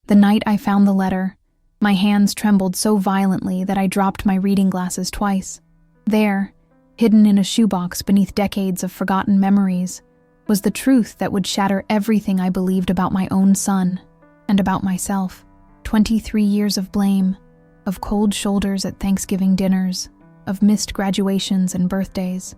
The night I found the letter, my hands trembled so violently that I dropped my reading glasses twice. There, hidden in a shoebox beneath decades of forgotten memories, was the truth that would shatter everything I believed about my own son and about myself. 23 years of blame, of cold shoulders at Thanksgiving dinners, of missed graduations and birthdays,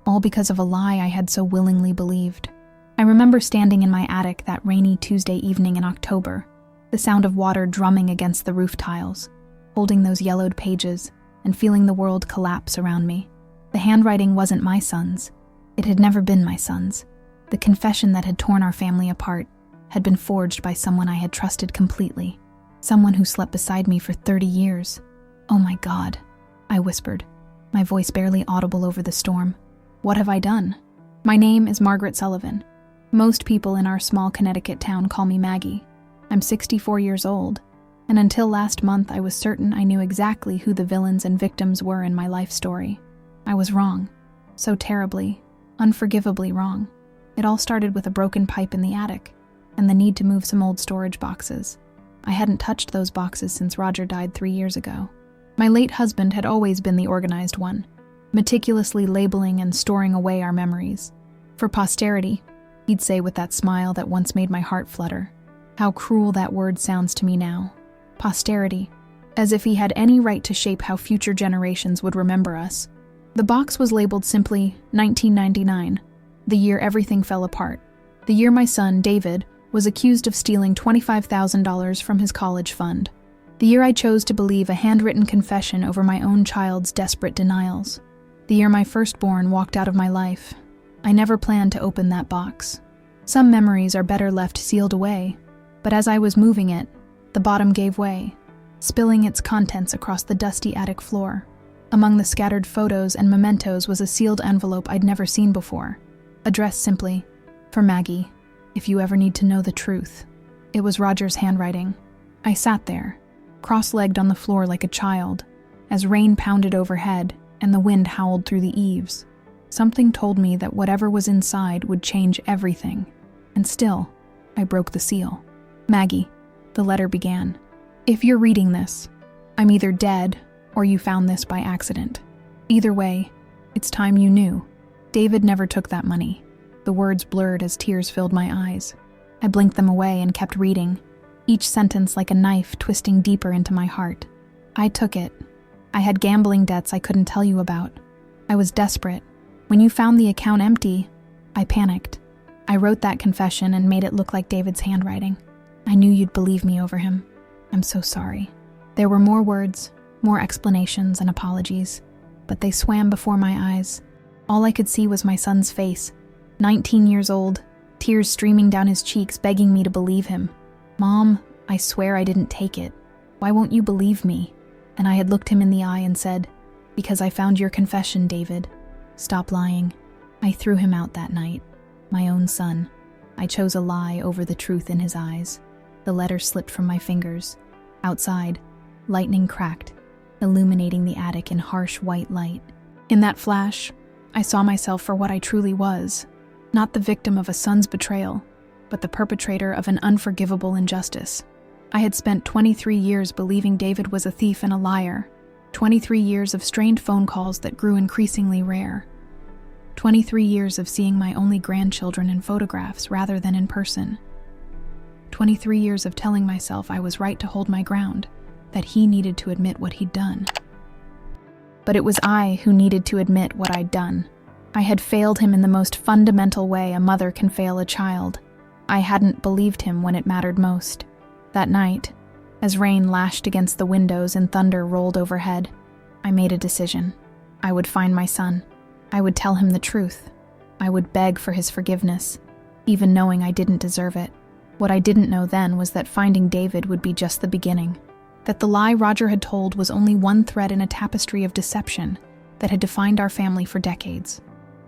all because of a lie I had so willingly believed. I remember standing in my attic that rainy Tuesday evening in October, the sound of water drumming against the roof tiles, holding those yellowed pages and feeling the world collapse around me. The handwriting wasn't my son's. It had never been my son's. The confession that had torn our family apart had been forged by someone I had trusted completely, someone who slept beside me for 30 years. "Oh my God," I whispered, my voice barely audible over the storm. "What have I done?" My name is Margaret Sullivan. Most people in our small Connecticut town call me Maggie. I'm 64 years old, and until last month I was certain I knew exactly who the villains and victims were in my life story. I was wrong. So terribly, unforgivably wrong. It all started with a broken pipe in the attic, and the need to move some old storage boxes. I hadn't touched those boxes since Roger died 3 years ago. My late husband had always been the organized one, meticulously labeling and storing away our memories. For posterity, he'd say with that smile that once made my heart flutter. How cruel that word sounds to me now. Posterity, as if he had any right to shape how future generations would remember us. The box was labeled simply 1999, the year everything fell apart. The year my son, David, was accused of stealing $25,000 from his college fund. The year I chose to believe a handwritten confession over my own child's desperate denials. The year my firstborn walked out of my life. I never planned to open that box. Some memories are better left sealed away, but as I was moving it, the bottom gave way, spilling its contents across the dusty attic floor. Among the scattered photos and mementos was a sealed envelope I'd never seen before, addressed simply, "For Maggie, if you ever need to know the truth." It was Roger's handwriting. I sat there, cross-legged on the floor like a child, as rain pounded overhead and the wind howled through the eaves. Something told me that whatever was inside would change everything, and still, I broke the seal. "Maggie," the letter began, "if you're reading this, I'm either dead or you found this by accident. Either way, it's time you knew. David never took that money." The words blurred as tears filled my eyes. I blinked them away and kept reading, each sentence like a knife twisting deeper into my heart. I took it. I had gambling debts I couldn't tell you about. I was desperate. When you found the account empty, I panicked. I wrote that confession and made it look like David's handwriting. I knew you'd believe me over him. I'm so sorry. There were more words, more explanations and apologies, but they swam before my eyes. All I could see was my son's face, 19 years old, tears streaming down his cheeks begging me to believe him. "Mom, I swear I didn't take it. Why won't you believe me?" And I had looked him in the eye and said, "Because I found your confession, David. Stop lying." I threw him out that night. My own son. I chose a lie over the truth in his eyes. The letter slipped from my fingers. Outside, lightning cracked, illuminating the attic in harsh white light. In that flash, I saw myself for what I truly was. Not the victim of a son's betrayal, but the perpetrator of an unforgivable injustice. I had spent 23 years believing David was a thief and a liar. 23 years of strained phone calls that grew increasingly rare. 23 years of seeing my only grandchildren in photographs rather than in person. 23 years of telling myself I was right to hold my ground, that he needed to admit what he'd done. But it was I who needed to admit what I'd done. I had failed him in the most fundamental way a mother can fail a child. I hadn't believed him when it mattered most. That night, as rain lashed against the windows and thunder rolled overhead, I made a decision. I would find my son. I would tell him the truth. I would beg for his forgiveness, even knowing I didn't deserve it. What I didn't know then was that finding David would be just the beginning. That the lie Roger had told was only one thread in a tapestry of deception that had defined our family for decades.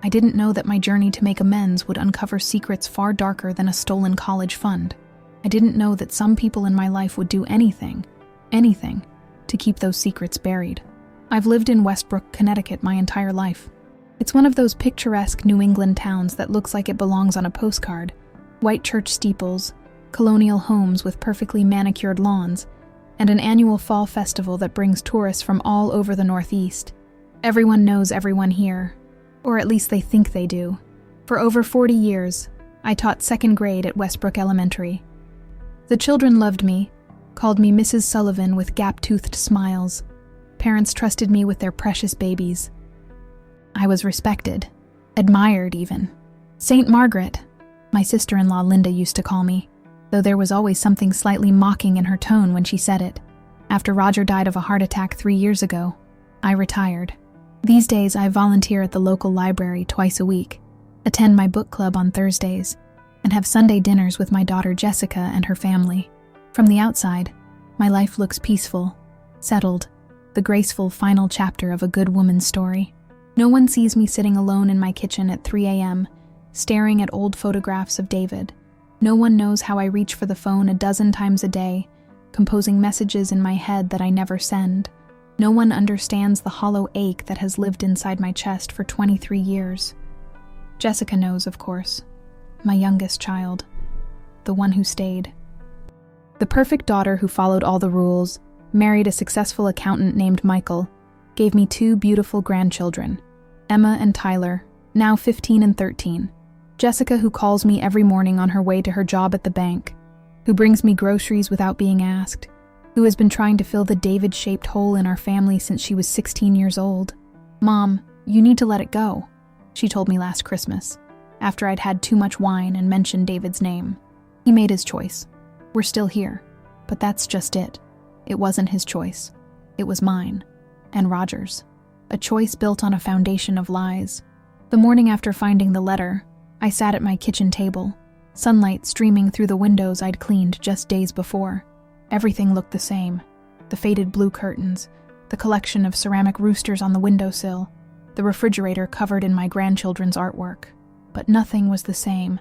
I didn't know that my journey to make amends would uncover secrets far darker than a stolen college fund. I didn't know that some people in my life would do anything, to keep those secrets buried. I've lived in Westbrook, Connecticut my entire life. It's one of those picturesque New England towns that looks like it belongs on a postcard. White church steeples, colonial homes with perfectly manicured lawns, and an annual fall festival that brings tourists from all over the Northeast. Everyone knows everyone here, or at least they think they do. For over 40 years, I taught second grade at Westbrook Elementary. The children loved me, called me Mrs. Sullivan with gap-toothed smiles. Parents trusted me with their precious babies. I was respected, admired even. Saint Margaret, my sister-in-law Linda used to call me, though there was always something slightly mocking in her tone when she said it. After Roger died of a heart attack 3 years ago, I retired. These days, I volunteer at the local library twice a week, attend my book club on Thursdays, and have Sunday dinners with my daughter Jessica and her family. From the outside, my life looks peaceful, settled, the graceful final chapter of a good woman's story. No one sees me sitting alone in my kitchen at 3 a.m., staring at old photographs of David. No one knows how I reach for the phone a dozen times a day, composing messages in my head that I never send. No one understands the hollow ache that has lived inside my chest for 23 years. Jessica knows, of course. My youngest child. The one who stayed. The perfect daughter who followed all the rules, married a successful accountant named Michael, gave me 2 beautiful grandchildren, Emma and Tyler, now 15 and 13. Jessica, who calls me every morning on her way to her job at the bank, who brings me groceries without being asked, who has been trying to fill the David-shaped hole in our family since she was 16 years old. "Mom, you need to let it go," she told me last Christmas, after I'd had too much wine and mentioned David's name. He made his choice. We're still here, but that's just it. It wasn't his choice. It was mine. And Roger's. A choice built on a foundation of lies. The morning after finding the letter, I sat at my kitchen table, sunlight streaming through the windows I'd cleaned just days before. Everything looked the same. The faded blue curtains, the collection of ceramic roosters on the windowsill, the refrigerator covered in my grandchildren's artwork. But nothing was the same.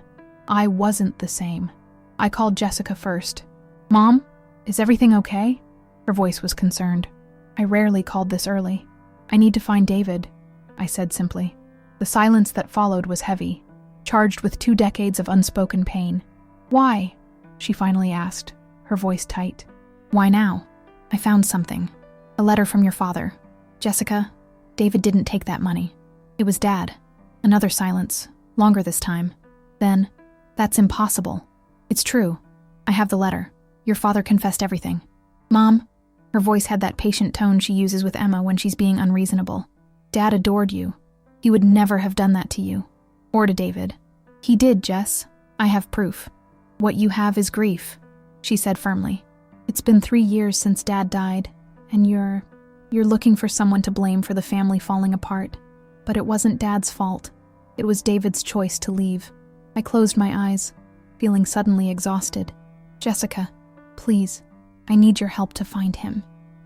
I wasn't the same. I called Jessica first. "Mom, is everything okay?" Her voice was concerned. I rarely called this early. "I need to find David," I said simply. The silence that followed was heavy, charged with 2 decades of unspoken pain. "Why?" she finally asked, her voice tight. "Why now?" "I found something. A letter from your father. Jessica, David didn't take that money. It was Dad." Another silence, longer this time. Then, "That's impossible." "It's true. I have the letter. Your father confessed everything." "Mom," her voice had that patient tone she uses with Emma when she's being unreasonable. "Dad adored you. He would never have done that to you. Or to David." "He did, Jess. I have proof." "What you have is grief," she said firmly. "It's been 3 years since Dad died, and you're looking for someone to blame for the family falling apart. But it wasn't Dad's fault. It was David's choice to leave." I closed my eyes, feeling suddenly exhausted. "Jessica, please, I need your help to find him."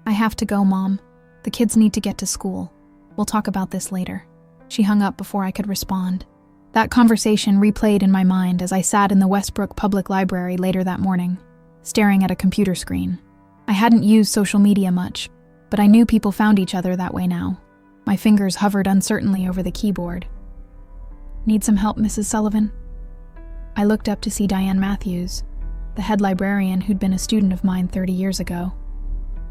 "I have to go, Mom. The kids need to get to school. We'll talk about this later." She hung up before I could respond. That conversation replayed in my mind as I sat in the Westbrook Public Library later that morning, staring at a computer screen. I hadn't used social media much, but I knew people found each other that way now. My fingers hovered uncertainly over the keyboard. "Need some help, Mrs. Sullivan?" I looked up to see Diane Matthews, the head librarian who'd been a student of mine 30 years ago.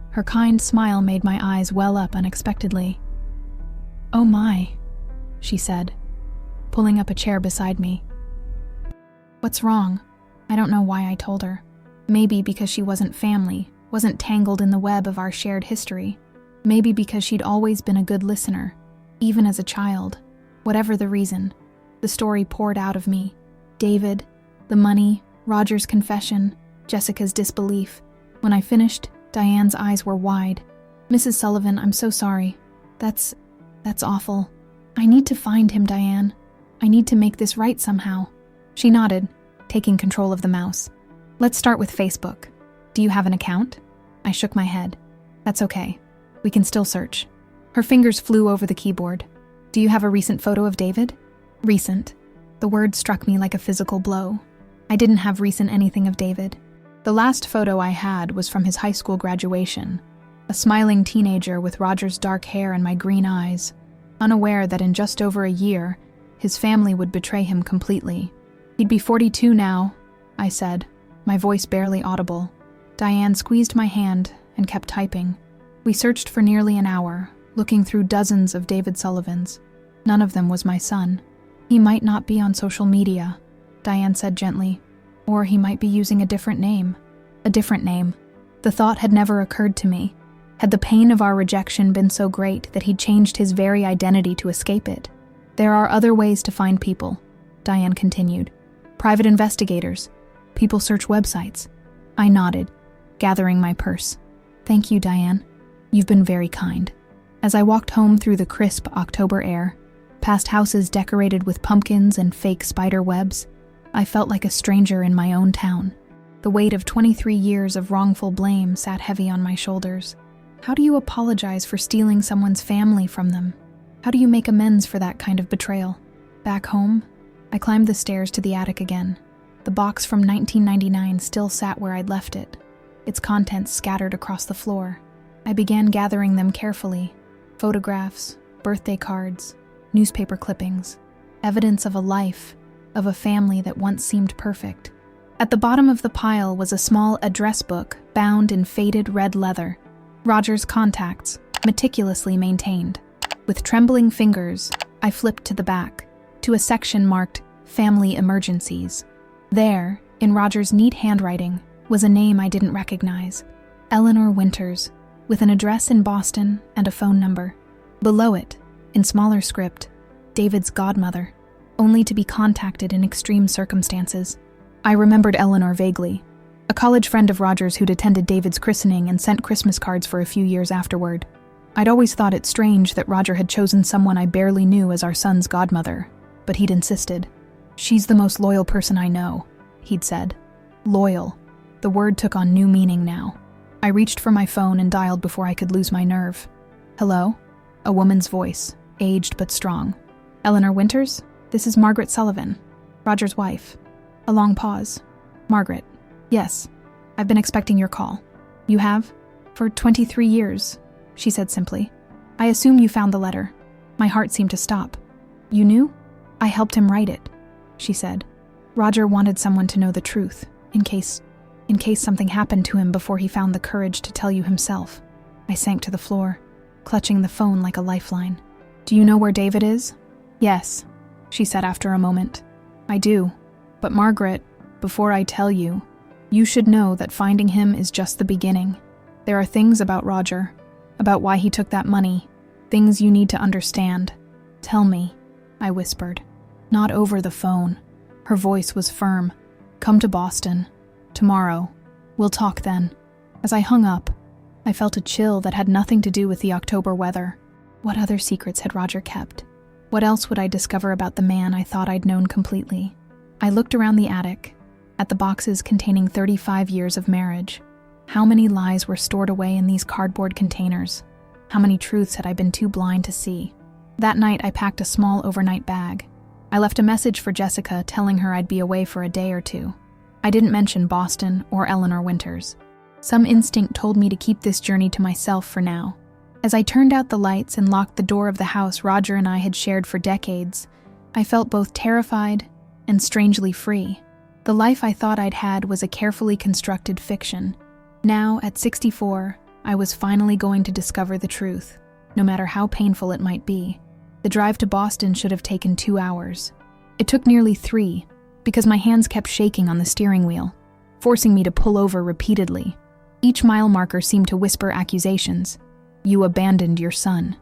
Her kind smile made my eyes well up unexpectedly. "Oh my," she said, pulling up a chair beside me. "What's wrong?" I don't know why I told her. Maybe because she wasn't family, wasn't tangled in the web of our shared history. Maybe because she'd always been a good listener, even as a child. Whatever the reason, the story poured out of me. David, the money, Roger's confession, Jessica's disbelief. When I finished, Diane's eyes were wide. "Mrs. Sullivan, I'm so sorry. That's awful. I need to find him, Diane. I need to make this right somehow." She nodded, taking control of the mouse. "Let's start with Facebook. Do you have an account?" I shook my head. "That's okay. We can still search." Her fingers flew over the keyboard. "Do you have a recent photo of David?" Recent. The word struck me like a physical blow. I didn't have recent anything of David. The last photo I had was from his high school graduation, a smiling teenager with Roger's dark hair and my green eyes, unaware that in just over a year, his family would betray him completely. "He'd be 42 now," I said, my voice barely audible. Diane squeezed my hand and kept typing. We searched for nearly an hour, looking through dozens of David Sullivans. None of them was my son. He might not be on social media, Diane said gently, or he might be using a different name. A different name. The thought had never occurred to me. Had the pain of our rejection been so great that he'd changed his very identity to escape it? There are other ways to find people, Diane continued. Private investigators. People search websites. I nodded, gathering my purse. Thank you, Diane. You've been very kind. As I walked home through the crisp October air, past houses decorated with pumpkins and fake spider webs, I felt like a stranger in my own town. The weight of 23 years of wrongful blame sat heavy on my shoulders. How do you apologize for stealing someone's family from them? How do you make amends for that kind of betrayal? Back home, I climbed the stairs to the attic again. The box from 1999 still sat where I'd left it, its contents scattered across the floor. I began gathering them carefully. Photographs, birthday cards, newspaper clippings, evidence of a life, of a family that once seemed perfect. At the bottom of the pile was a small address book bound in faded red leather. Roger's contacts, meticulously maintained. With trembling fingers, I flipped to the back, to a section marked Family Emergencies. There, in Roger's neat handwriting, was a name I didn't recognize. Eleanor Winters, with an address in Boston and a phone number. Below it, in smaller script, David's godmother, only to be contacted in extreme circumstances. I remembered Eleanor vaguely, a college friend of Roger's who'd attended David's christening and sent Christmas cards for a few years afterward. I'd always thought it strange that Roger had chosen someone I barely knew as our son's godmother, but he'd insisted. "She's the most loyal person I know," he'd said. Loyal. The word took on new meaning now. I reached for my phone and dialed before I could lose my nerve. "Hello?" A woman's voice, aged but strong. "Eleanor Winters? This is Margaret Sullivan, Roger's wife." A long pause. "Margaret. Yes. I've been expecting your call." "You have? For 23 years," she said simply. "I assume you found the letter." My heart seemed to stop. "You knew?" "I helped him write it," she said. "Roger wanted someone to know the truth, in case something happened to him before he found the courage to tell you himself." I sank to the floor, clutching the phone like a lifeline. "Do you know where David is?" "Yes," she said after a moment. "I do. But Margaret, before I tell you, you should know that finding him is just the beginning. There are things about Roger, about why he took that money, things you need to understand. Tell me," I whispered. "Not over the phone." Her voice was firm. "Come to Boston. Tomorrow. We'll talk then." As I hung up, I felt a chill that had nothing to do with the October weather. What other secrets had Roger kept? What else would I discover about the man I thought I'd known completely? I looked around the attic, at the boxes containing 35 years of marriage. How many lies were stored away in these cardboard containers? How many truths had I been too blind to see? That night, I packed a small overnight bag. I left a message for Jessica telling her I'd be away for a day or two. I didn't mention Boston or Eleanor Winters. Some instinct told me to keep this journey to myself for now. As I turned out the lights and locked the door of the house Roger and I had shared for decades, I felt both terrified and strangely free. The life I thought I'd had was a carefully constructed fiction. Now, at 64, I was finally going to discover the truth, no matter how painful it might be. The drive to Boston should have taken 2 hours. It took nearly 3, because my hands kept shaking on the steering wheel, forcing me to pull over repeatedly. Each mile marker seemed to whisper accusations. "You abandoned your son.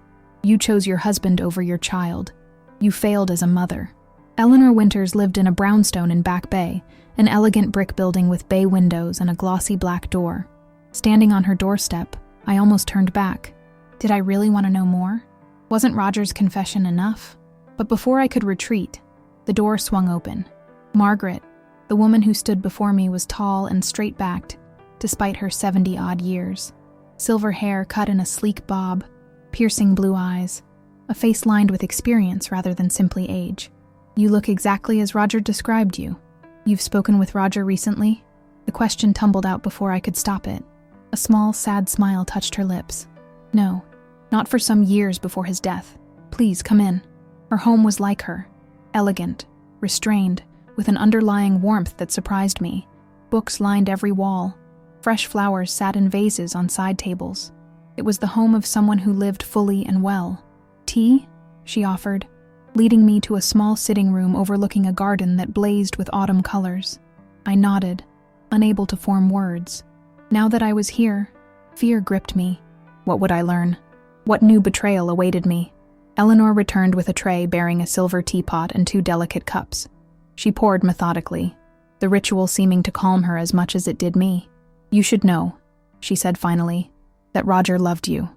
You chose your husband over your child. You failed as a mother." Eleanor Winters lived in a brownstone in Back Bay, an elegant brick building with bay windows and a glossy black door. Standing on her doorstep, I almost turned back. Did I really want to know more? Wasn't Roger's confession enough? But before I could retreat, the door swung open. Margaret, the woman who stood before me, was tall and straight-backed, despite her 70-odd years. Silver hair cut in a sleek bob, piercing blue eyes, a face lined with experience rather than simply age. "You look exactly as Roger described you. You've spoken with Roger recently?" The question tumbled out before I could stop it. A small, sad smile touched her lips. "No, not for some years before his death. Please, come in." Her home was like her, elegant, restrained, with an underlying warmth that surprised me. Books lined every wall. Fresh flowers sat in vases on side tables. It was the home of someone who lived fully and well. "Tea?" she offered, leading me to a small sitting room overlooking a garden that blazed with autumn colors. I nodded, unable to form words. Now that I was here, fear gripped me. What would I learn? What new betrayal awaited me? Eleanor returned with a tray bearing a silver teapot and 2 delicate cups. She poured methodically, the ritual seeming to calm her as much as it did me. "You should know," she said finally, "that Roger loved you.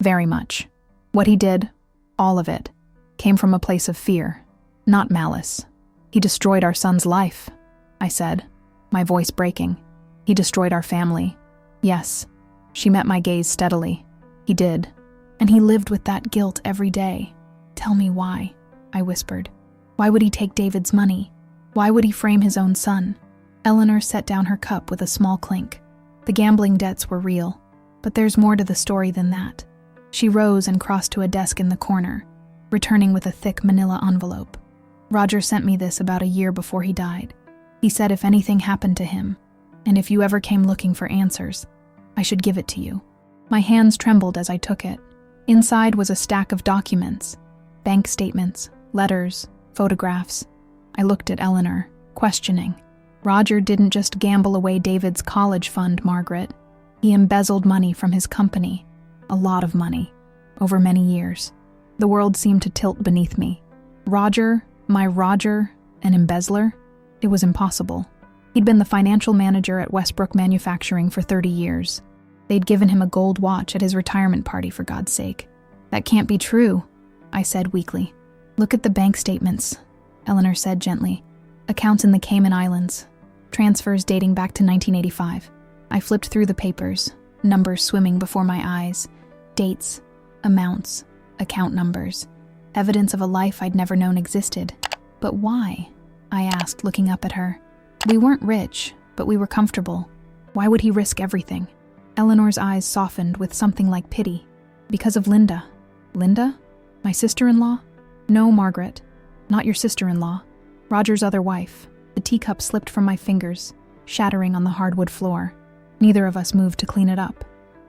Very much. What he did, all of it, came from a place of fear, not malice. He destroyed our son's life," I said, my voice breaking. "He destroyed our family." "Yes." She met my gaze steadily. "He did. And he lived with that guilt every day." "Tell me why," I whispered. "Why would he take David's money? Why would he frame his own son?" Eleanor set down her cup with a small clink. "The gambling debts were real, but there's more to the story than that." She rose and crossed to a desk in the corner, returning with a thick manila envelope. "Roger sent me this about a year before he died. He said if anything happened to him, and if you ever came looking for answers, I should give it to you." My hands trembled as I took it. Inside was a stack of documents, bank statements, letters, photographs. I looked at Eleanor, questioning. "Roger didn't just gamble away David's college fund, Margaret. He embezzled money from his company, a lot of money, over many years." The world seemed to tilt beneath me. Roger, my Roger, an embezzler? It was impossible. He'd been the financial manager at Westbrook Manufacturing for 30 years. They'd given him a gold watch at his retirement party, for God's sake. "That can't be true," I said weakly. "Look at the bank statements," Eleanor said gently. "Accounts in the Cayman Islands. Transfers dating back to 1985. I flipped through the papers, numbers swimming before my eyes. Dates, amounts, account numbers. Evidence of a life I'd never known existed. "But why?" I asked, looking up at her. "We weren't rich, but we were comfortable. Why would he risk everything?" Eleanor's eyes softened with something like pity. "Because of Linda." "Linda? My sister-in-law?" "No, Margaret. Not your sister-in-law. Roger's other wife." The teacup slipped from my fingers, shattering on the hardwood floor. Neither of us moved to clean it up.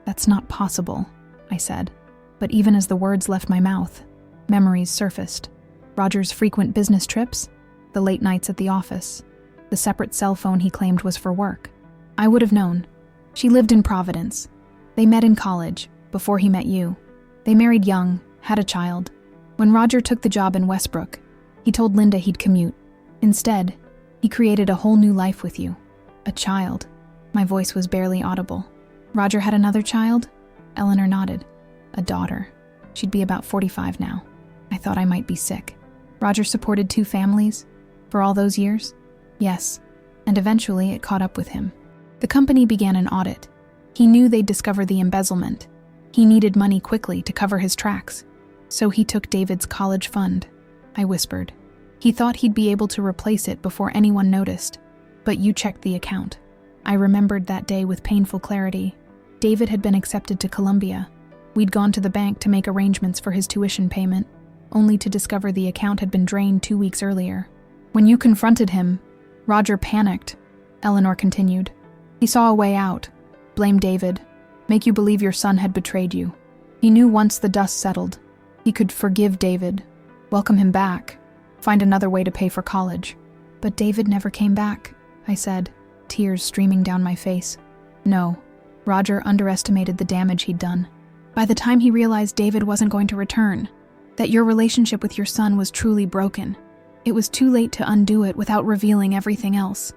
"That's not possible," I said. But even as the words left my mouth, memories surfaced. Roger's frequent business trips, the late nights at the office, the separate cell phone he claimed was for work. I would have known. She lived in Providence. They met in college, before he met you. They married young, had a child. When Roger took the job in Westbrook, he told Linda he'd commute. Instead, he created a whole new life with you. A child. My voice was barely audible. "Roger had another child?" Eleanor nodded. "A daughter. She'd be about 45 now." I thought I might be sick. "Roger supported 2 families? For all those years?" "Yes, and eventually it caught up with him. The company began an audit. He knew they'd discover the embezzlement. He needed money quickly to cover his tracks. So he took David's college fund," I whispered. "He thought he'd be able to replace it before anyone noticed. But you checked the account." I remembered that day with painful clarity. David had been accepted to Columbia. We'd gone to the bank to make arrangements for his tuition payment, only to discover the account had been drained 2 weeks earlier. "When you confronted him, Roger panicked," Eleanor continued. "He saw a way out. Blame David. Make you believe your son had betrayed you. He knew once the dust settled, he could forgive David, welcome him back, find another way to pay for college." "But David never came back," I said, tears streaming down my face. "No, Roger underestimated the damage he'd done. By the time he realized David wasn't going to return, that your relationship with your son was truly broken, it was too late to undo it without revealing everything else."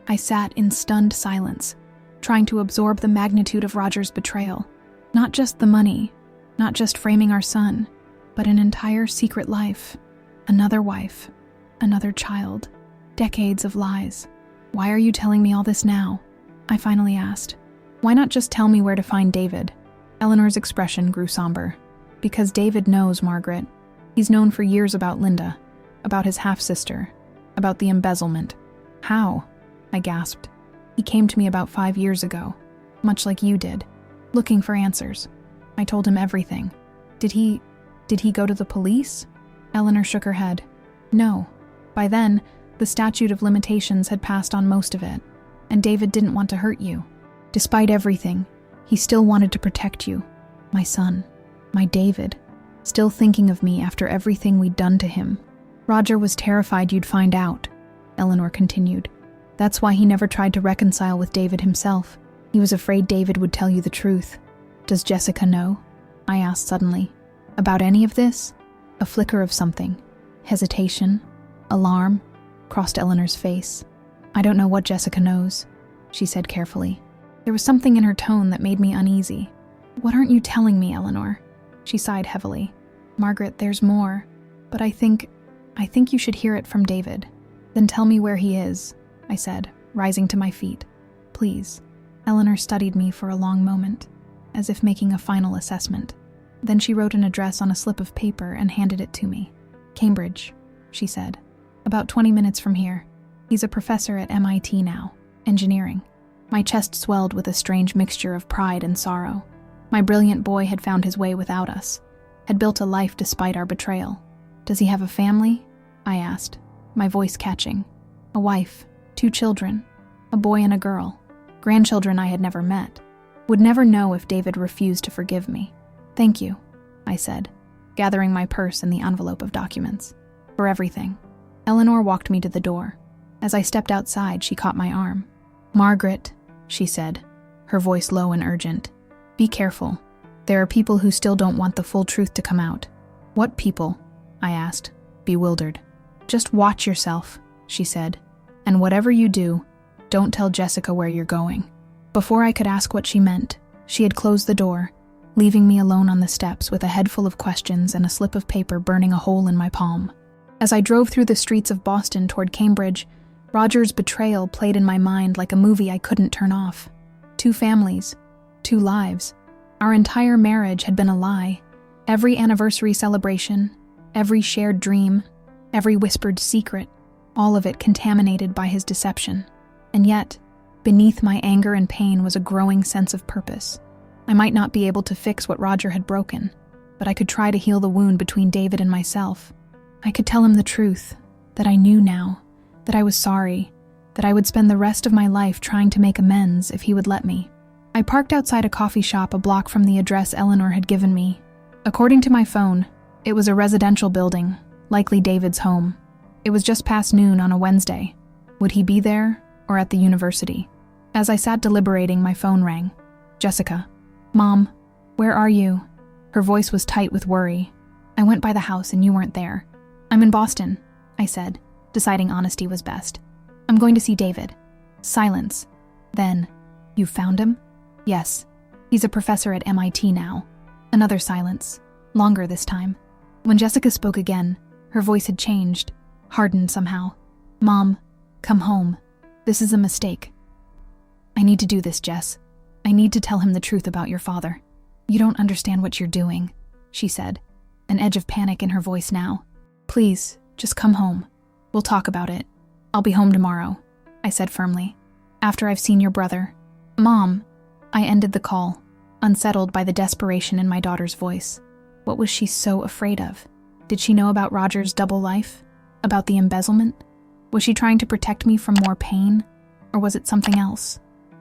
I sat in stunned silence, trying to absorb the magnitude of Roger's betrayal. Not just the money, not just framing our son, but an entire secret life. Another wife, another child, decades of lies. "Why are you telling me all this now?" I finally asked. "Why not just tell me where to find David?" Eleanor's expression grew somber. "Because David knows, Margaret. He's known for years about Linda, about his half-sister, about the embezzlement." "How?" I gasped. "He came to me about 5 years ago, much like you did, looking for answers. I told him everything." Did he go to the police?" Eleanor shook her head. "No. By then, the statute of limitations had passed on most of it. And David didn't want to hurt you. Despite everything, he still wanted to protect you. My son, my David, still thinking of me after everything we'd done to him. Roger was terrified you'd find out, Eleanor continued. That's why he never tried to reconcile with David himself. He was afraid David would tell you the truth. Does Jessica know? I asked suddenly. About any of this? A flicker of something. Hesitation, alarm, crossed Eleanor's face. I don't know what Jessica knows, she said carefully. There was something in her tone that made me uneasy. What aren't you telling me, Eleanor? She sighed heavily. Margaret, there's more, but I think you should hear it from David. Then tell me where he is, I said, rising to my feet. Please. Eleanor studied me for a long moment, as if making a final assessment. Then she wrote an address on a slip of paper and handed it to me. Cambridge, she said. About 20 minutes from here. He's a professor at MIT now, engineering. My chest swelled with a strange mixture of pride and sorrow. My brilliant boy had found his way without us, had built a life despite our betrayal. Does he have a family? I asked, my voice catching. A wife, 2 children, a boy and a girl. Grandchildren I had never met. Would never know if David refused to forgive me. Thank you, I said, gathering my purse and the envelope of documents. For everything. Eleanor walked me to the door. As I stepped outside, she caught my arm. Margaret, she said, her voice low and urgent. Be careful. There are people who still don't want the full truth to come out. What people? I asked, bewildered. Just watch yourself, she said. And whatever you do, don't tell Jessica where you're going. Before I could ask what she meant, she had closed the door, leaving me alone on the steps with a head full of questions and a slip of paper burning a hole in my palm. As I drove through the streets of Boston toward Cambridge, Roger's betrayal played in my mind like a movie I couldn't turn off. 2 families, 2 lives. Our entire marriage had been a lie. Every anniversary celebration, every shared dream, every whispered secret, all of it contaminated by his deception. And yet, beneath my anger and pain was a growing sense of purpose. I might not be able to fix what Roger had broken, but I could try to heal the wound between David and myself. I could tell him the truth, that I knew now, that I was sorry, that I would spend the rest of my life trying to make amends if he would let me. I parked outside a coffee shop a block from the address Eleanor had given me. According to my phone, it was a residential building, likely David's home. It was just past noon on a Wednesday. Would he be there or at the university? As I sat deliberating, my phone rang. Jessica. Mom, where are you? Her voice was tight with worry. I went by the house and you weren't there. I'm in Boston, I said, deciding honesty was best. I'm going to see David. Silence. Then, you found him? Yes. He's a professor at MIT now. Another silence. Longer this time. When Jessica spoke again, her voice had changed, hardened somehow. Mom, come home. This is a mistake. I need to do this, Jess. I need to tell him the truth about your father. You don't understand what you're doing, she said, an edge of panic in her voice now. Please, just come home. We'll talk about it. I'll be home tomorrow, I said firmly. After I've seen your brother. Mom, I ended the call, unsettled by the desperation in my daughter's voice. What was she so afraid of? Did she know about Roger's double life? About the embezzlement? Was she trying to protect me from more pain? Or was it something else?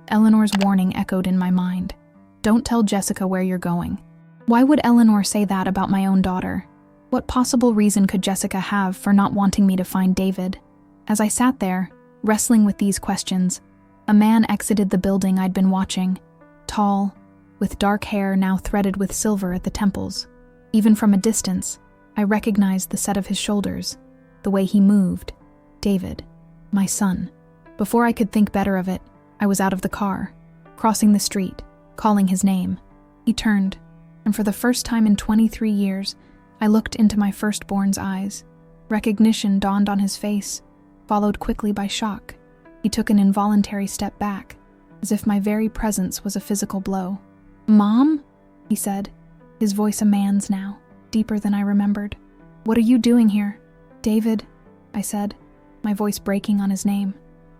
Eleanor's warning echoed in my mind. Don't tell Jessica where you're going. Why would Eleanor say that about my own daughter? What possible reason could Jessica have for not wanting me to find David? As I sat there, wrestling with these questions, a man exited the building I'd been watching, tall, with dark hair now threaded with silver at the temples. Even from a distance, I recognized the set of his shoulders, the way he moved. David, my son. Before I could think better of it, I was out of the car, crossing the street, calling his name. He turned, and for the first time in 23 years, I looked into my firstborn's eyes. Recognition dawned on his face, followed quickly by shock. He took an involuntary step back, as if my very presence was a physical blow. Mom? He said, his voice a man's now, deeper than I remembered. What are you doing here? David, I said, my voice breaking on his name.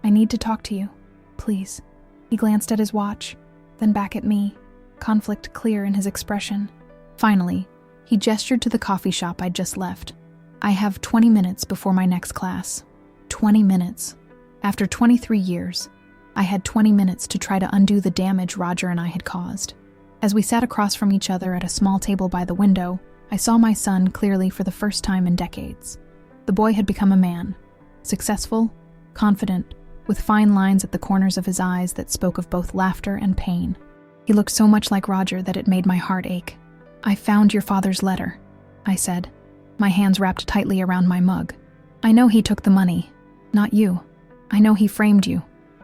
I need to talk to you. Please. He glanced at his watch, then back at me, conflict clear in his expression. Finally, he gestured to the coffee shop I'd just left. I have 20 minutes before my next class. 20 minutes. After 23 years, I had 20 minutes to try to undo the damage Roger and I had caused. As we sat across from each other at a small table by the window, I saw my son clearly for the first time in decades. The boy had become a man, successful, confident, with fine lines at the corners of his eyes that spoke of both laughter and pain. He looked so much like Roger that it made my heart ache. "I found your father's letter," I said, my hands wrapped tightly around my mug. "I know he took the money, not you. I know he framed you."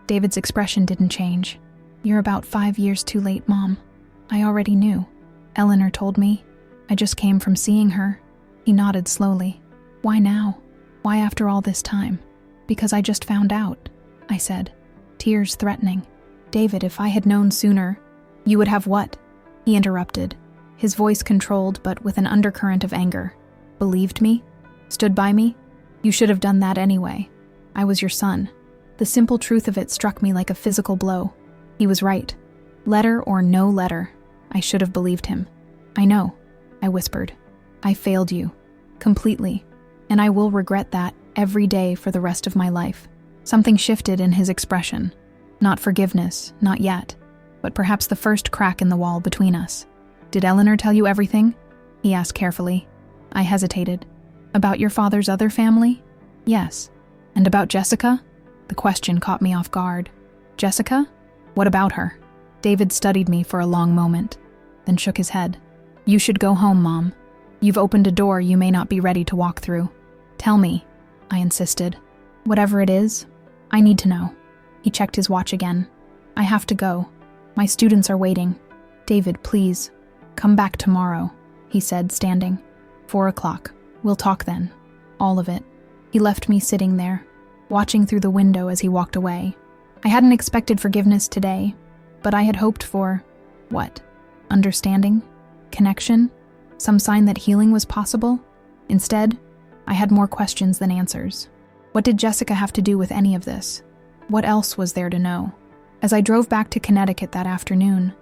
David's expression didn't change. "You're about 5 years too late, Mom. I already knew. Eleanor told me. I just came from seeing her." He nodded slowly. "Why now? Why after all this time?" "Because I just found out," I said, tears threatening. "David, if I had known sooner—" "You would have what?" He interrupted, his voice controlled but with an undercurrent of anger. "Believed me? Stood by me? You should have done that anyway. I was your son." The simple truth of it struck me like a physical blow. He was right. Letter or no letter, I should have believed him. "I know," I whispered. "I failed you. Completely. And I will regret that every day for the rest of my life." Something shifted in his expression. Not forgiveness, not yet, but perhaps the first crack in the wall between us. "Did Eleanor tell you everything?" he asked carefully. I hesitated. "About your father's other family?" "Yes." "And about Jessica?" The question caught me off guard. "Jessica? What about her?" David studied me for a long moment, then shook his head. "You should go home, Mom. You've opened a door you may not be ready to walk through. Tell me," I insisted. "Whatever it is, I need to know." He checked his watch again. "I have to go. My students are waiting." "David, please, come back tomorrow," he said, standing. 4 o'clock. We'll talk then. All of it." He left me sitting there, watching through the window as he walked away. I hadn't expected forgiveness today, but I had hoped for, what? Understanding? Connection? Some sign that healing was possible? Instead, I had more questions than answers. What did Jessica have to do with any of this? What else was there to know? As I drove back to Connecticut that afternoon,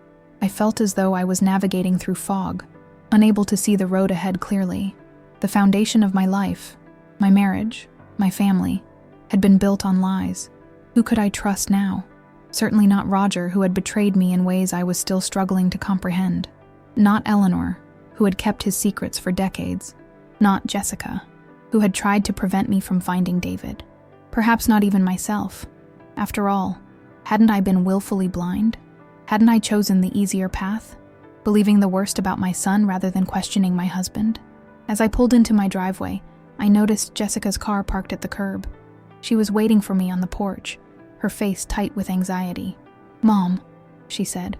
I felt as though I was navigating through fog, unable to see the road ahead clearly. The foundation of my life, my marriage, my family, had been built on lies. Who could I trust now? Certainly not Roger, who had betrayed me in ways I was still struggling to comprehend. Not Eleanor, who had kept his secrets for decades. Not Jessica, who had tried to prevent me from finding David. Perhaps not even myself. After all, hadn't I been willfully blind? Hadn't I chosen the easier path, believing the worst about my son rather than questioning my husband? As I pulled into my driveway, I noticed Jessica's car parked at the curb. She was waiting for me on the porch, her face tight with anxiety. "Mom," she said,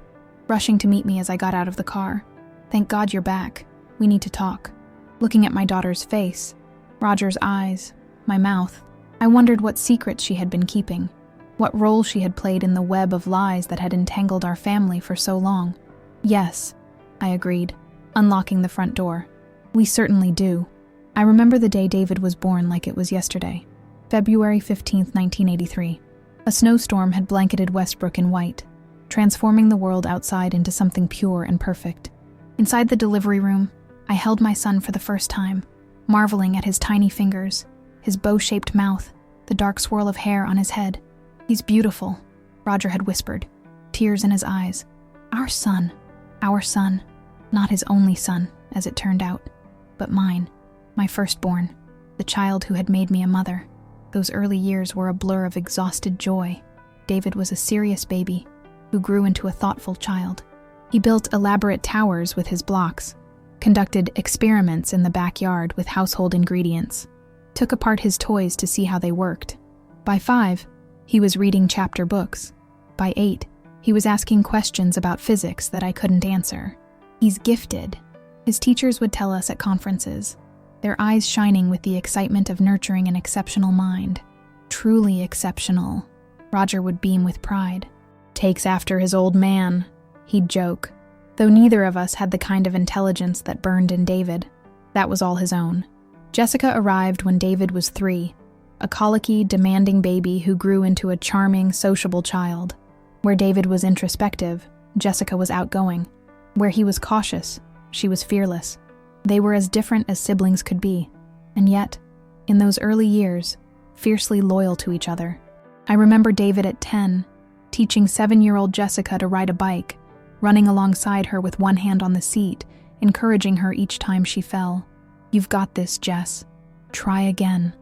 rushing to meet me as I got out of the car. "Thank God you're back. We need to talk." Looking at my daughter's face, Roger's eyes, my mouth, I wondered what secrets she had been keeping, what role she had played in the web of lies that had entangled our family for so long. "Yes," I agreed, unlocking the front door. "We certainly do." I remember the day David was born like it was yesterday. February 15th, 1983. A snowstorm had blanketed Westbrook in white, transforming the world outside into something pure and perfect. Inside the delivery room, I held my son for the first time, marveling at his tiny fingers, his bow-shaped mouth, the dark swirl of hair on his head. "He's beautiful," Roger had whispered, tears in his eyes. Our son. Not his only son, as it turned out, but mine, my firstborn, the child who had made me a mother. Those early years were a blur of exhausted joy. David was a serious baby who grew into a thoughtful child. He built elaborate towers with his blocks, conducted experiments in the backyard with household ingredients, took apart his toys to see how they worked. By 5, he was reading chapter books. By 8, he was asking questions about physics that I couldn't answer. He's gifted, his teachers would tell us at conferences, their eyes shining with the excitement of nurturing an exceptional mind. Truly exceptional, Roger would beam with pride. "Takes after his old man," he'd joke, though neither of us had the kind of intelligence that burned in David. That was all his own. Jessica arrived when David was 3, a colicky, demanding baby who grew into a charming, sociable child. Where David was introspective, Jessica was outgoing. Where he was cautious, she was fearless. They were as different as siblings could be, and yet, in those early years, fiercely loyal to each other. I remember David at 10, teaching 7-year-old Jessica to ride a bike, running alongside her with one hand on the seat, encouraging her each time she fell. "You've got this, Jess. Try again.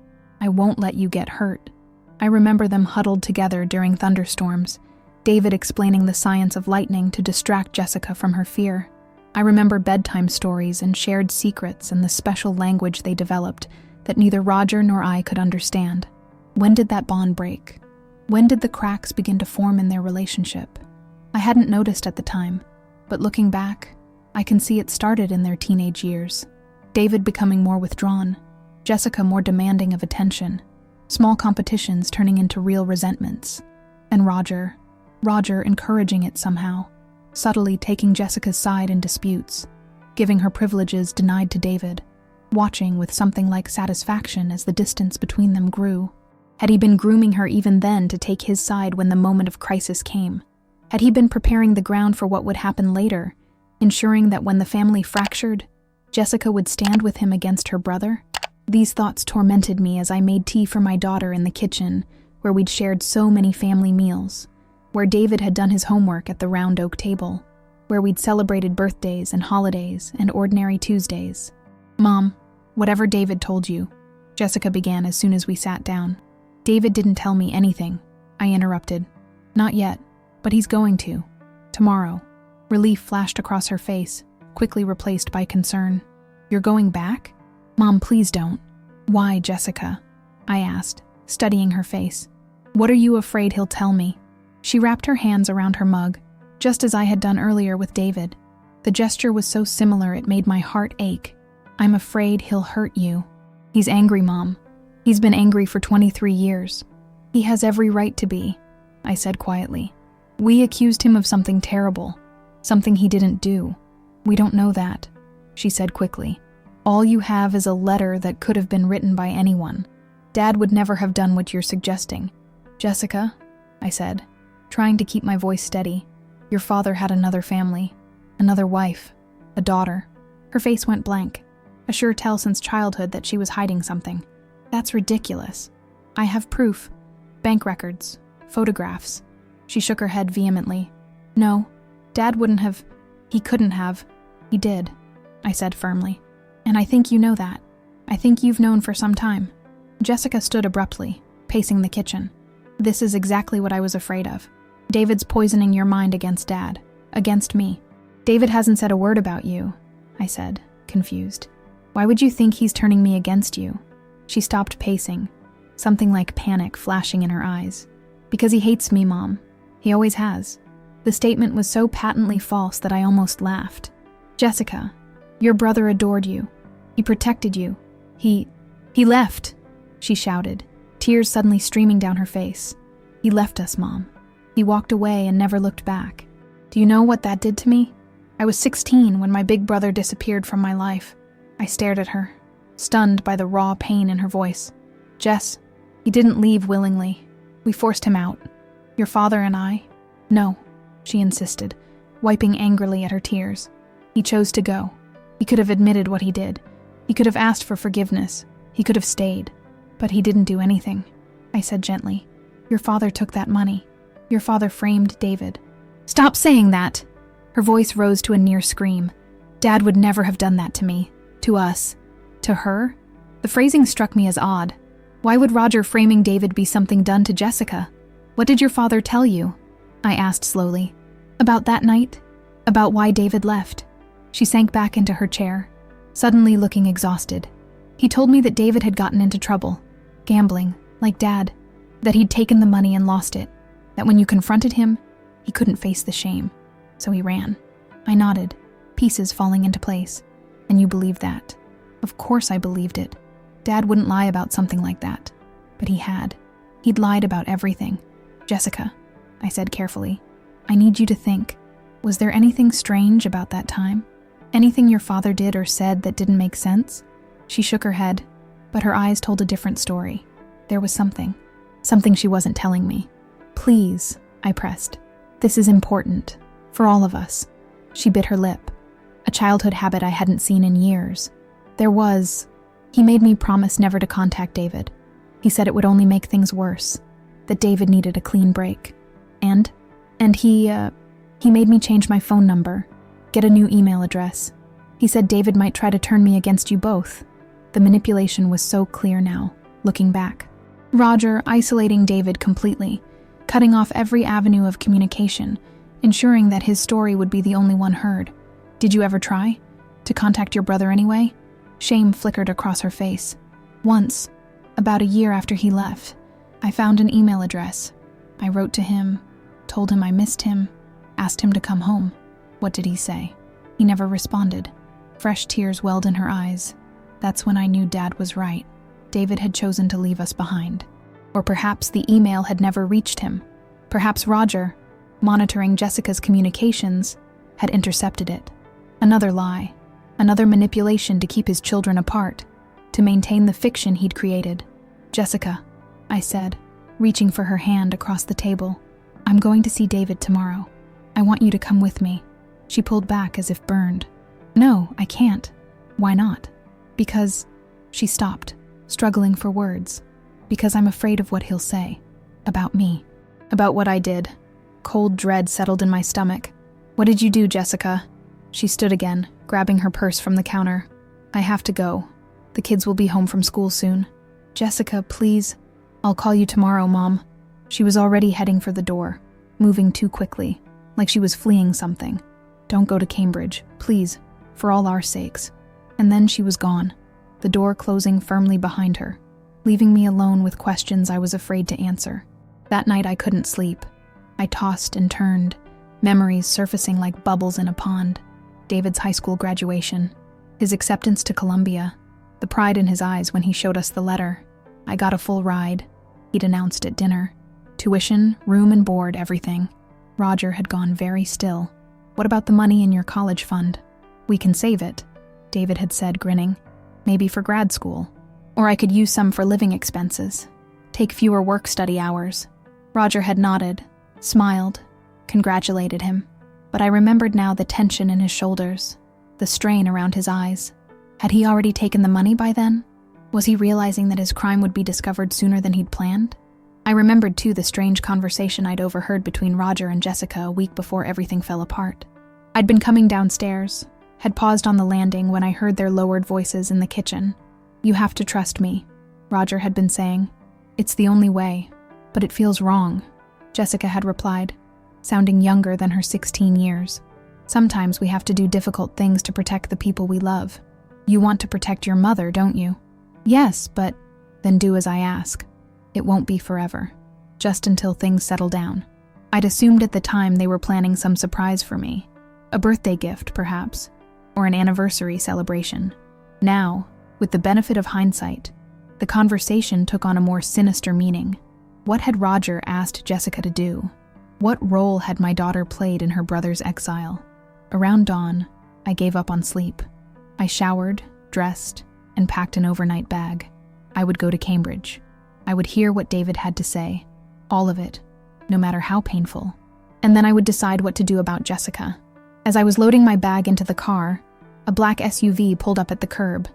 I won't let you get hurt." I remember them huddled together during thunderstorms, David explaining the science of lightning to distract Jessica from her fear. I remember bedtime stories and shared secrets and the special language they developed that neither Roger nor I could understand. When did that bond break? When did the cracks begin to form in their relationship? I hadn't noticed at the time, but looking back, I can see it started in their teenage years. David becoming more withdrawn, Jessica more demanding of attention, small competitions turning into real resentments, and Roger encouraging it somehow, subtly taking Jessica's side in disputes, giving her privileges denied to David, watching with something like satisfaction as the distance between them grew. Had he been grooming her even then to take his side when the moment of crisis came? Had he been preparing the ground for what would happen later, ensuring that when the family fractured, Jessica would stand with him against her brother? These thoughts tormented me as I made tea for my daughter in the kitchen, where we'd shared so many family meals, where David had done his homework at the round oak table, where we'd celebrated birthdays and holidays and ordinary Tuesdays. "Mom, whatever David told you," Jessica began as soon as we sat down. "David didn't tell me anything," I interrupted. "Not yet, but he's going to. Tomorrow." Relief flashed across her face, quickly replaced by concern. "You're going back? Mom, please don't." "Why, Jessica?" I asked, studying her face. "What are you afraid he'll tell me?" She wrapped her hands around her mug, just as I had done earlier with David. The gesture was so similar it made my heart ache. "I'm afraid he'll hurt you." "He's angry, Mom. He's been angry for 23 years. He has every right to be," I said quietly. "We accused him of something terrible, something he didn't do. We don't know that," she said quickly. "All you have is a letter that could have been written by anyone. Dad would never have done what you're suggesting." "Jessica," I said, trying to keep my voice steady, "your father had another family, another wife, a daughter." Her face went blank, a sure tell since childhood that she was hiding something. "That's ridiculous. I have proof. Bank records, photographs." She shook her head vehemently. "No, Dad wouldn't have. He couldn't have. He did," I said firmly. "And I think you know that. I think you've known for some time." Jessica stood abruptly, pacing the kitchen. "This is exactly what I was afraid of. David's poisoning your mind against Dad, against me." "David hasn't said a word about you," I said, confused. "Why would you think he's turning me against you?" She stopped pacing, something like panic flashing in her eyes. "Because he hates me, Mom. He always has." The statement was so patently false that I almost laughed. "Jessica, your brother adored you. He protected you. He left," she shouted, tears suddenly streaming down her face. "He left us, Mom. He walked away and never looked back. Do you know what that did to me? I was 16 when my big brother disappeared from my life." I stared at her, stunned by the raw pain in her voice. "Jess, he didn't leave willingly. We forced him out. Your father and I." "No," she insisted, wiping angrily at her tears. "He chose to go. He could have admitted what he did. He could have asked for forgiveness. He could have stayed. But he didn't do anything," I said gently. "Your father took that money. Your father framed David." "Stop saying that!" Her voice rose to a near scream. "Dad would never have done that to me. To us. To her?" The phrasing struck me as odd. Why would Roger framing David be something done to Jessica? "What did your father tell you?" I asked slowly. "About that night? About why David left?" She sank back into her chair, suddenly looking exhausted. "He told me that David had gotten into trouble. Gambling, like Dad. That he'd taken the money and lost it. That when you confronted him, he couldn't face the shame. So he ran." I nodded, pieces falling into place. "And you believed that?" Of course I believed it. Dad wouldn't lie about something like that. But he had. He'd lied about everything. "Jessica," I said carefully, "I need you to think. Was there anything strange about that time? Anything your father did or said that didn't make sense?" She shook her head, but her eyes told a different story. There was something she wasn't telling me. "Please," I pressed. "This is important. For all of us." She bit her lip. A childhood habit I hadn't seen in years. He made me promise never to contact David. He said it would only make things worse. That David needed a clean break. And he made me change my phone number, get a new email address. He said David might try to turn me against you both. The manipulation was so clear now, looking back. Roger isolating David completely, cutting off every avenue of communication, ensuring that his story would be the only one heard. Did you ever try to contact your brother anyway? Shame flickered across her face. Once, about a year after he left, I found an email address. I wrote to him, told him I missed him, asked him to come home. What did he say? He never responded. Fresh tears welled in her eyes. That's when I knew Dad was right. David had chosen to leave us behind. Or perhaps the email had never reached him. Perhaps Roger, monitoring Jessica's communications, had intercepted it. Another lie. Another manipulation to keep his children apart, to maintain the fiction he'd created. Jessica, I said, reaching for her hand across the table. I'm going to see David tomorrow. I want you to come with me. She pulled back as if burned. No, I can't. Why not? Because... She stopped, struggling for words. Because I'm afraid of what he'll say. About me. About what I did. Cold dread settled in my stomach. What did you do, Jessica? She stood again, grabbing her purse from the counter. I have to go. The kids will be home from school soon. Jessica, please. I'll call you tomorrow, Mom. She was already heading for the door, moving too quickly, like she was fleeing something. Don't go to Cambridge, please, for all our sakes. And then she was gone, the door closing firmly behind her, leaving me alone with questions I was afraid to answer. That night I couldn't sleep. I tossed and turned, memories surfacing like bubbles in a pond. David's high school graduation, his acceptance to Columbia, the pride in his eyes when he showed us the letter. I got a full ride, he'd announced at dinner. Tuition, room and board, everything. Roger had gone very still. What about the money in your college fund? We can save it, David had said, grinning. Maybe for grad school. Or I could use some for living expenses. Take fewer work-study hours. Roger had nodded, smiled, congratulated him. But I remembered now the tension in his shoulders, the strain around his eyes. Had he already taken the money by then? Was he realizing that his crime would be discovered sooner than he'd planned? I remembered, too, the strange conversation I'd overheard between Roger and Jessica a week before everything fell apart. I'd been coming downstairs, had paused on the landing when I heard their lowered voices in the kitchen. You have to trust me, Roger had been saying. It's the only way, but it feels wrong, Jessica had replied, sounding younger than her 16 years. Sometimes we have to do difficult things to protect the people we love. You want to protect your mother, don't you? Yes, but then do as I ask. It won't be forever, just until things settle down. I'd assumed at the time they were planning some surprise for me. A birthday gift, perhaps, or an anniversary celebration. Now, with the benefit of hindsight, the conversation took on a more sinister meaning. What had Roger asked Jessica to do? What role had my daughter played in her brother's exile? Around dawn, I gave up on sleep. I showered, dressed, and packed an overnight bag. I would go to Cambridge. I would hear what David had to say, all of it, no matter how painful. And then I would decide what to do about Jessica. As I was loading my bag into the car, a black SUV pulled up at the curb.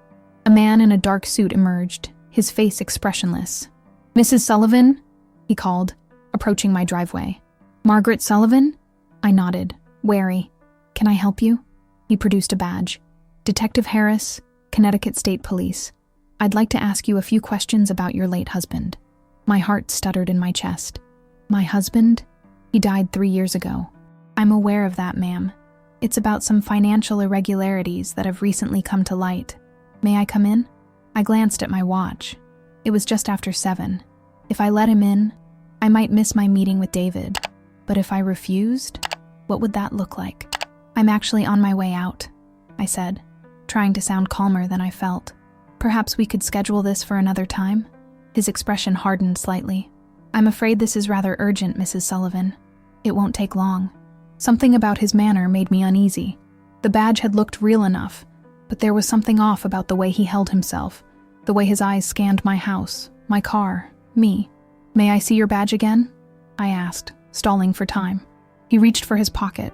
A man in a dark suit emerged, his face expressionless. Mrs. Sullivan? He called, approaching my driveway. Margaret Sullivan? I nodded, wary. Can I help you? He produced a badge. Detective Harris, Connecticut State Police. I'd like to ask you a few questions about your late husband. My heart stuttered in my chest. My husband? He died 3 years ago. I'm aware of that, ma'am. It's about some financial irregularities that have recently come to light. May I come in? I glanced at my watch. It was just after 7. If I let him in, I might miss my meeting with David. But if I refused, what would that look like? I'm actually on my way out, I said, trying to sound calmer than I felt. Perhaps we could schedule this for another time? His expression hardened slightly. I'm afraid this is rather urgent, Mrs. Sullivan. It won't take long. Something about his manner made me uneasy. The badge had looked real enough, but there was something off about the way he held himself, the way his eyes scanned my house, my car, me. May I see your badge again? I asked, stalling for time. He reached for his pocket,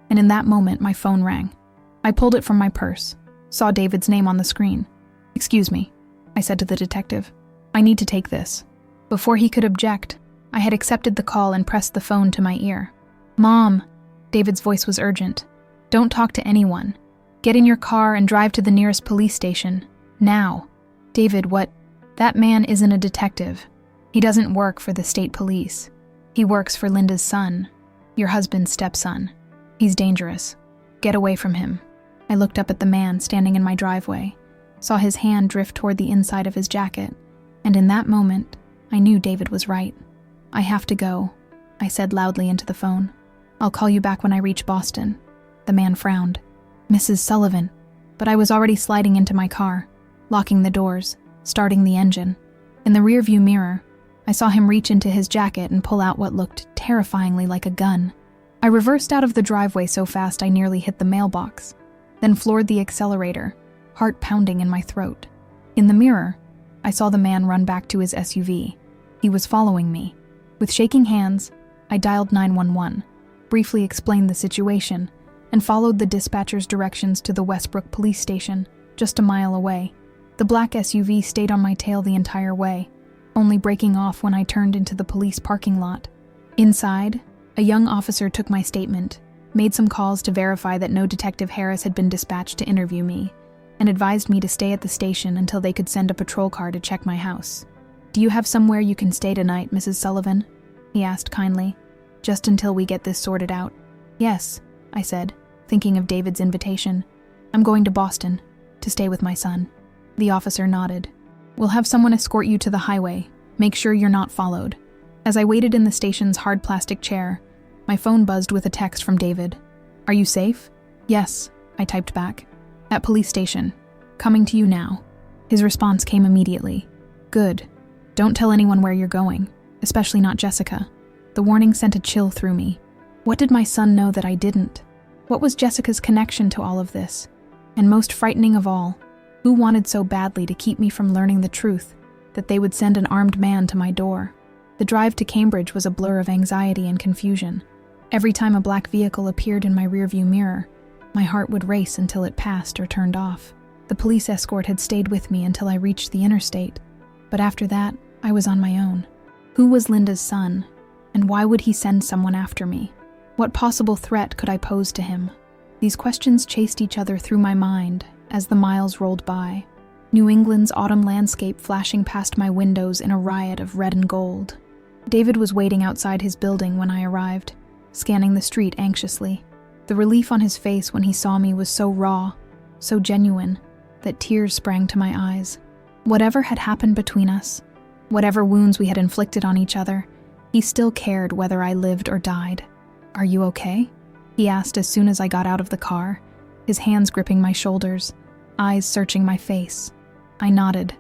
and in that moment my phone rang. I pulled it from my purse, saw David's name on the screen. Excuse me, I said to the detective. I need to take this. Before he could object, I had accepted the call and pressed the phone to my ear. "Mom," David's voice was urgent. "Don't talk to anyone. Get in your car and drive to the nearest police station. Now." "David, what?" "That man isn't a detective. He doesn't work for the state police. He works for Linda's son, your husband's stepson. He's dangerous. Get away from him." I looked up at the man standing in my driveway, saw his hand drift toward the inside of his jacket, and in that moment, I knew David was right. "I have to go," I said loudly into the phone. "I'll call you back when I reach Boston." The man frowned. "Mrs. Sullivan." But I was already sliding into my car, locking the doors, starting the engine. In the rearview mirror, I saw him reach into his jacket and pull out what looked terrifyingly like a gun. I reversed out of the driveway so fast I nearly hit the mailbox, then floored the accelerator, heart pounding in my throat. In the mirror, I saw the man run back to his SUV. He was following me. With shaking hands, I dialed 911, briefly explained the situation, and followed the dispatcher's directions to the Westbrook police station, just a mile away. The black SUV stayed on my tail the entire way, only breaking off when I turned into the police parking lot. Inside, a young officer took my statement, made some calls to verify that no Detective Harris had been dispatched to interview me, and advised me to stay at the station until they could send a patrol car to check my house. "Do you have somewhere you can stay tonight, Mrs. Sullivan?" he asked kindly. "Just until we get this sorted out." "Yes," I said, thinking of David's invitation. "I'm going to Boston, to stay with my son." The officer nodded. "We'll have someone escort you to the highway. Make sure you're not followed." As I waited in the station's hard plastic chair, my phone buzzed with a text from David. "Are you safe?" "Yes," I typed back. "At police station. Coming to you now." His response came immediately. "Good. Don't tell anyone where you're going, especially not Jessica." The warning sent a chill through me. What did my son know that I didn't? What was Jessica's connection to all of this? And most frightening of all, who wanted so badly to keep me from learning the truth that they would send an armed man to my door? The drive to Cambridge was a blur of anxiety and confusion. Every time a black vehicle appeared in my rearview mirror, my heart would race until it passed or turned off. The police escort had stayed with me until I reached the interstate, but after that, I was on my own. Who was Linda's son, and why would he send someone after me? What possible threat could I pose to him? These questions chased each other through my mind as the miles rolled by, New England's autumn landscape flashing past my windows in a riot of red and gold. David was waiting outside his building when I arrived, scanning the street anxiously. The relief on his face when he saw me was so raw, so genuine, that tears sprang to my eyes. Whatever had happened between us, whatever wounds we had inflicted on each other, he still cared whether I lived or died. "Are you okay?" he asked as soon as I got out of the car, his hands gripping my shoulders, eyes searching my face. I nodded,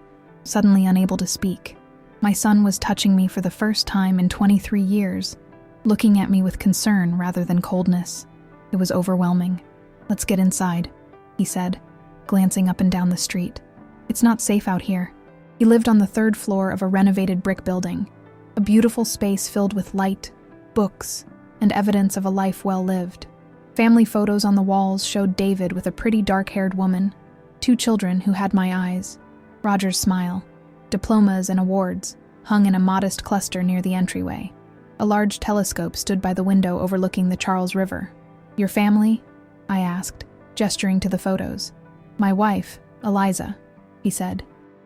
suddenly unable to speak. My son was touching me for the first time in 23 years, looking at me with concern rather than coldness. It was overwhelming. "Let's get inside," he said, glancing up and down the street. "It's not safe out here." He lived on the 3rd floor of a renovated brick building, a beautiful space filled with light, books, and evidence of a life well lived. Family photos on the walls showed David with a pretty dark-haired woman, 2 children who had my eyes, Roger's smile, diplomas and awards hung in a modest cluster near the entryway. A large telescope stood by the window overlooking the Charles River. "Your family?" I asked, gesturing to the photos. "My wife, Eliza," he said.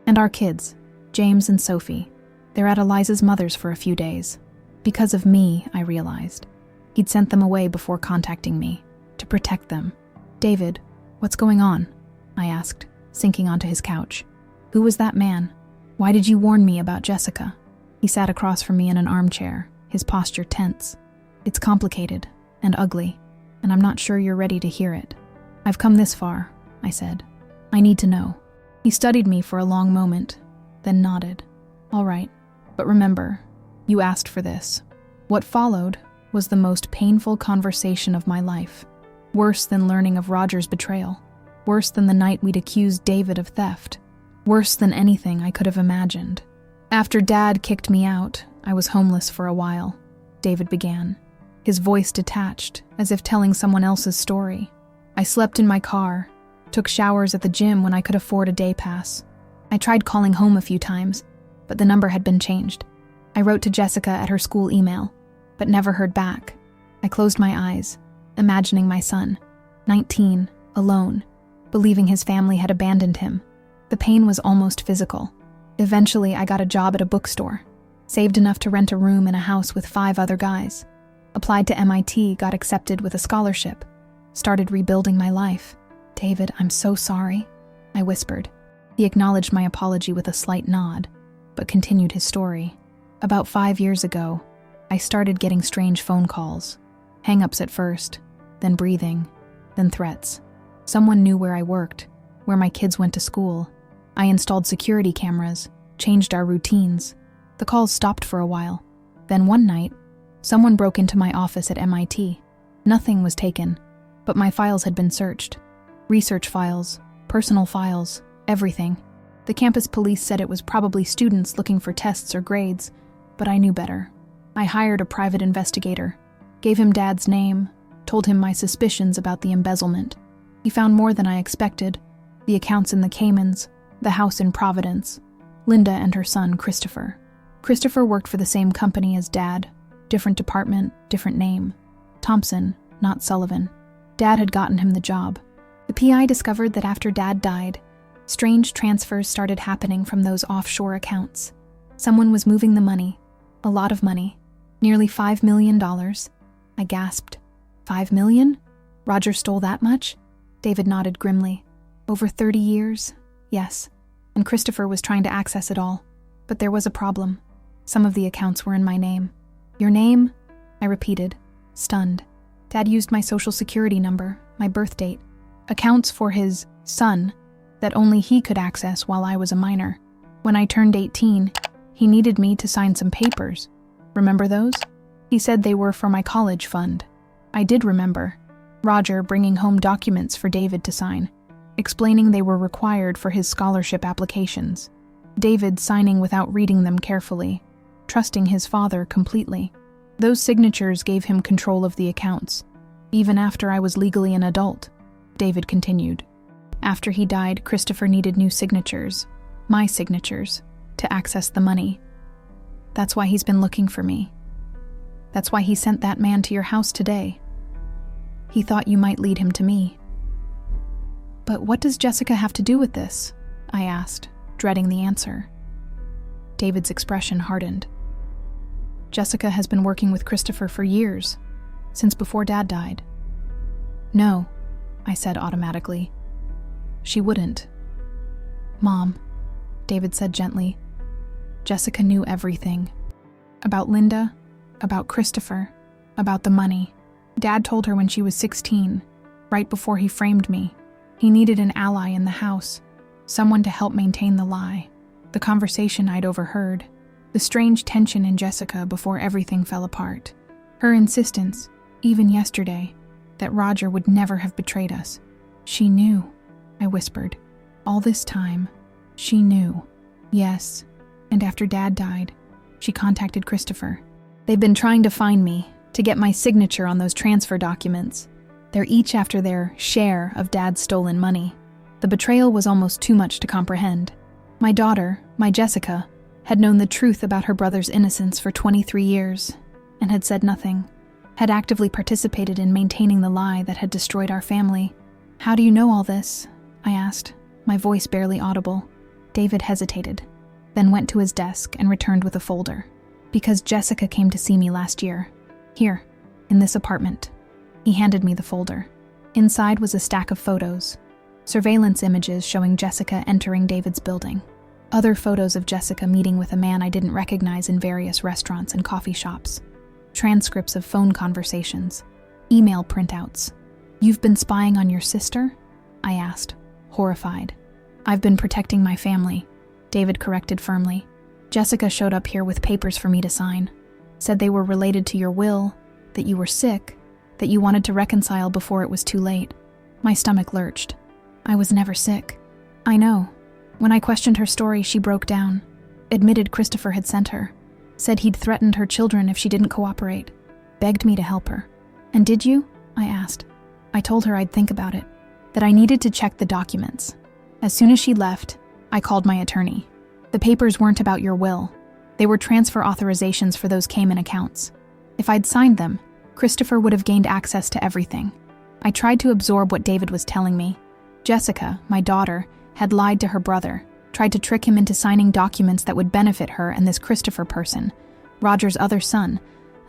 "And our kids, James and Sophie. They're at Eliza's mother's for a few days." Because of me, I realized. He'd sent them away before contacting me, to protect them. "David, what's going on?" I asked, sinking onto his couch. "Who was that man? Why did you warn me about Jessica?" He sat across from me in an armchair, his posture tense. "It's complicated and ugly, and I'm not sure you're ready to hear it. I've come this far," I said. "I need to know." He studied me for a long moment, then nodded. "All right, but remember, you asked for this." What followed was the most painful conversation of my life. Worse than learning of Roger's betrayal. Worse than the night we'd accused David of theft. Worse than anything I could have imagined. "After Dad kicked me out, I was homeless for a while," David began, his voice detached, as if telling someone else's story. "I slept in my car, took showers at the gym when I could afford a day pass. I tried calling home a few times, but the number had been changed. I wrote to Jessica at her school email, but never heard back. I closed my eyes, imagining my son, 19, alone, believing his family had abandoned him. The pain was almost physical. Eventually, I got a job at a bookstore, saved enough to rent a room in a house with 5 other guys, applied to MIT, got accepted with a scholarship, started rebuilding my life. "David, I'm so sorry," I whispered. He acknowledged my apology with a slight nod, but continued his story. "About 5 years ago, I started getting strange phone calls. Hang-ups at first, then breathing, then threats. Someone knew where I worked, where my kids went to school. I installed security cameras, changed our routines. The calls stopped for a while. Then one night, someone broke into my office at MIT. Nothing was taken, but my files had been searched. Research files, personal files, everything. The campus police said it was probably students looking for tests or grades, but I knew better. I hired a private investigator, gave him Dad's name, told him my suspicions about the embezzlement. He found more than I expected: the accounts in the Caymans, the house in Providence, Linda and her son, Christopher. Christopher worked for the same company as Dad, different department, different name. Thompson, not Sullivan. Dad had gotten him the job. The PI discovered that after Dad died, strange transfers started happening from those offshore accounts. Someone was moving the money, a lot of money, nearly $5 million. I gasped. $5 million? Roger stole that much? David nodded grimly. Over 30 years? Yes. And Christopher was trying to access it all. But there was a problem. Some of the accounts were in my name. "Your name?" I repeated, stunned. Dad used my social security number, my birth date, accounts for his son that only he could access while I was a minor. When I turned 18, he needed me to sign some papers. Remember those? He said they were for my college fund. I did remember. Roger bringing home documents for David to sign, explaining they were required for his scholarship applications. David signing without reading them carefully, trusting his father completely. Those signatures gave him control of the accounts, even after I was legally an adult. David continued. After he died, Christopher needed new signatures, my signatures, to access the money. That's why he's been looking for me. That's why he sent that man to your house today. He thought you might lead him to me. But what does Jessica have to do with this? I asked, dreading the answer. David's expression hardened. Jessica has been working with Christopher for years, since before Dad died. No, I said automatically. She wouldn't. Mom, David said gently. Jessica knew everything. About Linda, about Christopher, about the money. Dad told her when she was 16, right before he framed me. He needed an ally in the house, someone to help maintain the lie. The conversation I'd overheard, the strange tension in Jessica before everything fell apart. Her insistence, even yesterday, that Roger would never have betrayed us. She knew, I whispered. All this time, she knew. Yes, and after Dad died, she contacted Christopher. They've been trying to find me, to get my signature on those transfer documents. They're each after their share of Dad's stolen money. The betrayal was almost too much to comprehend. My daughter, my Jessica, had known the truth about her brother's innocence for 23 years, and had said nothing, had actively participated in maintaining the lie that had destroyed our family. How do you know all this? I asked, my voice barely audible. David hesitated, then went to his desk and returned with a folder. Because Jessica came to see me last year. Here, in this apartment. He handed me the folder. Inside was a stack of photos, surveillance images showing Jessica entering David's building, other photos of Jessica meeting with a man I didn't recognize in various restaurants and coffee shops, transcripts of phone conversations, email printouts. You've been spying on your sister? I asked, horrified. I've been protecting my family, David corrected firmly. Jessica showed up here with papers for me to sign, said they were related to your will, that you were sick, that you wanted to reconcile before it was too late. My stomach lurched. I was never sick. I know. When I questioned her story, she broke down, admitted Christopher had sent her, said he'd threatened her children if she didn't cooperate, begged me to help her. And did you? I asked. I told her I'd think about it, that I needed to check the documents. As soon as she left, I called my attorney. The papers weren't about your will. They were transfer authorizations for those Cayman accounts. If I'd signed them, Christopher would have gained access to everything. I tried to absorb what David was telling me. Jessica, my daughter, had lied to her brother, tried to trick him into signing documents that would benefit her and this Christopher person, Roger's other son,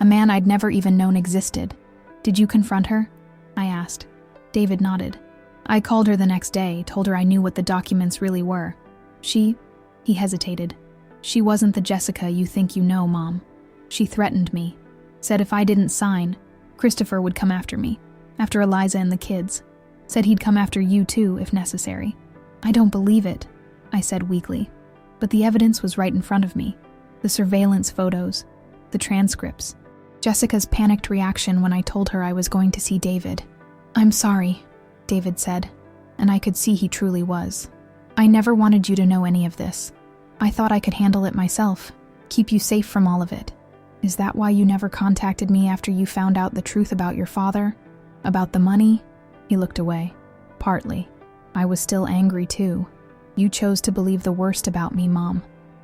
a man I'd never even known existed. Did you confront her? I asked. David nodded. I called her the next day, told her I knew what the documents really were. He hesitated. She wasn't the Jessica you think you know, Mom. She threatened me. Said if I didn't sign, Christopher would come after me, after Eliza and the kids. Said he'd come after you too, if necessary. I don't believe it, I said weakly. But the evidence was right in front of me. The surveillance photos, the transcripts. Jessica's panicked reaction when I told her I was going to see David. I'm sorry, David said, and I could see he truly was. I never wanted you to know any of this. I thought I could handle it myself, keep you safe from all of it. Is that why you never contacted me after you found out the truth about your father? About the money? He looked away. Partly. I was still angry too. You chose to believe the worst about me, Mom.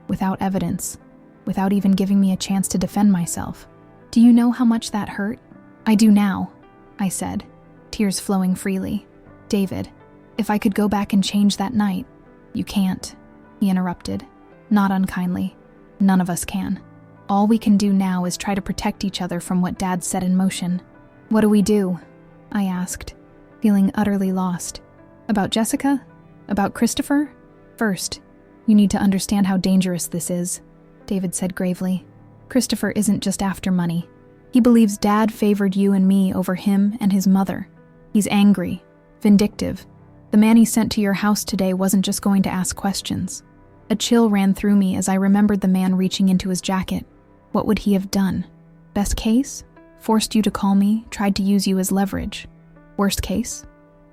Without evidence. Without even giving me a chance to defend myself. Do you know how much that hurt? I do now, I said, tears flowing freely. David, if I could go back and change that night. You can't, he interrupted. Not unkindly. None of us can. All we can do now is try to protect each other from what Dad set in motion. What do we do? I asked, feeling utterly lost. About Jessica? About Christopher? First, you need to understand how dangerous this is, David said gravely. Christopher isn't just after money. He believes Dad favored you and me over him and his mother. He's angry, vindictive. The man he sent to your house today wasn't just going to ask questions. A chill ran through me as I remembered the man reaching into his jacket. What would he have done? Best case? Forced you to call me, tried to use you as leverage. Worst case?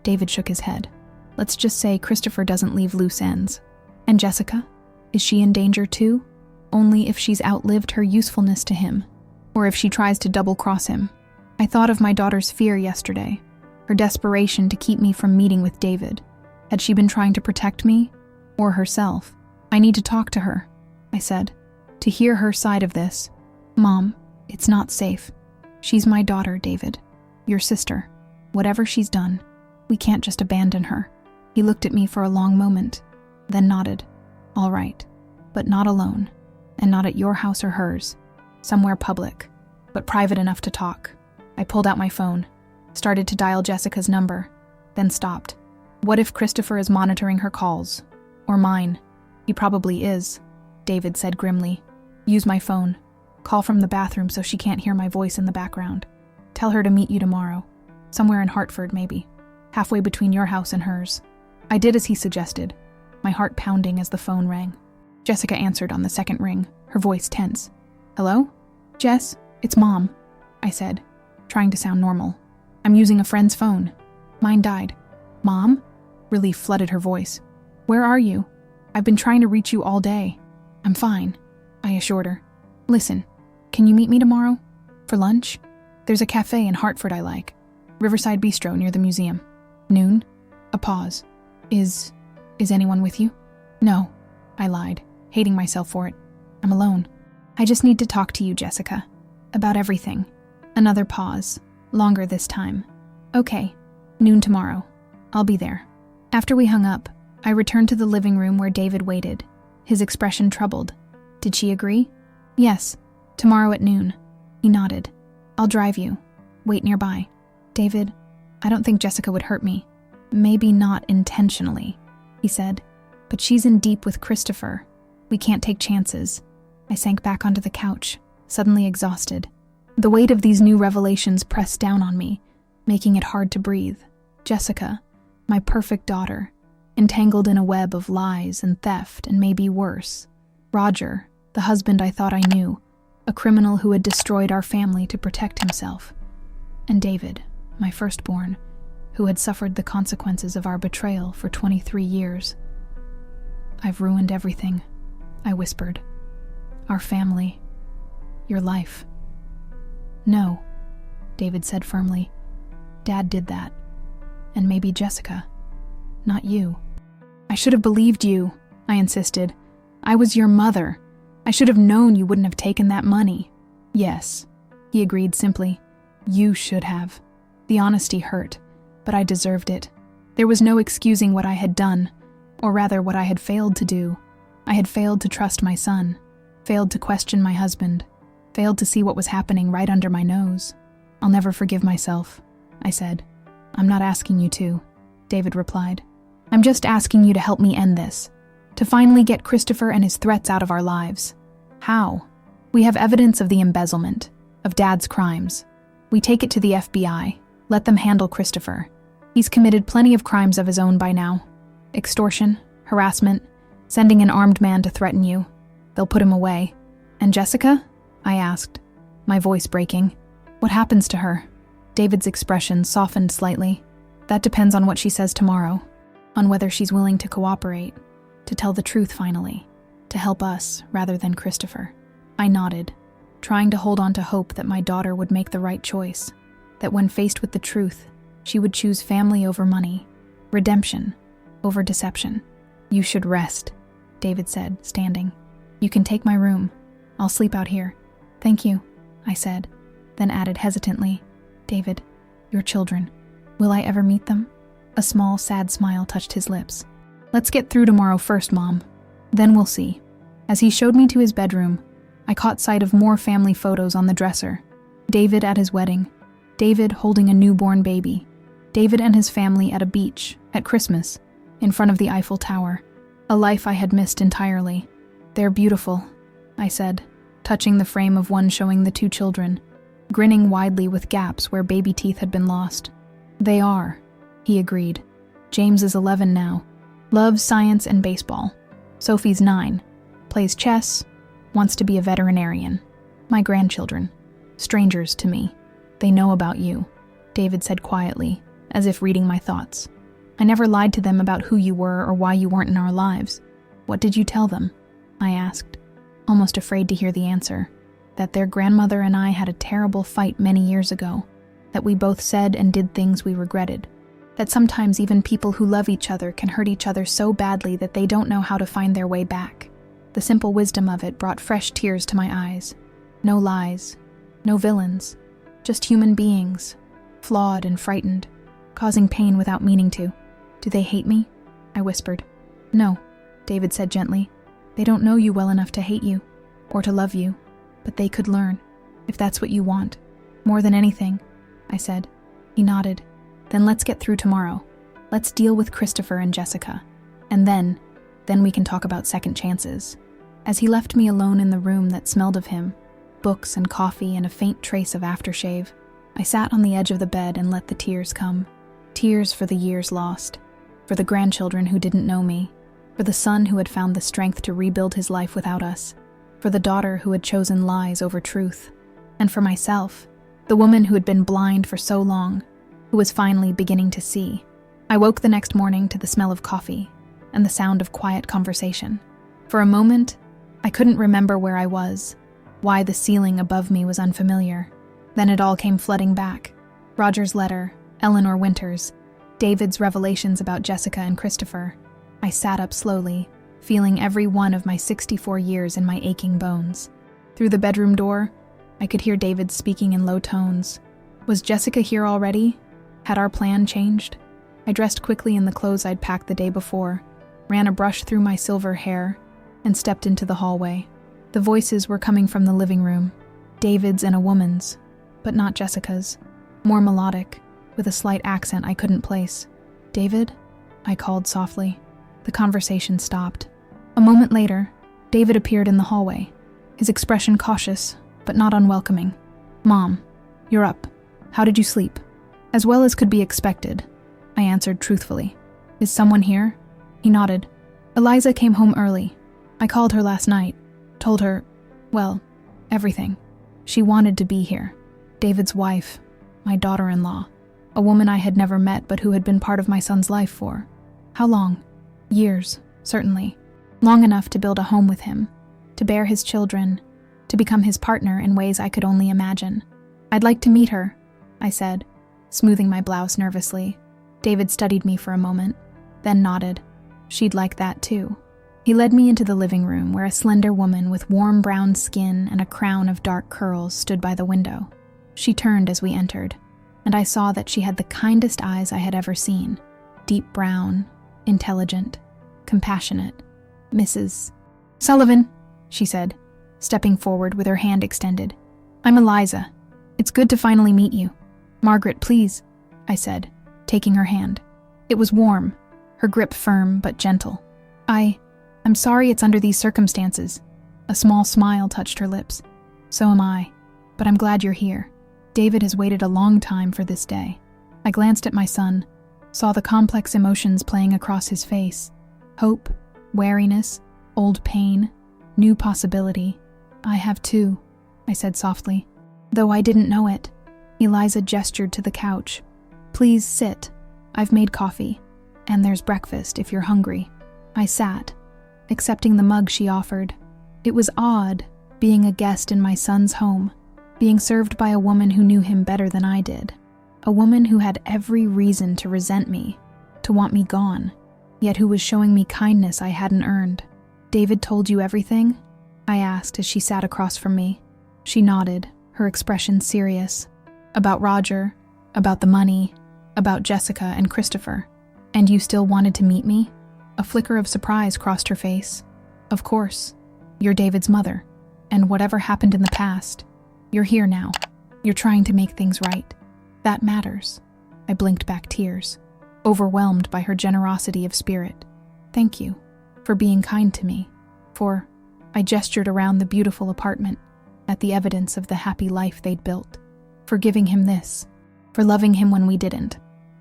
David shook his head. Let's just say Christopher doesn't leave loose ends. And Jessica? Is she in danger too? Only if she's outlived her usefulness to him, or if she tries to double-cross him. I thought of my daughter's fear yesterday, her desperation to keep me from meeting with David. Had she been trying to protect me? Or herself? I need to talk to her, I said, to hear her side of this. Mom, it's not safe. She's my daughter, David. Your sister. Whatever she's done, we can't just abandon her. He looked at me for a long moment, then nodded. All right, but not alone, and not at your house or hers. Somewhere public, but private enough to talk. I pulled out my phone, started to dial Jessica's number, then stopped. What if Christopher is monitoring her calls? Or mine? He probably is, David said grimly. Use my phone. Call from the bathroom so she can't hear my voice in the background. Tell her to meet you tomorrow. Somewhere in Hartford, maybe. Halfway between your house and hers. I did as he suggested, my heart pounding as the phone rang. Jessica answered on the second ring, her voice tense. Hello? Jess, it's Mom, I said, trying to sound normal. I'm using a friend's phone. Mine died. Mom? Relief flooded her voice. Where are you? I've been trying to reach you all day. I'm fine, I assured her. Listen, can you meet me tomorrow? For lunch? There's a cafe in Hartford I like. Riverside Bistro near the museum. Noon? A pause. Is anyone with you? No, I lied, hating myself for it. I'm alone. I just need to talk to you, Jessica. About everything. Another pause. Longer this time. Okay, noon tomorrow. I'll be there. After we hung up, I returned to the living room where David waited, his expression troubled. Did she agree? Yes, tomorrow at noon. He nodded. I'll drive you. Wait nearby. David, I don't think Jessica would hurt me. Maybe not intentionally, he said. But she's in deep with Christopher. We can't take chances. I sank back onto the couch, suddenly exhausted. The weight of these new revelations pressed down on me, making it hard to breathe. Jessica, my perfect daughter, entangled in a web of lies and theft and maybe worse. Roger, the husband I thought I knew, a criminal who had destroyed our family to protect himself. And David, my firstborn, who had suffered the consequences of our betrayal for 23 years. I've ruined everything, I whispered. Our family. Your life. No, David said firmly. Dad did that. And maybe Jessica. Not you. I should have believed you, I insisted. I was your mother. I should have known you wouldn't have taken that money." "Yes," he agreed simply. "You should have." The honesty hurt, but I deserved it. There was no excusing what I had done, or rather what I had failed to do. I had failed to trust my son, failed to question my husband, failed to see what was happening right under my nose. "I'll never forgive myself," I said. "I'm not asking you to," David replied. "I'm just asking you to help me end this, to finally get Christopher and his threats out of our lives." "How?" "We have evidence of the embezzlement, of Dad's crimes. We take it to the FBI, let them handle Christopher. He's committed plenty of crimes of his own by now. Extortion, harassment, sending an armed man to threaten you. They'll put him away." "And Jessica?" I asked, my voice breaking. "What happens to her?" David's expression softened slightly. "That depends on what she says tomorrow, on whether she's willing to cooperate, to tell the truth finally, to help us rather than Christopher." I nodded, trying to hold on to hope that my daughter would make the right choice, that when faced with the truth, she would choose family over money, redemption over deception. "You should rest," David said, standing. "You can take my room. I'll sleep out here." "Thank you," I said, then added hesitantly, "David, your children, will I ever meet them?" A small, sad smile touched his lips. "Let's get through tomorrow first, Mom. Then we'll see." As he showed me to his bedroom, I caught sight of more family photos on the dresser. David at his wedding, David holding a newborn baby, David and his family at a beach, at Christmas, in front of the Eiffel Tower. A life I had missed entirely. "They're beautiful," I said, touching the frame of one showing the two children, grinning widely with gaps where baby teeth had been lost. "They are," he agreed. "James is 11 now. Loves science and baseball. Sophie's 9. Plays chess. Wants to be a veterinarian. My grandchildren. Strangers to me. They know about you," David said quietly, as if reading my thoughts. "I never lied to them about who you were or why you weren't in our lives." "What did you tell them?" I asked, almost afraid to hear the answer. "That their grandmother and I had a terrible fight many years ago. That we both said and did things we regretted. That sometimes even people who love each other can hurt each other so badly that they don't know how to find their way back." The simple wisdom of it brought fresh tears to my eyes. No lies, no villains, just human beings, flawed and frightened, causing pain without meaning to. "Do they hate me?" I whispered. "No," David said gently. "They don't know you well enough to hate you, or to love you, but they could learn, if that's what you want. More than anything," I said. He nodded. "Then let's get through tomorrow. Let's deal with Christopher and Jessica. And then we can talk about second chances." As he left me alone in the room that smelled of him, books and coffee and a faint trace of aftershave, I sat on the edge of the bed and let the tears come. Tears for the years lost, for the grandchildren who didn't know me, for the son who had found the strength to rebuild his life without us, for the daughter who had chosen lies over truth, and for myself, the woman who had been blind for so long, who was finally beginning to see. I woke the next morning to the smell of coffee and the sound of quiet conversation. For a moment, I couldn't remember where I was, why the ceiling above me was unfamiliar. Then it all came flooding back. Roger's letter, Eleanor Winters, David's revelations about Jessica and Christopher. I sat up slowly, feeling every one of my 64 years in my aching bones. Through the bedroom door, I could hear David speaking in low tones. Was Jessica here already? Had our plan changed? I dressed quickly in the clothes I'd packed the day before, ran a brush through my silver hair, and stepped into the hallway. The voices were coming from the living room, David's and a woman's, but not Jessica's, more melodic, with a slight accent I couldn't place. "David?" I called softly. The conversation stopped. A moment later, David appeared in the hallway, his expression cautious, but not unwelcoming. "Mom, you're up. How did you sleep?" "As well as could be expected," I answered truthfully. "Is someone here?" He nodded. "Eliza came home early. I called her last night, told her, well, everything. She wanted to be here. David's wife, my daughter-in-law, a woman I had never met but who had been part of my son's life for. How long? Years, certainly. Long enough to build a home with him, to bear his children, to become his partner in ways I could only imagine. I'd like to meet her," I said, smoothing my blouse nervously. David studied me for a moment, then nodded. "She'd like that too." He led me into the living room where a slender woman with warm brown skin and a crown of dark curls stood by the window. She turned as we entered, and I saw that she had the kindest eyes I had ever seen. Deep brown, intelligent, compassionate. "Mrs. Sullivan," she said, stepping forward with her hand extended. "I'm Eliza. It's good to finally meet you." "Margaret, please," I said, taking her hand. It was warm, her grip firm but gentle. I'm sorry it's under these circumstances." A small smile touched her lips. "So am I, but I'm glad you're here. David has waited a long time for this day." I glanced at my son, saw the complex emotions playing across his face. Hope, wariness, old pain, new possibility. "I have too," I said softly, though I didn't know it. Eliza gestured to the couch. "Please sit. I've made coffee, and there's breakfast if you're hungry." I sat, accepting the mug she offered. It was odd, being a guest in my son's home, being served by a woman who knew him better than I did. A woman who had every reason to resent me, to want me gone, yet who was showing me kindness I hadn't earned. "David told you everything?" I asked as she sat across from me. She nodded, her expression serious. "About Roger, about the money, about Jessica and Christopher. And you still wanted to meet me?" A flicker of surprise crossed her face. "Of course. You're David's mother, and whatever happened in the past, you're here now. You're trying to make things right. That matters." I blinked back tears, overwhelmed by her generosity of spirit. "Thank you for being kind to me, for..." I gestured around the beautiful apartment, at the evidence of the happy life they'd built. "For giving him this, for loving him when we didn't.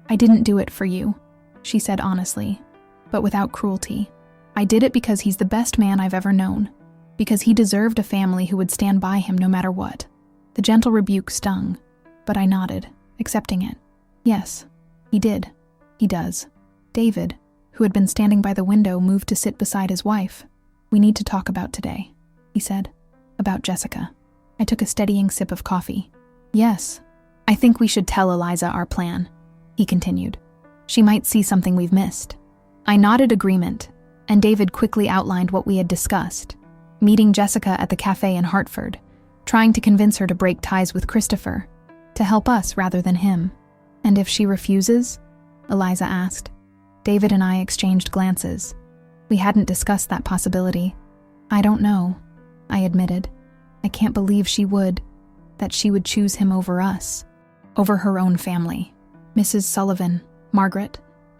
I didn't do it for you," she said honestly, but without cruelty. "I did it because he's the best man I've ever known, because he deserved a family who would stand by him no matter what." The gentle rebuke stung, but I nodded, accepting it. "Yes, he did. He does." David, who had been standing by the window, moved to sit beside his wife. "We need to talk about today," he said. "About Jessica." I took a steadying sip of coffee. "Yes, I think we should tell Eliza our plan," he continued. "She might see something we've missed." I nodded agreement, and David quickly outlined what we had discussed. Meeting Jessica at the cafe in Hartford, trying to convince her to break ties with Christopher, to help us rather than him. "And if she refuses?" Eliza asked. David and I exchanged glances. We hadn't discussed that possibility. "I don't know," I admitted. "I can't believe that she would choose him over us, over her own family." "Mrs. Sullivan, Margaret,"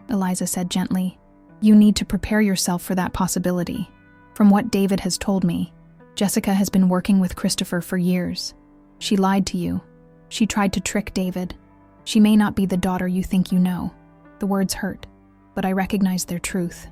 Eliza said gently, "you need to prepare yourself for that possibility. From what David has told me, Jessica has been working with Christopher for years. She lied to you. She tried to trick David. She may not be the daughter you think you know." The words hurt, but I recognized their truth.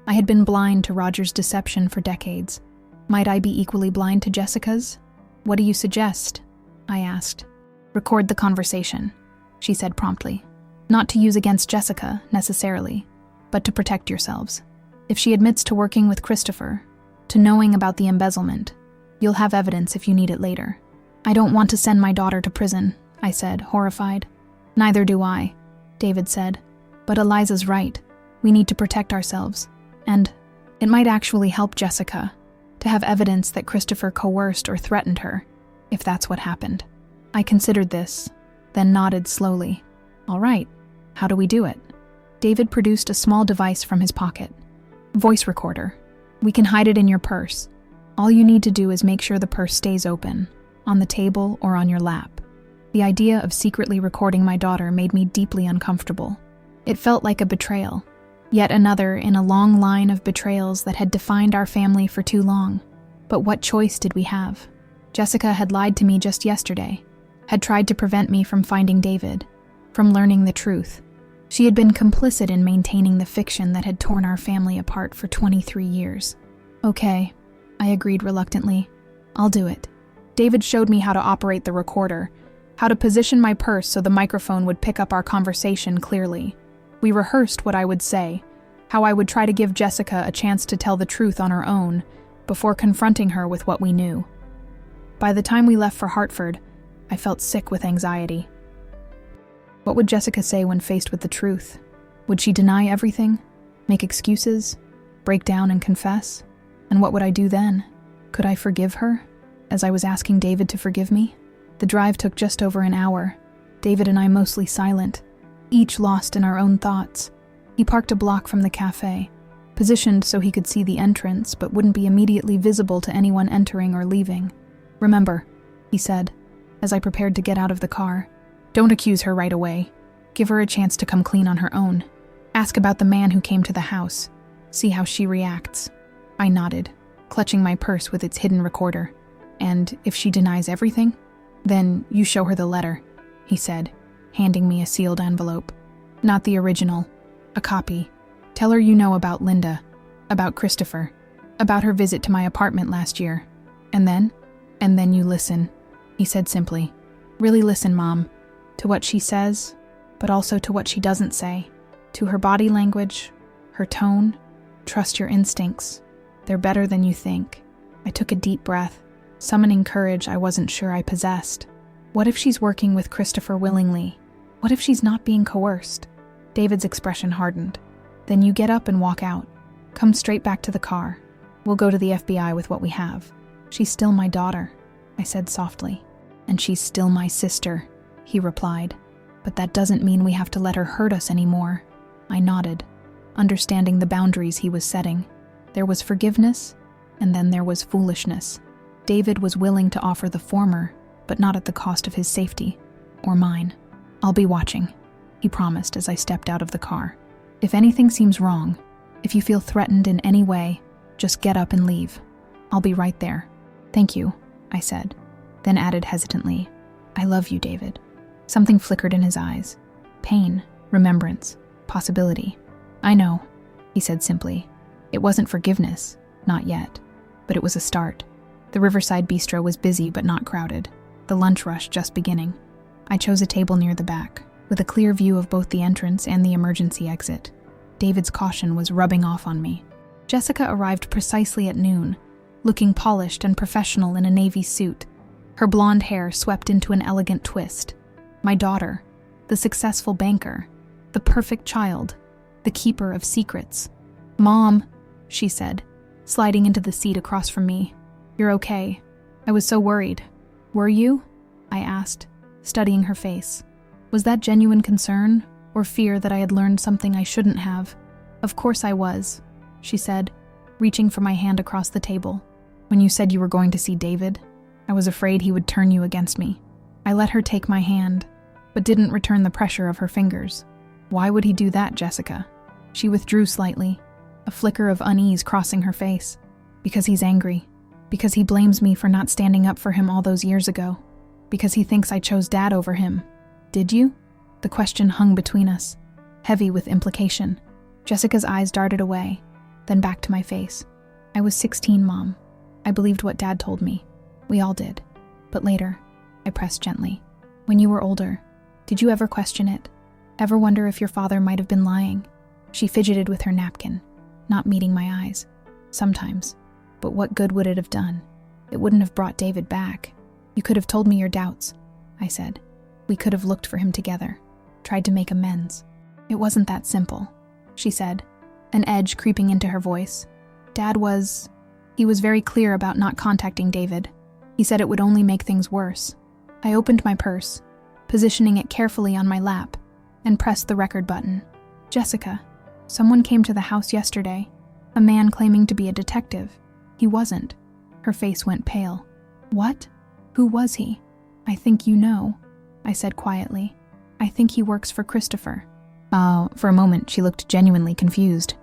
I had been blind to Roger's deception for decades. Might I be equally blind to Jessica's? "What do you suggest?" I asked. "Record the conversation," she said promptly. "Not to use against Jessica, necessarily, but to protect yourselves. If she admits to working with Christopher, to knowing about the embezzlement, you'll have evidence if you need it later." "I don't want to send my daughter to prison," I said, horrified. "Neither do I," David said. "But Eliza's right. We need to protect ourselves. And it might actually help Jessica to have evidence that Christopher coerced or threatened her, if that's what happened." I considered this, then nodded slowly. "All right, how do we do it?" David produced a small device from his pocket. "Voice recorder. We can hide it in your purse. All you need to do is make sure the purse stays open, on the table or on your lap." The idea of secretly recording my daughter made me deeply uncomfortable. It felt like a betrayal, yet another in a long line of betrayals that had defined our family for too long. But what choice did we have? Jessica had lied to me just yesterday, had tried to prevent me from finding David, from learning the truth. She had been complicit in maintaining the fiction that had torn our family apart for 23 years. "Okay," I agreed reluctantly. "I'll do it." David showed me how to operate the recorder, how to position my purse so the microphone would pick up our conversation clearly. We rehearsed what I would say, how I would try to give Jessica a chance to tell the truth on her own before confronting her with what we knew. By the time we left for Hartford, I felt sick with anxiety. What would Jessica say when faced with the truth? Would she deny everything? Make excuses? Break down and confess? And what would I do then? Could I forgive her, as I was asking David to forgive me? The drive took just over an hour, David and I mostly silent, each lost in our own thoughts. He parked a block from the cafe, positioned so he could see the entrance but wouldn't be immediately visible to anyone entering or leaving. "Remember," he said, as I prepared to get out of the car, "don't accuse her right away. Give her a chance to come clean on her own. Ask about the man who came to the house. See how she reacts." I nodded, clutching my purse with its hidden recorder. "And if she denies everything, then you show her the letter," he said, handing me a sealed envelope. "Not the original, a copy. Tell her you know about Linda, about Christopher, about her visit to my apartment last year. And then you listen," he said simply. "Really listen, Mom, to what she says, but also to what she doesn't say, to her body language, her tone. Trust your instincts. They're better than you think." I took a deep breath, summoning courage I wasn't sure I possessed. What if she's working with Christopher willingly? What if she's not being coerced? David's expression hardened. "Then you get up and walk out. Come straight back to the car. We'll go to the FBI with what we have." "She's still my daughter," I said softly. "And she's still my sister," he replied. "But that doesn't mean we have to let her hurt us anymore." I nodded, understanding the boundaries he was setting. There was forgiveness, and then there was foolishness. David was willing to offer the former, but not at the cost of his safety, or mine. "I'll be watching," he promised as I stepped out of the car. "If anything seems wrong, if you feel threatened in any way, just get up and leave. I'll be right there." "Thank you," I said, then added hesitantly, "I love you, David." Something flickered in his eyes. Pain, remembrance, possibility. "I know," he said simply. It wasn't forgiveness, not yet, but it was a start. The Riverside Bistro was busy but not crowded, the lunch rush just beginning. I chose a table near the back, with a clear view of both the entrance and the emergency exit. David's caution was rubbing off on me. Jessica arrived precisely at noon, looking polished and professional in a navy suit, her blonde hair swept into an elegant twist. My daughter, the successful banker, the perfect child, the keeper of secrets. "Mom," she said, sliding into the seat across from me. "You're okay. I was so worried." "Were you?" I asked, studying her face. Was that genuine concern, or fear that I had learned something I shouldn't have? "Of course I was," she said, reaching for my hand across the table. "When you said you were going to see David, I was afraid he would turn you against me." I let her take my hand, but didn't return the pressure of her fingers. "Why would he do that, Jessica?" She withdrew slightly, a flicker of unease crossing her face. "Because he's angry. Because he blames me for not standing up for him all those years ago. Because he thinks I chose Dad over him." "Did you?" The question hung between us, heavy with implication. Jessica's eyes darted away, then back to my face. "I was 16, Mom. I believed what Dad told me. We all did. But later," I pressed gently, "when you were older, did you ever question it? Ever wonder if your father might have been lying?" She fidgeted with her napkin, not meeting my eyes. "Sometimes. But what good would it have done? It wouldn't have brought David back. You could have told me your doubts," I said. "We could have looked for him together, tried to make amends." "It wasn't that simple," she said, an edge creeping into her voice. He was very clear about not contacting David. He said it would only make things worse." I opened my purse, positioning it carefully on my lap, and pressed the record button. "Jessica, someone came to the house yesterday, a man claiming to be a detective. He wasn't." Her face went pale. "What? Who was he?" "I think you know," I said quietly. "I think he works for Christopher." For a moment she looked genuinely confused.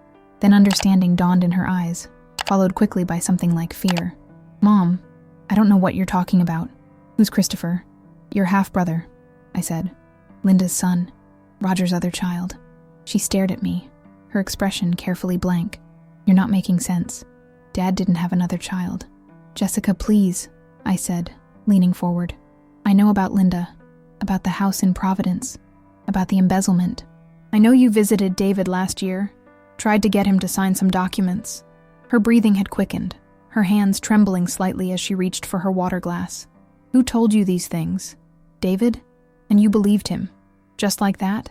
Then understanding dawned in her eyes, followed quickly by something like fear. "Mom, I don't know what you're talking about. Who's Christopher?" "Your half-brother," I said. "Linda's son, Roger's other child." She stared at me, her expression carefully blank. "You're not making sense. Dad didn't have another child." "Jessica, please," I said, leaning forward. "I know about Linda, about the house in Providence, about the embezzlement. I know you visited David last year, tried to get him to sign some documents." Her breathing had quickened, her hands trembling slightly as she reached for her water glass. "Who told you these things? David? And you believed him? Just like that?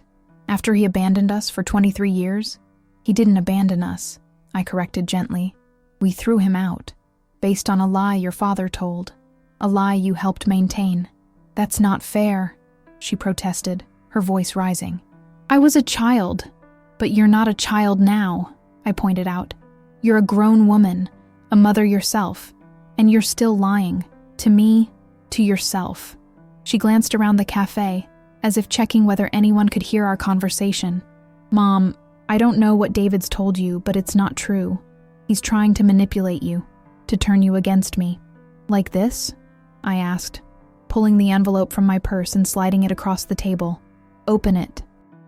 After he abandoned us for 23 years? He didn't abandon us," I corrected gently. We threw him out, based on a lie your father told, a lie you helped maintain. That's not fair, she protested, her voice rising. I was a child, but you're not a child now, I pointed out. You're a grown woman, a mother yourself, and you're still lying, to me, to yourself. She glanced around the cafe, as if checking whether anyone could hear our conversation. Mom, I don't know what David's told you, but it's not true. He's trying to manipulate you, to turn you against me. Like this? I asked, pulling the envelope from my purse and sliding it across the table. Open it.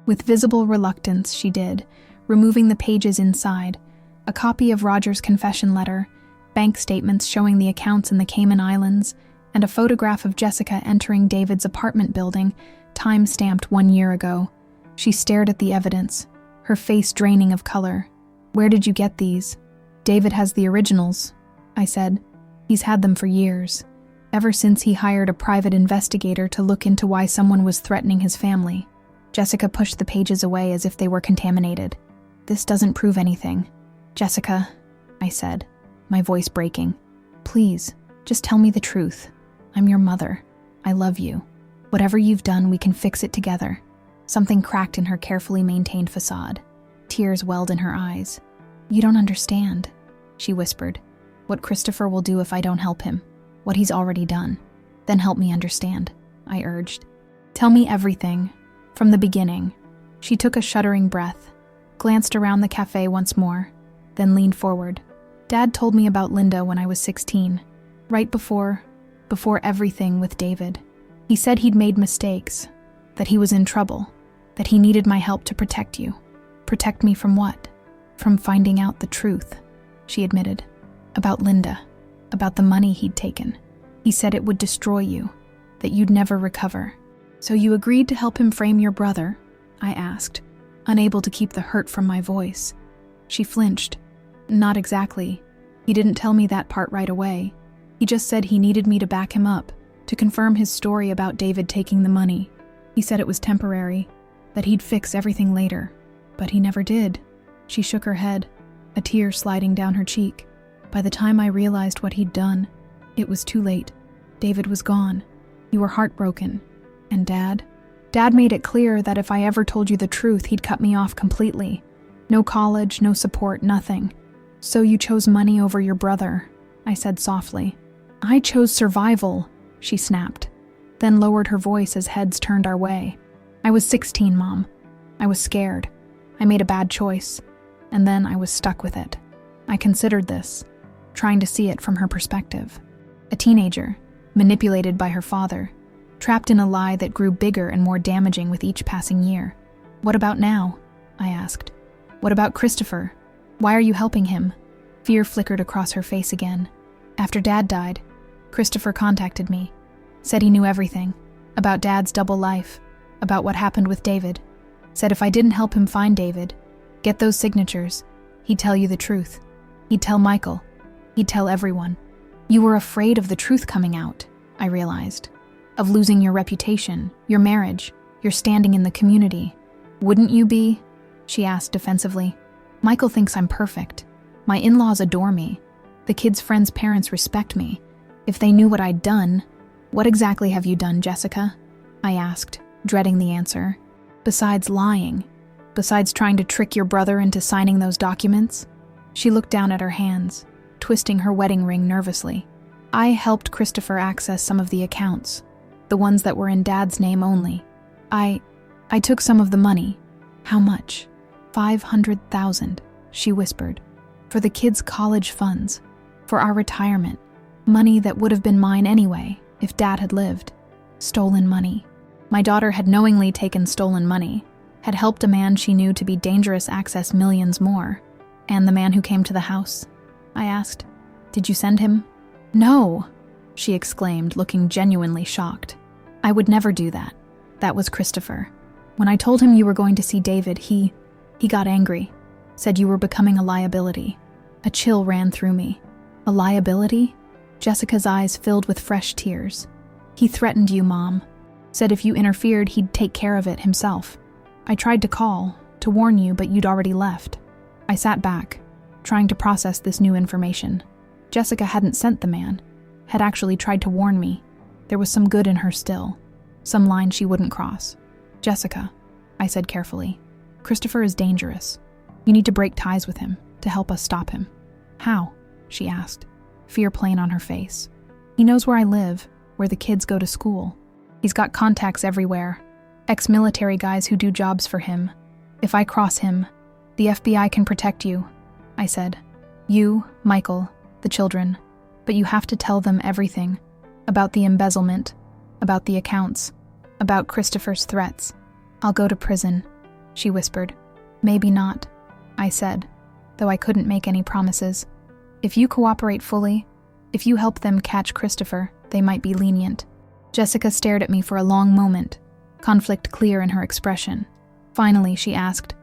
With visible reluctance, she did, removing the pages inside, a copy of Roger's confession letter, bank statements showing the accounts in the Cayman Islands, and a photograph of Jessica entering David's apartment building, time-stamped 1 year ago. She stared at the evidence, her face draining of color. Where did you get these? David has the originals, I said. He's had them for years, ever since he hired a private investigator to look into why someone was threatening his family. Jessica pushed the pages away as if they were contaminated. This doesn't prove anything. Jessica, I said, my voice breaking. Please, just tell me the truth. I'm your mother. I love you. Whatever you've done, we can fix it together. Something cracked in her carefully maintained facade. Tears welled in her eyes. You don't understand, she whispered. What Christopher will do if I don't help him. What he's already done. Then help me understand, I urged. Tell me everything. From the beginning. She took a shuddering breath, glanced around the cafe once more, then leaned forward. Dad told me about Linda when I was 16, right before everything with David. He said he'd made mistakes, that he was in trouble, that he needed my help to protect you. Protect me from what? From finding out the truth, she admitted. About Linda, about the money he'd taken. He said it would destroy you, that you'd never recover. So you agreed to help him frame your brother? I asked, unable to keep the hurt from my voice. She flinched. Not exactly. He didn't tell me that part right away. He just said he needed me to back him up, to confirm his story about David taking the money. He said it was temporary, that he'd fix everything later. But he never did. She shook her head, a tear sliding down her cheek. By the time I realized what he'd done, it was too late. David was gone. You were heartbroken. And Dad? Dad made it clear that if I ever told you the truth, he'd cut me off completely. No college, no support, nothing. So you chose money over your brother, I said softly. I chose survival, she snapped, then lowered her voice as heads turned our way. I was 16, Mom. I was scared. I made a bad choice. And then I was stuck with it. I considered this, trying to see it from her perspective. A teenager, manipulated by her father, trapped in a lie that grew bigger and more damaging with each passing year. What about now? I asked. What about Christopher? Why are you helping him? Fear flickered across her face again. After Dad died, Christopher contacted me, said he knew everything, about Dad's double life, about what happened with David. Said if I didn't help him find David, get those signatures, he'd tell you the truth. He'd tell Michael. He'd tell everyone. You were afraid of the truth coming out, I realized. Of losing your reputation, your marriage, your standing in the community. Wouldn't you be? She asked defensively. Michael thinks I'm perfect. My in-laws adore me. The kids' friends' parents respect me. If they knew what I'd done, what exactly have you done, Jessica? I asked, dreading the answer. Besides lying, besides trying to trick your brother into signing those documents? She looked down at her hands, twisting her wedding ring nervously. I helped Christopher access some of the accounts. The ones that were in Dad's name only. I took some of the money. How much? 500,000, she whispered. For the kids' college funds. For our retirement. Money that would have been mine anyway, if Dad had lived. Stolen money. My daughter had knowingly taken stolen money, had helped a man she knew to be dangerous access millions more. And the man who came to the house? I asked. Did you send him? No, she exclaimed, looking genuinely shocked. I would never do that. That was Christopher. When I told him you were going to see David, he got angry, said you were becoming a liability. A chill ran through me. A liability? Jessica's eyes filled with fresh tears. He threatened you, Mom. Said if you interfered, he'd take care of it himself. I tried to call, to warn you, but you'd already left. I sat back, trying to process this new information. Jessica hadn't sent the man, had actually tried to warn me. There was some good in her still, some line she wouldn't cross. "Jessica," I said carefully, "Christopher is dangerous. You need to break ties with him to help us stop him." "How?" she asked, fear plain on her face. "He knows where I live, where the kids go to school. He's got contacts everywhere, ex-military guys who do jobs for him. If I cross him, the FBI can protect you," I said. "You, Michael, the children. But you have to tell them everything. About the embezzlement, about the accounts, about Christopher's threats. I'll go to prison," she whispered. "Maybe not," I said, though I couldn't make any promises. "If you cooperate fully, if you help them catch Christopher, they might be lenient." Jessica stared at me for a long moment, conflict clear in her expression. Finally, she asked,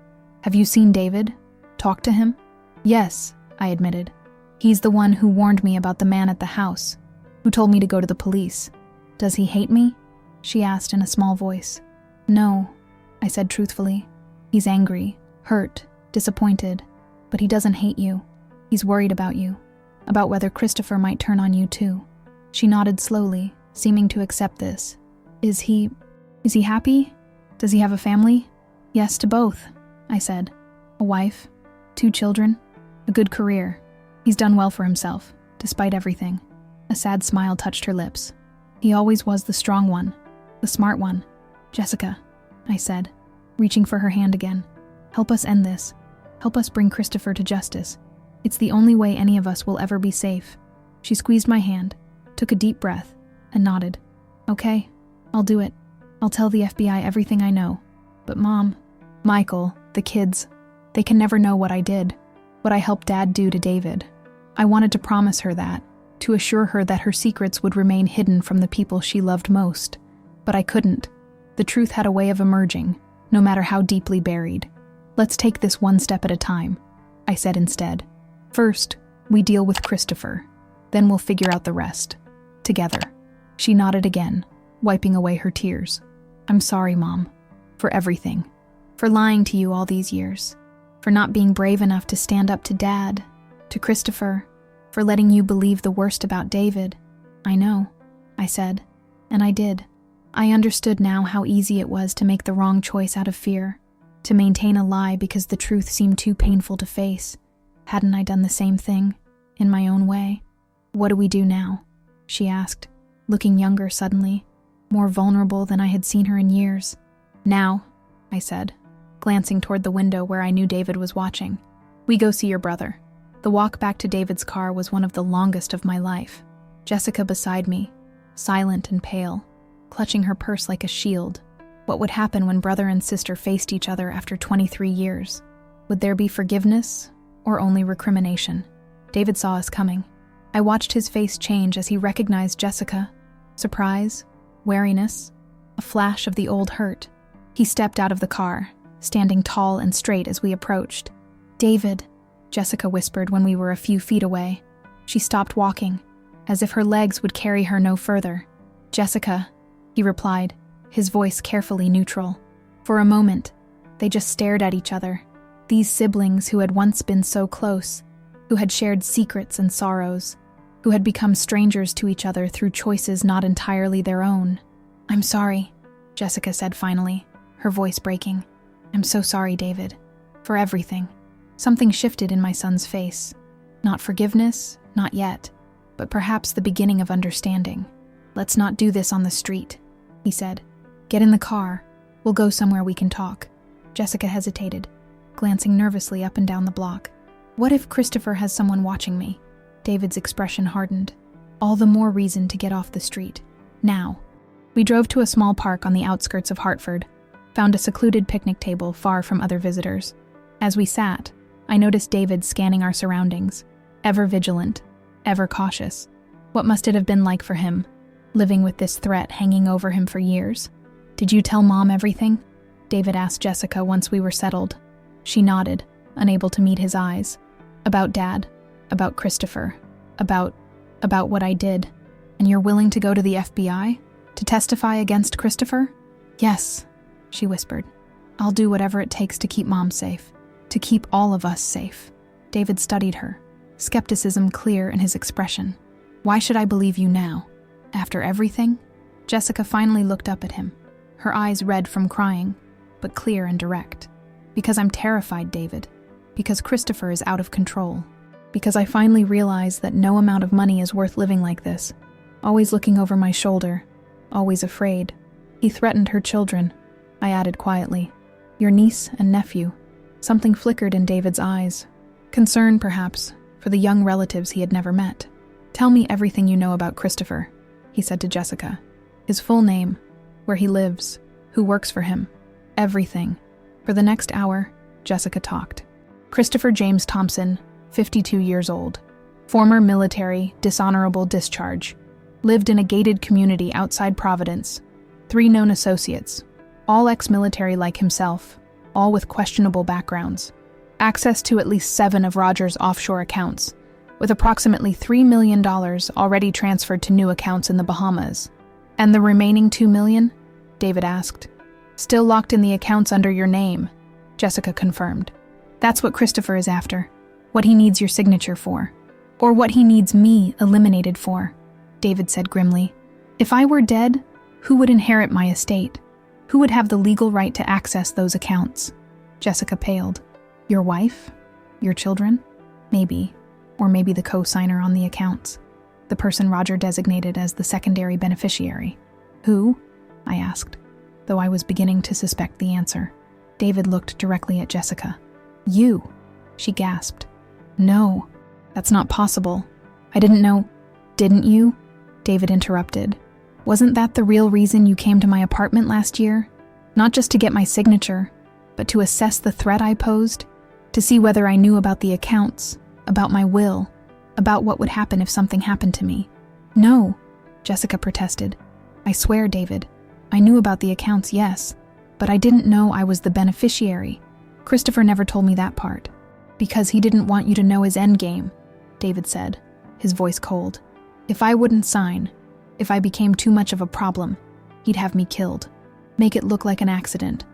"Have you seen David? Talked to him?" "Yes," I admitted. "He's the one who warned me about the man at the house, who told me to go to the police." "Does he hate me?" she asked in a small voice. "No," I said truthfully. "He's angry, hurt, disappointed, but he doesn't hate you. He's worried about you, about whether Christopher might turn on you too." She nodded slowly, seeming to accept this. Is he happy? Does he have a family?" "Yes to both," I said. "A wife, 2 children, a good career. He's done well for himself, despite everything." A sad smile touched her lips. "He always was the strong one, the smart one." "Jessica," I said, reaching for her hand again. "Help us end this. Help us bring Christopher to justice. It's the only way any of us will ever be safe." She squeezed my hand, took a deep breath, and nodded. "Okay, I'll do it. I'll tell the FBI everything I know. But Mom, Michael, the kids, they can never know what I did, what I helped Dad do to David." I wanted to promise her that, to assure her that her secrets would remain hidden from the people she loved most. But I couldn't. The truth had a way of emerging, no matter how deeply buried. "Let's take this one step at a time," I said instead. "First, we deal with Christopher. Then we'll figure out the rest. Together." She nodded again, wiping away her tears. "I'm sorry, Mom, for everything. For lying to you all these years. For not being brave enough to stand up to Dad, to Christopher, for letting you believe the worst about David." "I know," I said, and I did. I understood now how easy it was to make the wrong choice out of fear, to maintain a lie because the truth seemed too painful to face. Hadn't I done the same thing, in my own way? "What do we do now?" she asked, looking younger suddenly, more vulnerable than I had seen her in years. "Now," I said, glancing toward the window where I knew David was watching. "We go see your brother." The walk back to David's car was one of the longest of my life. Jessica beside me, silent and pale, clutching her purse like a shield. What would happen when brother and sister faced each other after 23 years? Would there be forgiveness, or only recrimination? David saw us coming. I watched his face change as he recognized Jessica. Surprise, wariness, a flash of the old hurt. He stepped out of the car, standing tall and straight as we approached. "David," Jessica whispered when we were a few feet away. She stopped walking, as if her legs would carry her no further. "Jessica," he replied, his voice carefully neutral. For a moment, they just stared at each other. These siblings who had once been so close, who had shared secrets and sorrows, who had become strangers to each other through choices not entirely their own. "I'm sorry," Jessica said finally, her voice breaking. "I'm so sorry, David, for everything." Something shifted in my son's face. Not forgiveness, not yet, but perhaps the beginning of understanding. "Let's not do this on the street," he said. "Get in the car. We'll go somewhere we can talk." Jessica hesitated, glancing nervously up and down the block. "What if Christopher has someone watching me?" David's expression hardened. "All the more reason to get off the street. Now." We drove to a small park on the outskirts of Hartford, found a secluded picnic table far from other visitors. As we sat, I noticed David scanning our surroundings, ever vigilant, ever cautious. What must it have been like for him, living with this threat hanging over him for years? "Did you tell Mom everything?" David asked Jessica once we were settled. She nodded, unable to meet his eyes. "About Dad, about Christopher, about what I did. And you're willing to go to the FBI? To testify against Christopher?" "Yes," she whispered. "I'll do whatever it takes to keep Mom safe, to keep all of us safe." David studied her, skepticism clear in his expression. Why should I believe you now? After everything? Jessica finally looked up at him, her eyes red from crying, but clear and direct. Because I'm terrified, David. Because Christopher is out of control. Because I finally realized that no amount of money is worth living like this. Always looking over my shoulder, always afraid. He threatened her children, I added quietly. Your niece and nephew. Something flickered in David's eyes. Concern, perhaps, for the young relatives he had never met. Tell me everything you know about Christopher, he said to Jessica. His full name, where he lives, who works for him. Everything. For the next hour, Jessica talked. Christopher James Thompson, 52 years old. Former military, dishonorable discharge. Lived in a gated community outside Providence. 3 known associates. All ex-military like himself, all with questionable backgrounds. Access to at least 7 of Roger's offshore accounts, with approximately $3 million already transferred to new accounts in the Bahamas. And the remaining $2 million? David asked. Still locked in the accounts under your name, Jessica confirmed. That's what Christopher is after, what he needs your signature for. Or what he needs me eliminated for, David said grimly. If I were dead, who would inherit my estate? Who would have the legal right to access those accounts? Jessica paled. Your wife? Your children? Maybe. Or maybe the co-signer on the accounts. The person Roger designated as the secondary beneficiary. Who? I asked, though I was beginning to suspect the answer. David looked directly at Jessica. You, she gasped. No, that's not possible. I didn't know. Didn't you? David interrupted. Wasn't that the real reason you came to my apartment last year? Not just to get my signature, but to assess the threat I posed? To see whether I knew about the accounts, about my will, about what would happen if something happened to me. No, Jessica protested. I swear, David, I knew about the accounts, yes, but I didn't know I was the beneficiary. Christopher never told me that part. Because he didn't want you to know his endgame, David said, his voice cold. If I wouldn't sign, if I became too much of a problem, he'd have me killed. Make it look like an accident,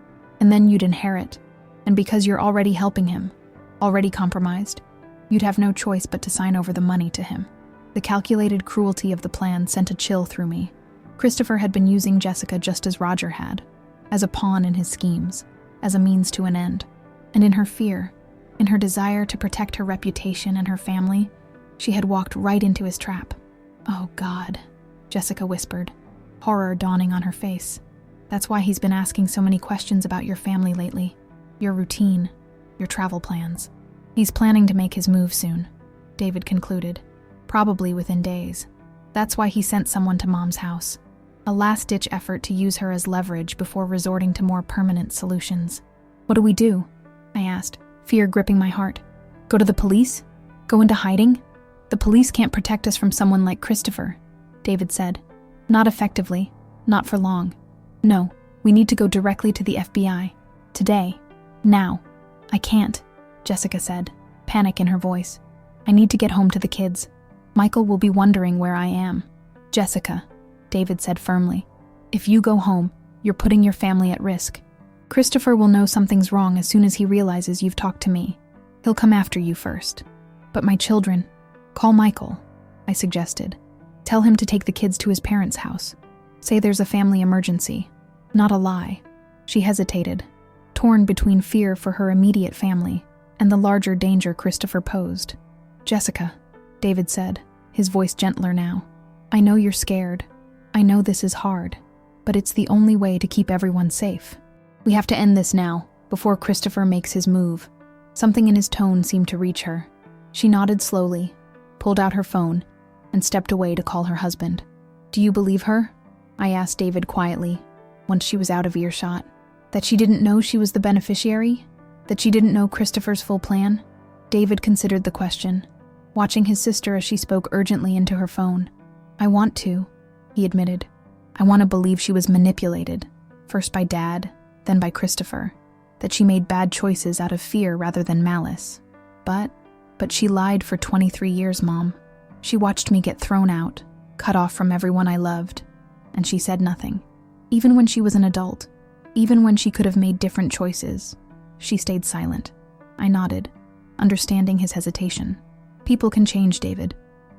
and then you'd inherit. And because you're already helping him, already compromised, you'd have no choice but to sign over the money to him. The calculated cruelty of the plan sent a chill through me. Christopher had been using Jessica just as Roger had, as a pawn in his schemes, as a means to an end. And in her fear, in her desire to protect her reputation and her family, she had walked right into his trap. Oh God, Jessica whispered, horror dawning on her face. That's why he's been asking so many questions about your family lately, your routine, your travel plans. He's planning to make his move soon, David concluded, probably within days. That's why he sent someone to Mom's house, a last-ditch effort to use her as leverage before resorting to more permanent solutions. What do we do? I asked, fear gripping my heart. Go to the police? Go into hiding? The police can't protect us from someone like Christopher, David said. Not effectively, not for long. No, we need to go directly to the FBI. Today. Now. I can't, Jessica said, panic in her voice. I need to get home to the kids. Michael will be wondering where I am. Jessica, David said firmly. If you go home, you're putting your family at risk. Christopher will know something's wrong as soon as he realizes you've talked to me. He'll come after you first. But my children, call Michael, I suggested. Tell him to take the kids to his parents' house. Say there's a family emergency. Not a lie. She hesitated, torn between fear for her immediate family and the larger danger Christopher posed. Jessica, David said, his voice gentler now. I know you're scared. I know this is hard, but it's the only way to keep everyone safe. We have to end this now, before Christopher makes his move. Something in his tone seemed to reach her. She nodded slowly, pulled out her phone, and stepped away to call her husband. Do you believe her? I asked David quietly, once she was out of earshot. That she didn't know she was the beneficiary? That she didn't know Christopher's full plan? David considered the question, watching his sister as she spoke urgently into her phone. I want to, he admitted. I want to believe she was manipulated, first by Dad, then by Christopher, that she made bad choices out of fear rather than malice. But she lied for 23 years, Mom. She watched me get thrown out, cut off from everyone I loved, and she said nothing. Even when she was an adult, even when she could have made different choices, she stayed silent. I nodded. understanding his hesitation. People can change, David.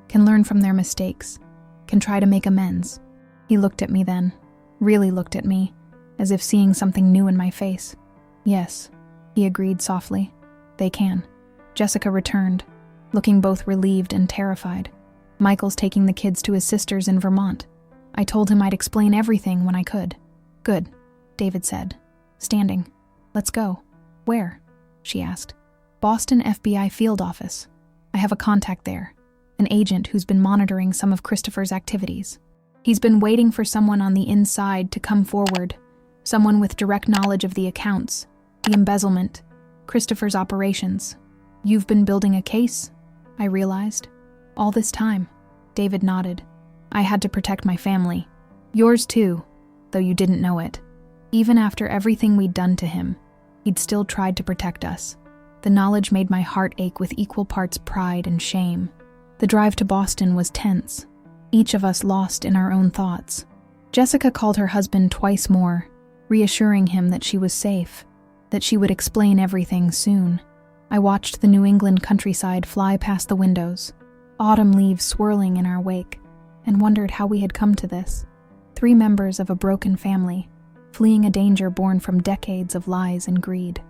Can learn from their mistakes. Can try to make amends. He looked at me then, really looked at me, as if seeing something new in my face. Yes, he agreed softly. They can. Jessica returned, looking both relieved and terrified. Michael's taking the kids to his sister's in Vermont. I told him I'd explain everything when I could. Good, David said, standing. Let's go. Where? She asked. Boston FBI field office. I have a contact there, an agent who's been monitoring some of Christopher's activities. He's been waiting for someone on the inside to come forward, someone with direct knowledge of the accounts, the embezzlement, Christopher's operations. You've been building a case, I realized. All this time. David nodded. I had to protect my family. Yours too, though you didn't know it. Even after everything we'd done to him, he'd still tried to protect us. The knowledge made my heart ache with equal parts pride and shame. The drive to Boston was tense, each of us lost in our own thoughts. Jessica called her husband twice more, reassuring him that she was safe, that she would explain everything soon. I watched the New England countryside fly past the windows, autumn leaves swirling in our wake, and wondered how we had come to this. 3 members of a broken family, fleeing a danger born from decades of lies and greed.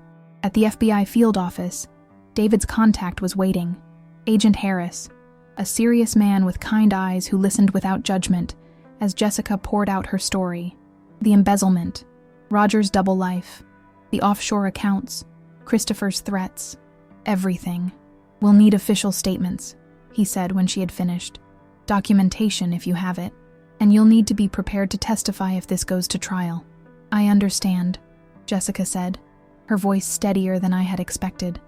At the FBI field office, David's contact was waiting. Agent Harris, a serious man with kind eyes who listened without judgment as Jessica poured out her story. The embezzlement, Roger's double life, the offshore accounts, Christopher's threats, everything. We'll need official statements, he said when she had finished. Documentation if you have it, and you'll need to be prepared to testify if this goes to trial. I understand, Jessica said, her voice steadier than I had expected.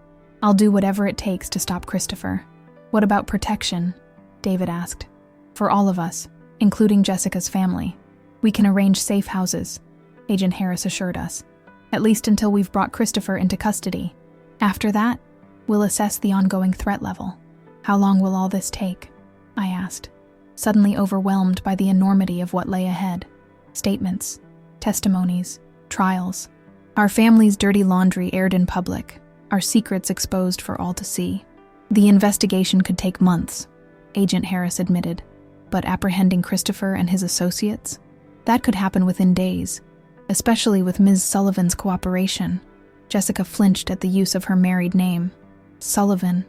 I'll do whatever it takes to stop Christopher. What about protection? David asked. For all of us, including Jessica's family. We can arrange safe houses, Agent Harris assured us, at least until we've brought Christopher into custody. After that, we'll assess the ongoing threat level. How long will all this take? I asked, suddenly overwhelmed by the enormity of what lay ahead. Statements, testimonies, trials. Our family's dirty laundry aired in public, our secrets exposed for all to see. The investigation could take months, Agent Harris admitted, but apprehending Christopher and his associates? That could happen within days, especially with Ms. Sullivan's cooperation. Jessica flinched at the use of her married name. Sullivan,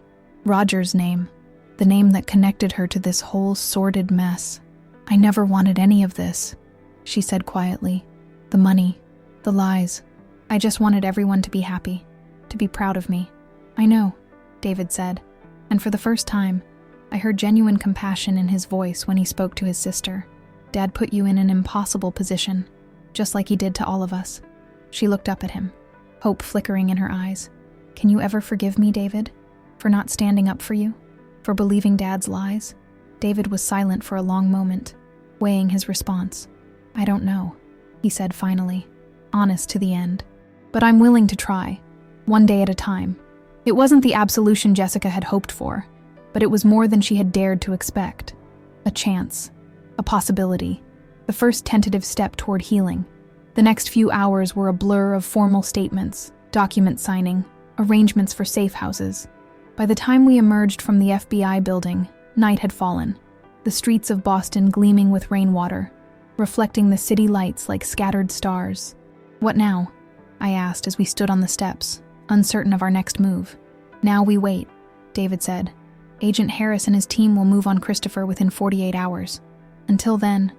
Roger's name, the name that connected her to this whole sordid mess. I never wanted any of this, she said quietly. The money, the lies. I just wanted everyone to be happy, to be proud of me. I know, David said, and for the first time, I heard genuine compassion in his voice when he spoke to his sister. Dad put you in an impossible position, just like he did to all of us. She looked up at him, hope flickering in her eyes. Can you ever forgive me, David, for not standing up for you, for believing Dad's lies? David was silent for a long moment, weighing his response. I don't know, he said finally, honest to the end. But I'm willing to try, one day at a time. It wasn't the absolution Jessica had hoped for, but it was more than she had dared to expect. A chance, a possibility, the first tentative step toward healing. The next few hours were a blur of formal statements, document signing, arrangements for safe houses. By the time we emerged from the FBI building, night had fallen, the streets of Boston gleaming with rainwater, reflecting the city lights like scattered stars. What now? I asked as we stood on the steps, uncertain of our next move. Now we wait, David said. Agent Harris and his team will move on Christopher within 48 hours. Until then,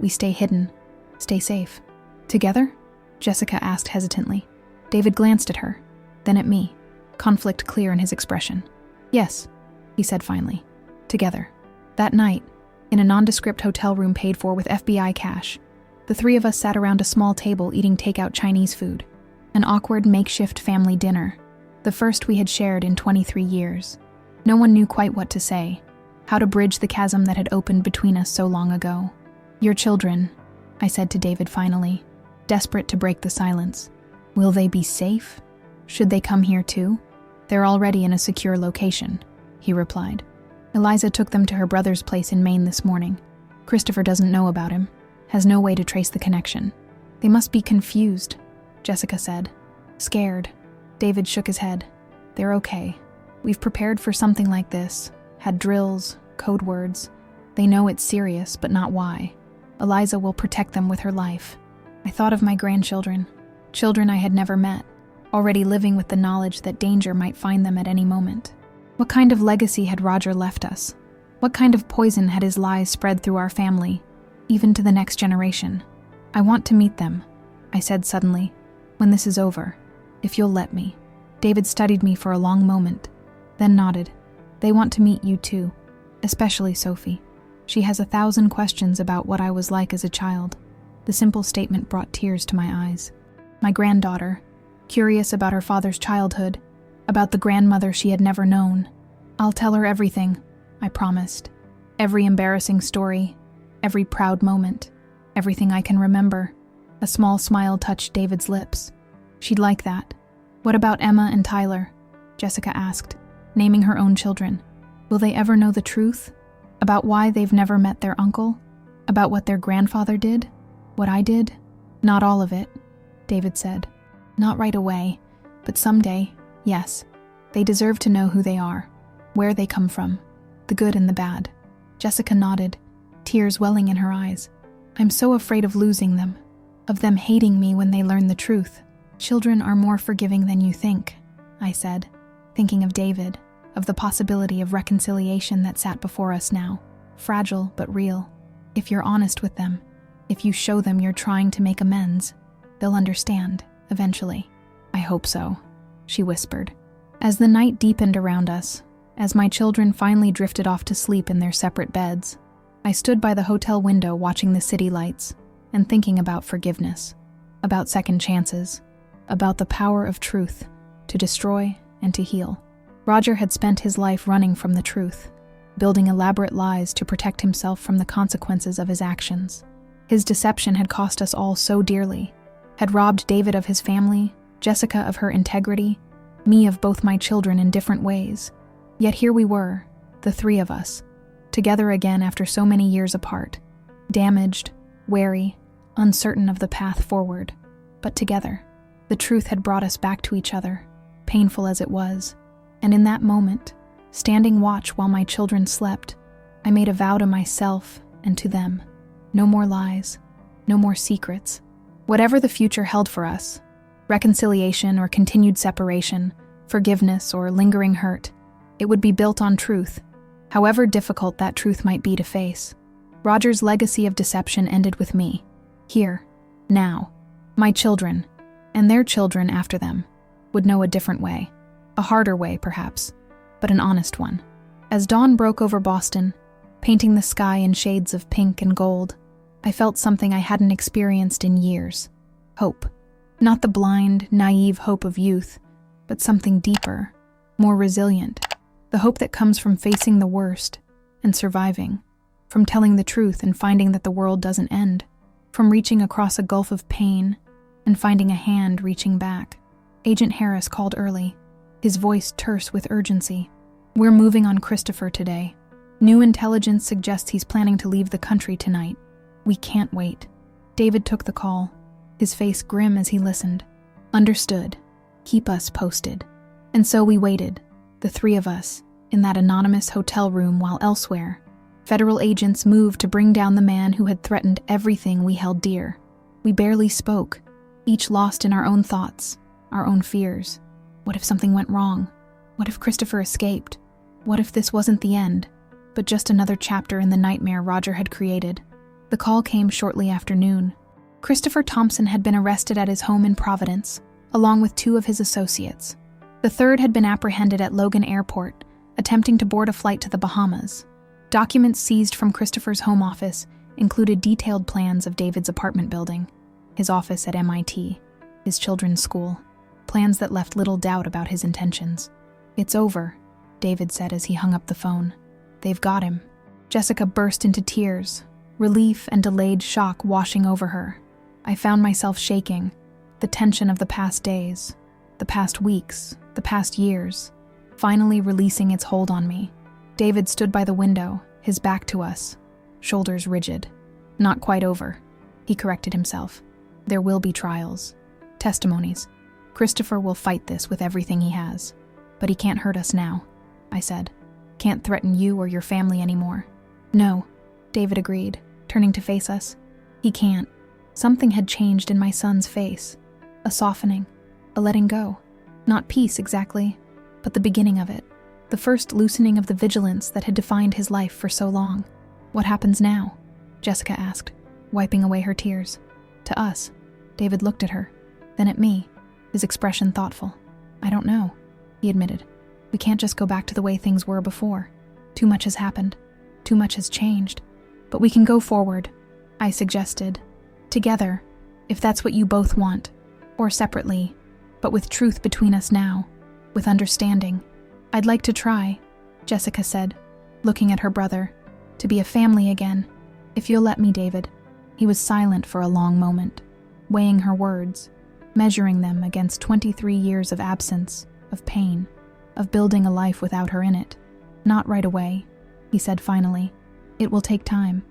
we stay hidden, stay safe. Together? Jessica asked hesitantly. David glanced at her, then at me, conflict clear in his expression. Yes, he said finally. Together. That night, in a nondescript hotel room paid for with FBI cash, the 3 of us sat around a small table eating takeout Chinese food. An awkward makeshift family dinner, the first we had shared in 23 years. No one knew quite what to say, how to bridge the chasm that had opened between us so long ago. Your children, I said to David finally, desperate to break the silence. Will they be safe? Should they come here too? They're already in a secure location, he replied. Eliza took them to her brother's place in Maine this morning. Christopher doesn't know about him, has no way to trace the connection. They must be confused, Jessica said. Scared. David shook his head. They're okay. We've prepared for something like this, had drills, code words. They know it's serious, but not why. Eliza will protect them with her life. I thought of my grandchildren, children I had never met, already living with the knowledge that danger might find them at any moment. What kind of legacy had Roger left us? What kind of poison had his lies spread through our family, even to the next generation? I want to meet them, I said suddenly, when this is over, if you'll let me. David studied me for a long moment, then nodded. They want to meet you too, especially Sophie. She has 1,000 questions about what I was like as a child. The simple statement brought tears to my eyes. My granddaughter, curious about her father's childhood, about the grandmother she had never known. I'll tell her everything, I promised. Every embarrassing story, every proud moment, everything I can remember. A small smile touched David's lips. She'd like that. What about Emma and Tyler? Jessica asked, naming her own children. Will they ever know the truth? About why they've never met their uncle? About what their grandfather did? What I did? Not all of it, David said. Not right away, but someday, yes. They deserve to know who they are, where they come from, the good and the bad. Jessica nodded, tears welling in her eyes. I'm so afraid of losing them, of them hating me when they learn the truth. Children are more forgiving than you think, I said, thinking of David, of the possibility of reconciliation that sat before us now, fragile but real. If you're honest with them, if you show them you're trying to make amends, they'll understand, eventually. I hope so, she whispered. As the night deepened around us, as my children finally drifted off to sleep in their separate beds, I stood by the hotel window watching the city lights and thinking about forgiveness, about second chances, about the power of truth to destroy and to heal. Roger had spent his life running from the truth, building elaborate lies to protect himself from the consequences of his actions. His deception had cost us all so dearly, had robbed David of his family, Jessica of her integrity, me of both my children in different ways. Yet here we were, the three of us, together again after so many years apart, damaged, wary, uncertain of the path forward, but together. The truth had brought us back to each other, painful as it was, and in that moment, standing watch while my children slept, I made a vow to myself and to them. No more lies, no more secrets. Whatever the future held for us, reconciliation or continued separation, forgiveness or lingering hurt, it would be built on truth, however difficult that truth might be to face. Roger's legacy of deception ended with me, here, now. My children, and their children after them, would know a different way, a harder way perhaps, but an honest one. As dawn broke over Boston, painting the sky in shades of pink and gold, I felt something I hadn't experienced in years. Hope. Not the blind, naive hope of youth, but something deeper, more resilient. The hope that comes from facing the worst and surviving, from telling the truth and finding that the world doesn't end, from reaching across a gulf of pain and finding a hand reaching back. Agent Harris called early, his voice terse with urgency. We're moving on Christopher today. New intelligence suggests he's planning to leave the country tonight. We can't wait. David took the call, his face grim as he listened. Understood. Keep us posted. And so we waited, the three of us, in that anonymous hotel room while elsewhere, federal agents moved to bring down the man who had threatened everything we held dear. We barely spoke, each lost in our own thoughts, our own fears. What if something went wrong? What if Christopher escaped? What if this wasn't the end, but just another chapter in the nightmare Roger had created? The call came shortly after noon. Christopher Thompson had been arrested at his home in Providence, along with 2 of his associates. The third had been apprehended at Logan Airport, attempting to board a flight to the Bahamas. Documents seized from Christopher's home office included detailed plans of David's apartment building, his office at MIT, his children's school, plans that left little doubt about his intentions. It's over, David said as he hung up the phone. They've got him. Jessica burst into tears, relief and delayed shock washing over her. I found myself shaking, the tension of the past days, the past weeks, the past years, finally releasing its hold on me. David stood by the window, his back to us, shoulders rigid. Not quite over, he corrected himself. There will be trials, testimonies. Christopher will fight this with everything he has, but he can't hurt us now. I said. Can't threaten you or your family anymore. No, David agreed, turning to face us. He can't. Something had changed in my son's face. A softening, a letting go. Not peace exactly, but the beginning of it. The first loosening of the vigilance that had defined his life for so long. What happens now? Jessica asked, wiping away her tears. To us. David looked at her, then at me, his expression thoughtful. I don't know, he admitted. We can't just go back to the way things were before. Too much has happened. Too much has changed. But we can go forward, I suggested. Together, if that's what you both want. Or separately, but with truth between us now. With understanding. I'd like to try, Jessica said, looking at her brother. To be a family again. If you'll let me, David. He was silent for a long moment, weighing her words, measuring them against 23 years of absence, of pain, of building a life without her in it. Not right away, he said finally. It will take time.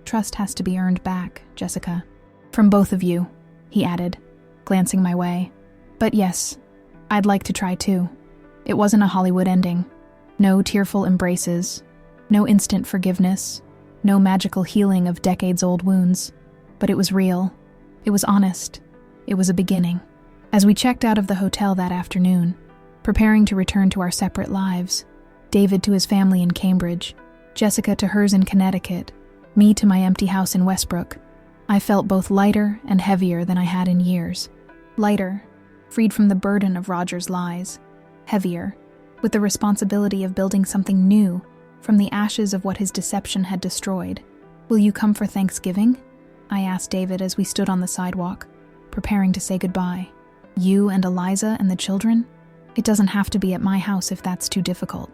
Trust has to be earned back, Jessica. From both of you, he added, glancing my way. But yes, I'd like to try too. It wasn't a Hollywood ending. No tearful embraces, no instant forgiveness, no magical healing of decades-old wounds. But it was real. It was honest. It was a beginning. As we checked out of the hotel that afternoon, preparing to return to our separate lives, David to his family in Cambridge, Jessica to hers in Connecticut, me to my empty house in Westbrook, I felt both lighter and heavier than I had in years. Lighter, freed from the burden of Roger's lies. Heavier, with the responsibility of building something new from the ashes of what his deception had destroyed. Will you come for Thanksgiving? I asked David as we stood on the sidewalk, preparing to say goodbye. You and Eliza and the children? It doesn't have to be at my house if that's too difficult.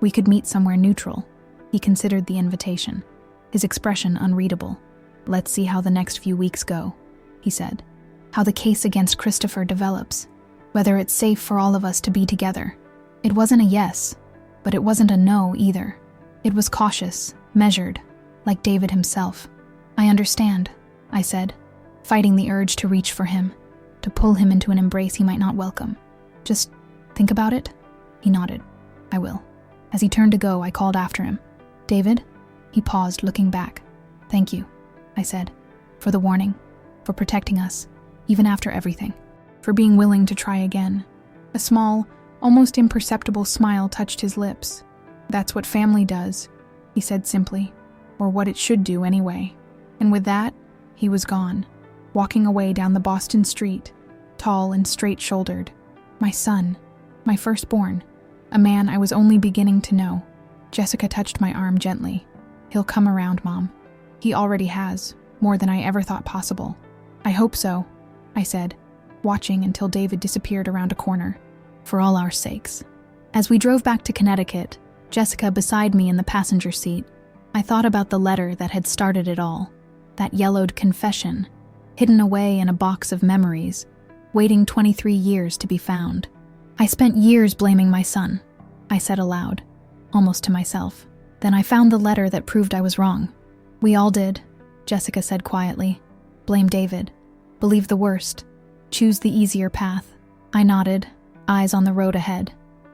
We could meet somewhere neutral. He considered the invitation, his expression unreadable. Let's see how the next few weeks go, he said. How the case against Christopher develops. Whether it's safe for all of us to be together. It wasn't a yes, but it wasn't a no either. It was cautious, measured, like David himself. I understand, I said, fighting the urge to reach for him, to pull him into an embrace he might not welcome. Just think about it? He nodded. I will. As he turned to go, I called after him. David? He paused, looking back. Thank you, I said, for the warning, for protecting us, even after everything, for being willing to try again. A small, almost imperceptible smile touched his lips. That's what family does, he said simply, or what it should do anyway. And with that, he was gone, walking away down the Boston street, tall and straight-shouldered. My son, my firstborn, a man I was only beginning to know. Jessica touched my arm gently. He'll come around, Mom. He already has, more than I ever thought possible. I hope so, I said, watching until David disappeared around a corner. For all our sakes. As we drove back to Connecticut, Jessica beside me in the passenger seat, I thought about the letter that had started it all. That yellowed confession, hidden away in a box of memories, waiting 23 years to be found. I spent years blaming my son, I said aloud, almost to myself. Then I found the letter that proved I was wrong. We all did, Jessica said quietly. Blame David. Believe the worst. Choose the easier path. I nodded, eyes on the road ahead.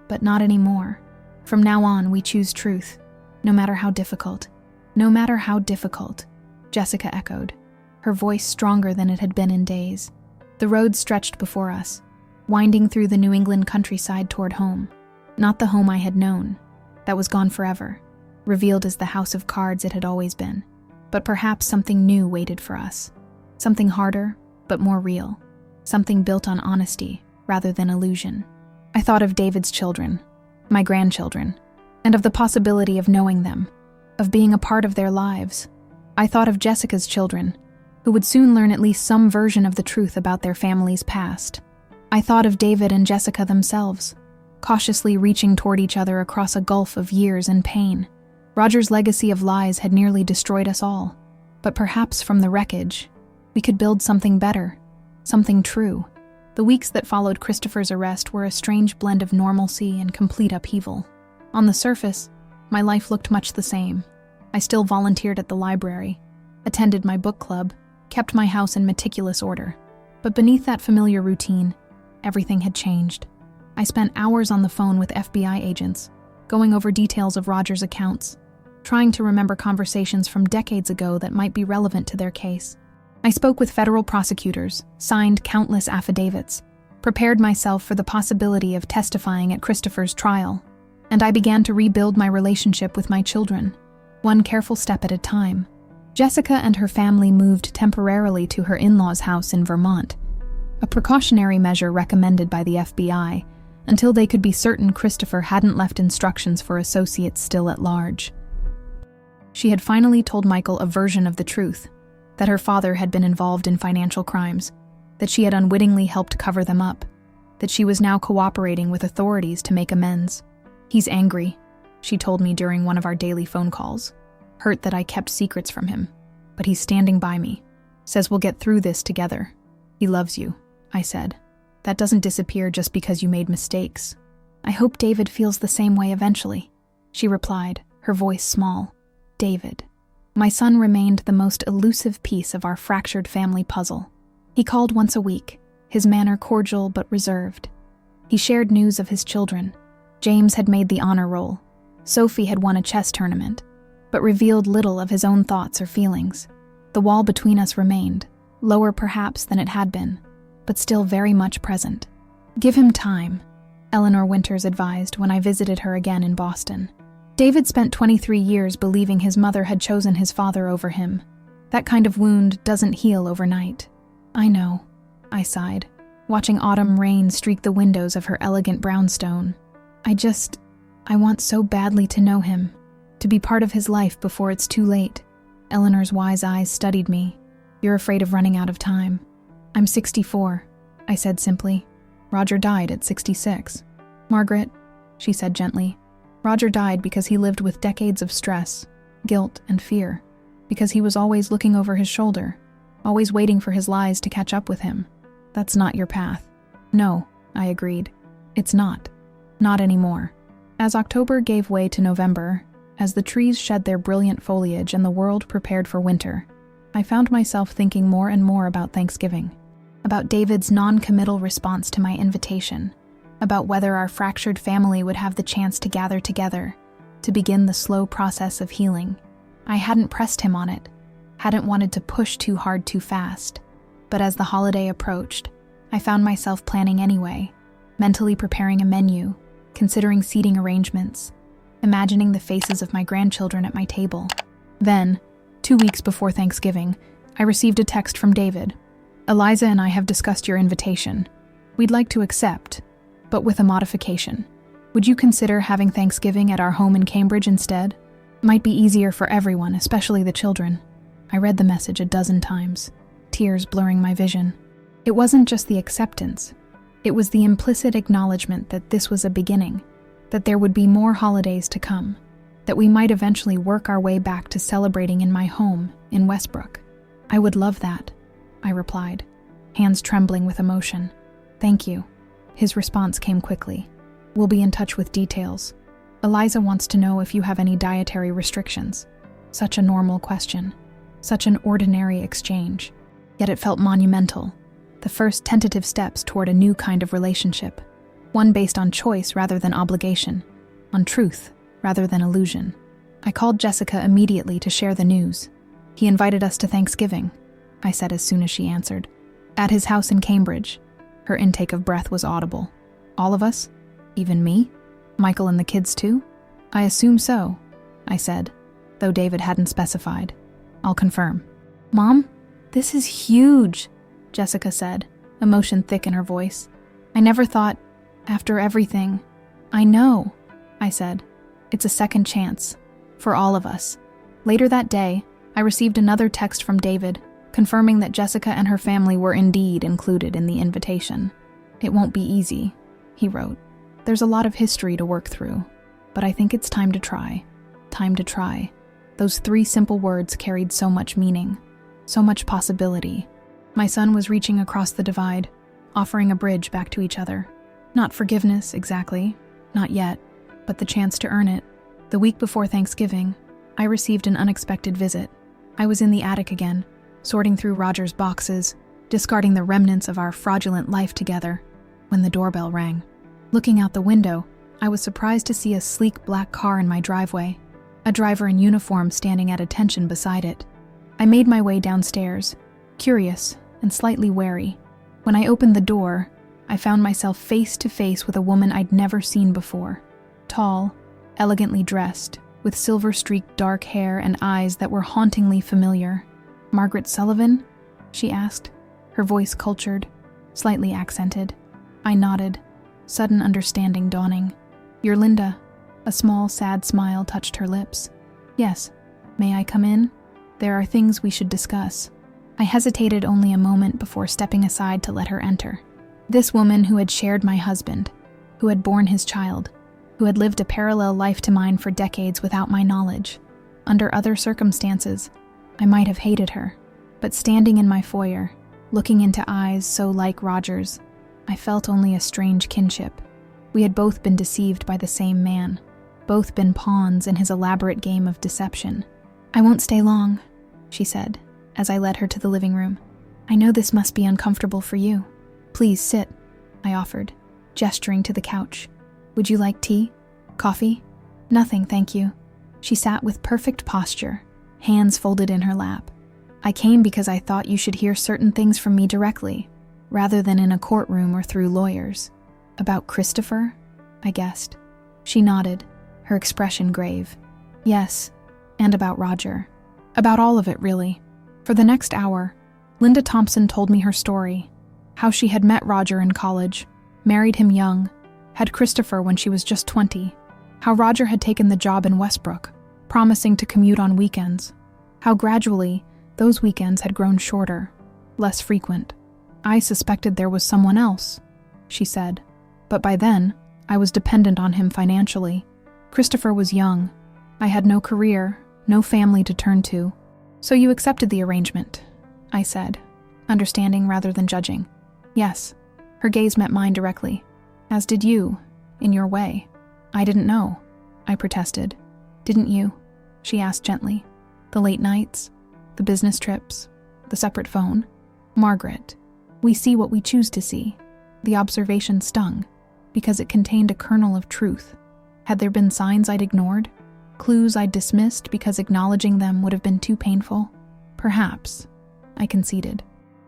But not anymore. From now on, we choose truth. No matter how difficult. No matter how difficult, Jessica echoed, her voice stronger than it had been in days. The road stretched before us, winding through the New England countryside toward home. Not the home I had known. That was gone forever, revealed as the house of cards it had always been. But perhaps something new waited for us. Something harder, but more real. Something built on honesty, rather than illusion. I thought of David's children, my grandchildren, and of the possibility of knowing them, of being a part of their lives. I thought of Jessica's children, who would soon learn at least some version of the truth about their family's past. I thought of David and Jessica themselves, cautiously reaching toward each other across a gulf of years and pain. Roger's legacy of lies had nearly destroyed us all, but perhaps from the wreckage, we could build something better, something true. The weeks that followed Christopher's arrest were a strange blend of normalcy and complete upheaval. On the surface, my life looked much the same. I still volunteered at the library, attended my book club, kept my house in meticulous order. But beneath that familiar routine, everything had changed. I spent hours on the phone with FBI agents, going over details of Roger's accounts, trying to remember conversations from decades ago that might be relevant to their case. I spoke with federal prosecutors, signed countless affidavits, prepared myself for the possibility of testifying at Christopher's trial, and I began to rebuild my relationship with my children, one careful step at a time. Jessica and her family moved temporarily to her in-laws' house in Vermont, a precautionary measure recommended by the FBI, until they could be certain Christopher hadn't left instructions for associates still at large. She had finally told Michael a version of the truth, that her father had been involved in financial crimes, that she had unwittingly helped cover them up, that she was now cooperating with authorities to make amends. "He's angry," she told me during one of our daily phone calls, "hurt that I kept secrets from him, but he's standing by me, says we'll get through this together. He loves you," I said. "That doesn't disappear just because you made mistakes." "I hope David feels the same way eventually," she replied, her voice small. David. My son remained the most elusive piece of our fractured family puzzle. He called once a week, his manner cordial but reserved. He shared news of his children. James had made the honor roll. Sophie had won a chess tournament, but revealed little of his own thoughts or feelings. The wall between us remained, lower perhaps than it had been, but still very much present. "Give him time," Eleanor Winters advised when I visited her again in Boston. David spent 23 years believing his mother had chosen his father over him. That kind of wound doesn't heal overnight. "I know," I sighed, watching autumn rain streak the windows of her elegant brownstone. I want so badly to know him, to be part of his life before it's too late." Eleanor's wise eyes studied me. "You're afraid of running out of time." "I'm 64, I said simply. "Roger died at 66. "Margaret," she said gently, "Roger died because he lived with decades of stress, guilt, and fear, because he was always looking over his shoulder, always waiting for his lies to catch up with him. That's not your path." "No," I agreed. "It's not. Not anymore." As October gave way to November, as the trees shed their brilliant foliage and the world prepared for winter, I found myself thinking more and more about Thanksgiving, about David's non-committal response to my invitation, about whether our fractured family would have the chance to gather together, to begin the slow process of healing. I hadn't pressed him on it, hadn't wanted to push too hard too fast, but as the holiday approached, I found myself planning anyway, mentally preparing a menu, considering seating arrangements, imagining the faces of my grandchildren at my table. Then, 2 weeks before Thanksgiving, I received a text from David. "Eliza and I have discussed your invitation. We'd like to accept, but with a modification. Would you consider having Thanksgiving at our home in Cambridge instead? Might be easier for everyone, especially the children." I read the message a dozen times, tears blurring my vision. It wasn't just the acceptance. It was the implicit acknowledgement that this was a beginning, that there would be more holidays to come, that we might eventually work our way back to celebrating in my home in Westbrook. "I would love that," I replied, hands trembling with emotion. "Thank you." His response came quickly. "We'll be in touch with details. Eliza wants to know if you have any dietary restrictions." Such a normal question. Such an ordinary exchange. Yet it felt monumental. The first tentative steps toward a new kind of relationship. One based on choice rather than obligation. On truth rather than illusion. I called Jessica immediately to share the news. "He invited us to Thanksgiving," I said as soon as she answered. "At his house in Cambridge." Her intake of breath was audible. "All of us? Even me? Michael and the kids too?" "I assume so," I said, though David hadn't specified. "I'll confirm." "Mom, this is huge," Jessica said, emotion thick in her voice. "I never thought, after everything." "I know," I said. "It's a second chance. For all of us." Later that day, I received another text from David, confirming that Jessica and her family were indeed included in the invitation. "It won't be easy," he wrote. "There's a lot of history to work through, but I think it's time to try. Time to try." Those 3 simple words carried so much meaning, so much possibility. My son was reaching across the divide, offering a bridge back to each other. Not forgiveness, exactly, not yet, but the chance to earn it. The week before Thanksgiving, I received an unexpected visit. I was in the attic again, sorting through Roger's boxes, discarding the remnants of our fraudulent life together, when the doorbell rang. Looking out the window, I was surprised to see a sleek black car in my driveway, a driver in uniform standing at attention beside it. I made my way downstairs, curious and slightly wary. When I opened the door, I found myself face to face with a woman I'd never seen before. Tall, elegantly dressed, with silver-streaked dark hair and eyes that were hauntingly familiar. "Margaret Sullivan?" she asked, her voice cultured, slightly accented. I nodded, sudden understanding dawning. "You're Linda." A small, sad smile touched her lips. "Yes. May I come in? There are things we should discuss." I hesitated only a moment before stepping aside to let her enter. This woman who had shared my husband, who had borne his child, who had lived a parallel life to mine for decades without my knowledge. Under other circumstances, I might have hated her, but standing in my foyer, looking into eyes so like Roger's, I felt only a strange kinship. We had both been deceived by the same man, both been pawns in his elaborate game of deception. "I won't stay long," she said, as I led her to the living room. "I know this must be uncomfortable for you. Please sit," I offered, gesturing to the couch. "Would you like tea? Coffee?" "Nothing, thank you." She sat with perfect posture, hands folded in her lap. "I came because I thought you should hear certain things from me directly, rather than in a courtroom or through lawyers." "About Christopher?" I guessed. She nodded, her expression grave. "Yes, and about Roger. About all of it, really." For the next hour, Linda Thompson told me her story, how she had met Roger in college, married him young, had Christopher when she was just 20, how Roger had taken the job in Westbrook, promising to commute on weekends, how gradually those weekends had grown shorter, less frequent. "I suspected there was someone else," she said, "but by then, I was dependent on him financially. Christopher was young. I had no career, no family to turn to. So you accepted the arrangement," I said, understanding rather than judging. "Yes." Her gaze met mine directly. "As did you, in your way." "I didn't know," I protested. "Didn't you?" she asked gently. "The late nights, the business trips, the separate phone. Margaret, we see what we choose to see." The observation stung, because it contained a kernel of truth. Had there been signs I'd ignored? Clues I'd dismissed because acknowledging them would have been too painful? Perhaps, I conceded.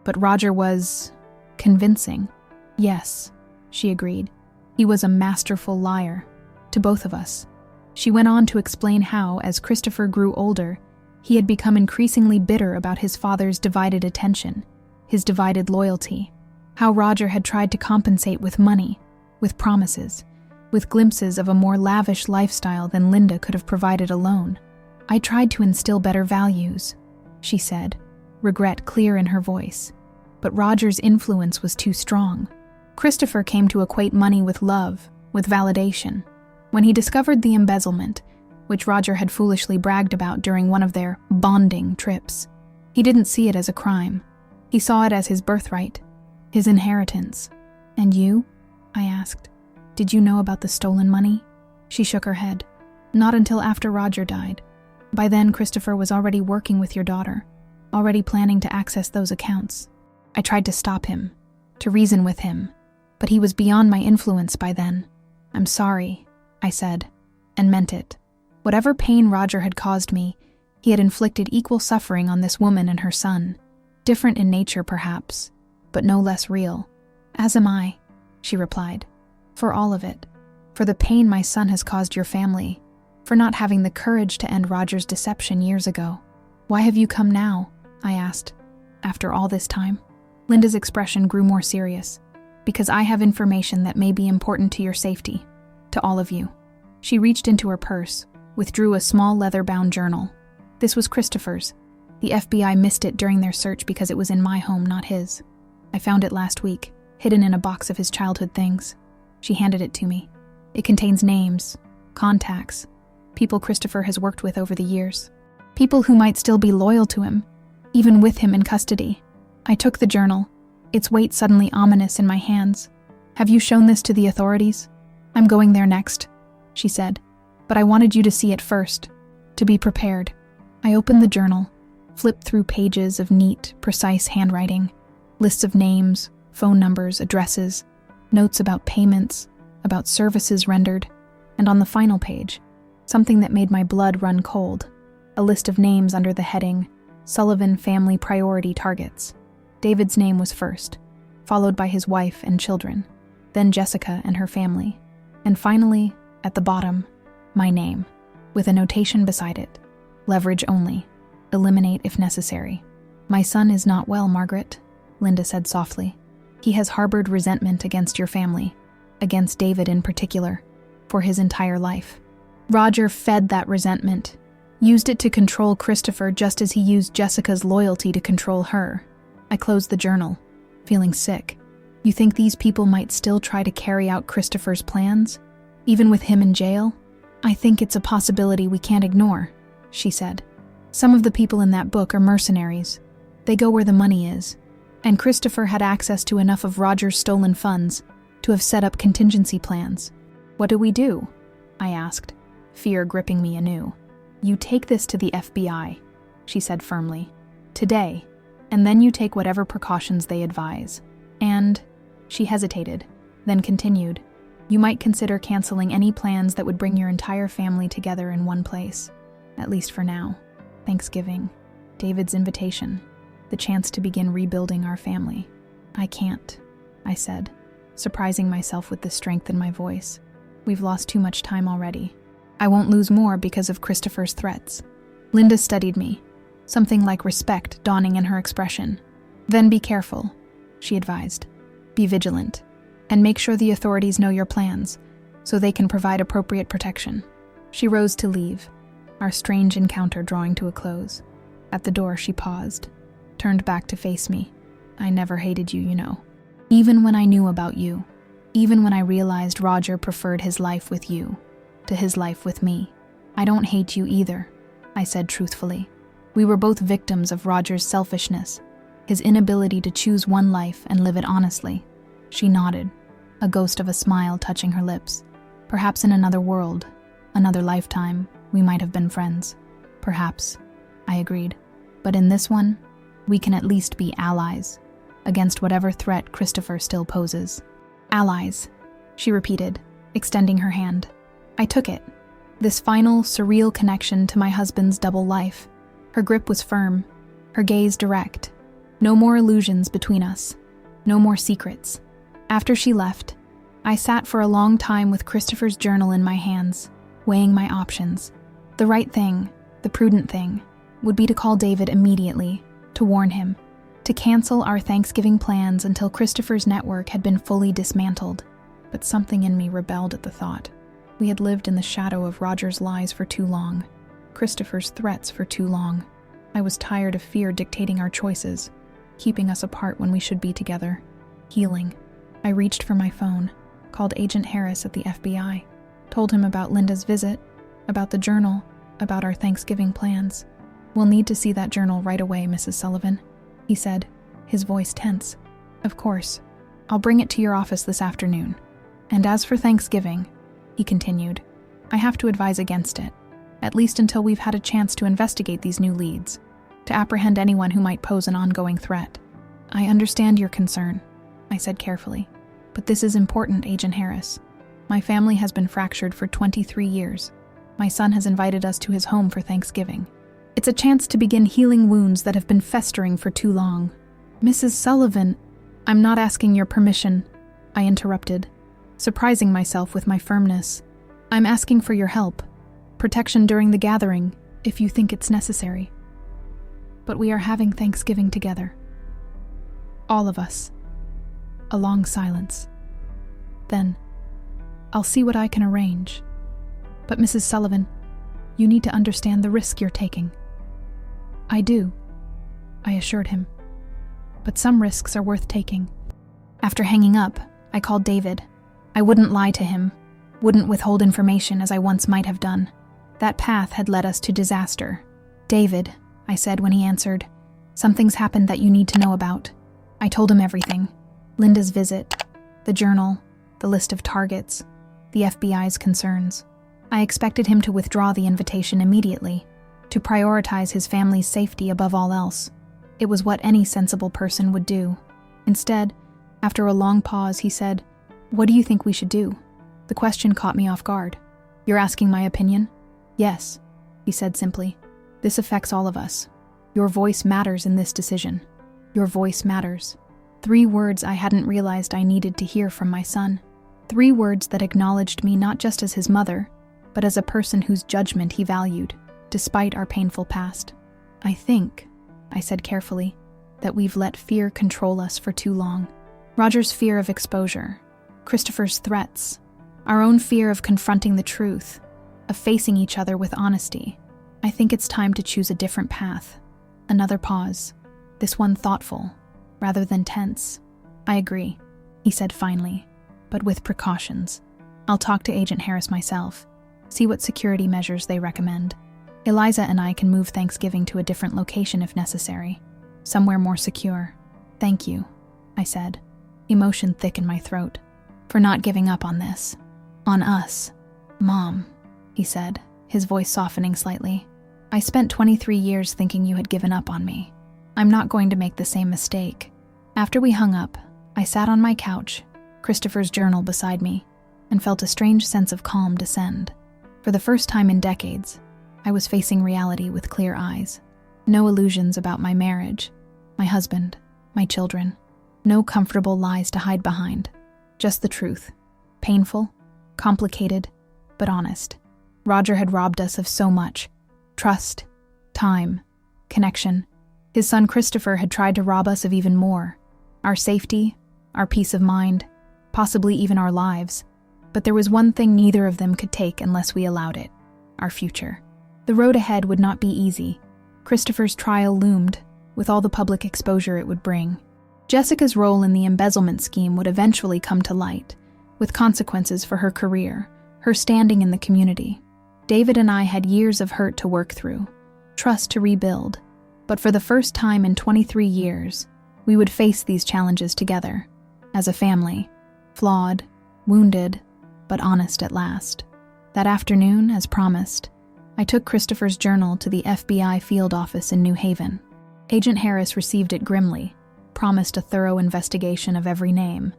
But Roger was convincing. "Yes," she agreed. "He was a masterful liar, to both of us." She went on to explain how, as Christopher grew older, he had become increasingly bitter about his father's divided attention, his divided loyalty, how Roger had tried to compensate with money, with promises, with glimpses of a more lavish lifestyle than Linda could have provided alone. "I tried to instill better values," she said, regret clear in her voice. "But Roger's influence was too strong. Christopher came to equate money with love, with validation. When he discovered the embezzlement, which Roger had foolishly bragged about during one of their bonding trips, he didn't see it as a crime. He saw it as his birthright, his inheritance." "And you?" I asked. "Did you know about the stolen money?" She shook her head. "Not until after Roger died. By then, Christopher was already working with your daughter, already planning to access those accounts. I tried to stop him, to reason with him, but he was beyond my influence by then. I'm sorry," I said, and meant it. Whatever pain Roger had caused me, he had inflicted equal suffering on this woman and her son. Different in nature, perhaps, but no less real. "As am I," she replied. "For all of it. For the pain my son has caused your family. For not having the courage to end Roger's deception years ago." "Why have you come now?" I asked. "After all this time?" Linda's expression grew more serious. "Because I have information that may be important to your safety. To all of you." She reached into her purse, withdrew a small leather-bound journal. This was Christopher's. The FBI missed it during their search because it was in my home, not his. I found it last week, hidden in a box of his childhood things. She handed it to me. It contains names, contacts, people Christopher has worked with over the years. People who might still be loyal to him, even with him in custody. I took the journal, its weight suddenly ominous in my hands. "Have you shown this to the authorities?" "I'm going there next," she said. "But I wanted you to see it first, to be prepared." I opened the journal, flipped through pages of neat, precise handwriting, lists of names, phone numbers, addresses, notes about payments, about services rendered. And on the final page, something that made my blood run cold, a list of names under the heading, Sullivan Family Priority Targets. David's name was first, followed by his wife and children, then Jessica and her family, and finally, at the bottom, my name, with a notation beside it, leverage only, eliminate if necessary. My son is not well, Margaret, Linda said softly. He has harbored resentment against your family, against David in particular, for his entire life. Roger fed that resentment, used it to control Christopher just as he used Jessica's loyalty to control her. I closed the journal, feeling sick. You think these people might still try to carry out Christopher's plans, even with him in jail? I think it's a possibility we can't ignore, she said. Some of the people in that book are mercenaries. They go where the money is. And Christopher had access to enough of Roger's stolen funds to have set up contingency plans. What do we do? I asked, fear gripping me anew. You take this to the FBI, she said firmly. Today, and then you take whatever precautions they advise. And, she hesitated, then continued, you might consider canceling any plans that would bring your entire family together in one place, at least for now. Thanksgiving, David's invitation, the chance to begin rebuilding our family. I can't, I said, surprising myself with the strength in my voice. We've lost too much time already. I won't lose more because of Christopher's threats. Linda studied me, something like respect dawning in her expression. Then be careful, she advised. Be vigilant, and make sure the authorities know your plans, so they can provide appropriate protection. She rose to leave, our strange encounter drawing to a close. At the door, she paused, turned back to face me. I never hated you, you know. Even when I knew about you, even when I realized Roger preferred his life with you to his life with me. I don't hate you either, I said truthfully. We were both victims of Roger's selfishness, his inability to choose one life and live it honestly. She nodded, a ghost of a smile touching her lips. Perhaps in another world, another lifetime, we might have been friends. Perhaps, I agreed. But in this one, we can at least be allies, against whatever threat Christopher still poses. Allies, she repeated, extending her hand. I took it. This final, surreal connection to my husband's double life. Her grip was firm, her gaze direct. No more illusions between us. No more secrets. After she left, I sat for a long time with Christopher's journal in my hands, weighing my options. The right thing, the prudent thing, would be to call David immediately, to warn him, to cancel our Thanksgiving plans until Christopher's network had been fully dismantled. But something in me rebelled at the thought. We had lived in the shadow of Roger's lies for too long, Christopher's threats for too long. I was tired of fear dictating our choices, keeping us apart when we should be together, healing. I reached for my phone, called Agent Harris at the FBI, told him about Linda's visit, about the journal, about our Thanksgiving plans. We'll need to see that journal right away, Mrs. Sullivan, he said, his voice tense. Of course. I'll bring it to your office this afternoon. And as for Thanksgiving, he continued, I have to advise against it, at least until we've had a chance to investigate these new leads, to apprehend anyone who might pose an ongoing threat. I understand your concern, I said carefully, but this is important, Agent Harris. My family has been fractured for 23 years. My son has invited us to his home for Thanksgiving. It's a chance to begin healing wounds that have been festering for too long. Mrs. Sullivan, I'm not asking your permission, I interrupted, surprising myself with my firmness. I'm asking for your help, protection during the gathering, if you think it's necessary. But we are having Thanksgiving together. All of us. A long silence. Then, I'll see what I can arrange. But Mrs. Sullivan, you need to understand the risk you're taking. I do, I assured him. But some risks are worth taking. After hanging up, I called David. I wouldn't lie to him, wouldn't withhold information as I once might have done. That path had led us to disaster. David, I said when he answered, something's happened that you need to know about. I told him everything. Linda's visit, the journal, the list of targets, the FBI's concerns. I expected him to withdraw the invitation immediately, to prioritize his family's safety above all else. It was what any sensible person would do. Instead, after a long pause, he said, What do you think we should do? The question caught me off guard. You're asking my opinion? Yes, he said simply. This affects all of us. Your voice matters in this decision. Your voice matters. 3 words I hadn't realized I needed to hear from my son. 3 words that acknowledged me not just as his mother, but as a person whose judgment he valued, despite our painful past. I think, I said carefully, that we've let fear control us for too long. Roger's fear of exposure, Christopher's threats, our own fear of confronting the truth, of facing each other with honesty. I think it's time to choose a different path. Another pause, this one thoughtful, rather than tense. I agree, he said finally, but with precautions. I'll talk to Agent Harris myself, see what security measures they recommend. Eliza and I can move Thanksgiving to a different location if necessary, somewhere more secure. Thank you, I said, emotion thick in my throat, for not giving up on this. On us. Mom, he said, his voice softening slightly. I spent 23 years thinking you had given up on me. I'm not going to make the same mistake. After we hung up, I sat on my couch, Christopher's journal beside me, and felt a strange sense of calm descend. For the first time in decades, I was facing reality with clear eyes. No illusions about my marriage, my husband, my children. No comfortable lies to hide behind. Just the truth. Painful, complicated, but honest. Roger had robbed us of so much. Trust, time, connection. His son Christopher had tried to rob us of even more. Our safety, our peace of mind, possibly even our lives. But there was one thing neither of them could take unless we allowed it: our future. The road ahead would not be easy. Christopher's trial loomed, with all the public exposure it would bring. Jessica's role in the embezzlement scheme would eventually come to light, with consequences for her career, her standing in the community. David and I had years of hurt to work through, trust to rebuild, but for the first time in 23 years, we would face these challenges together, as a family, flawed, wounded, but honest at last. That afternoon, as promised, I took Christopher's journal to the FBI field office in New Haven. Agent Harris received it grimly, promised a thorough investigation of every name,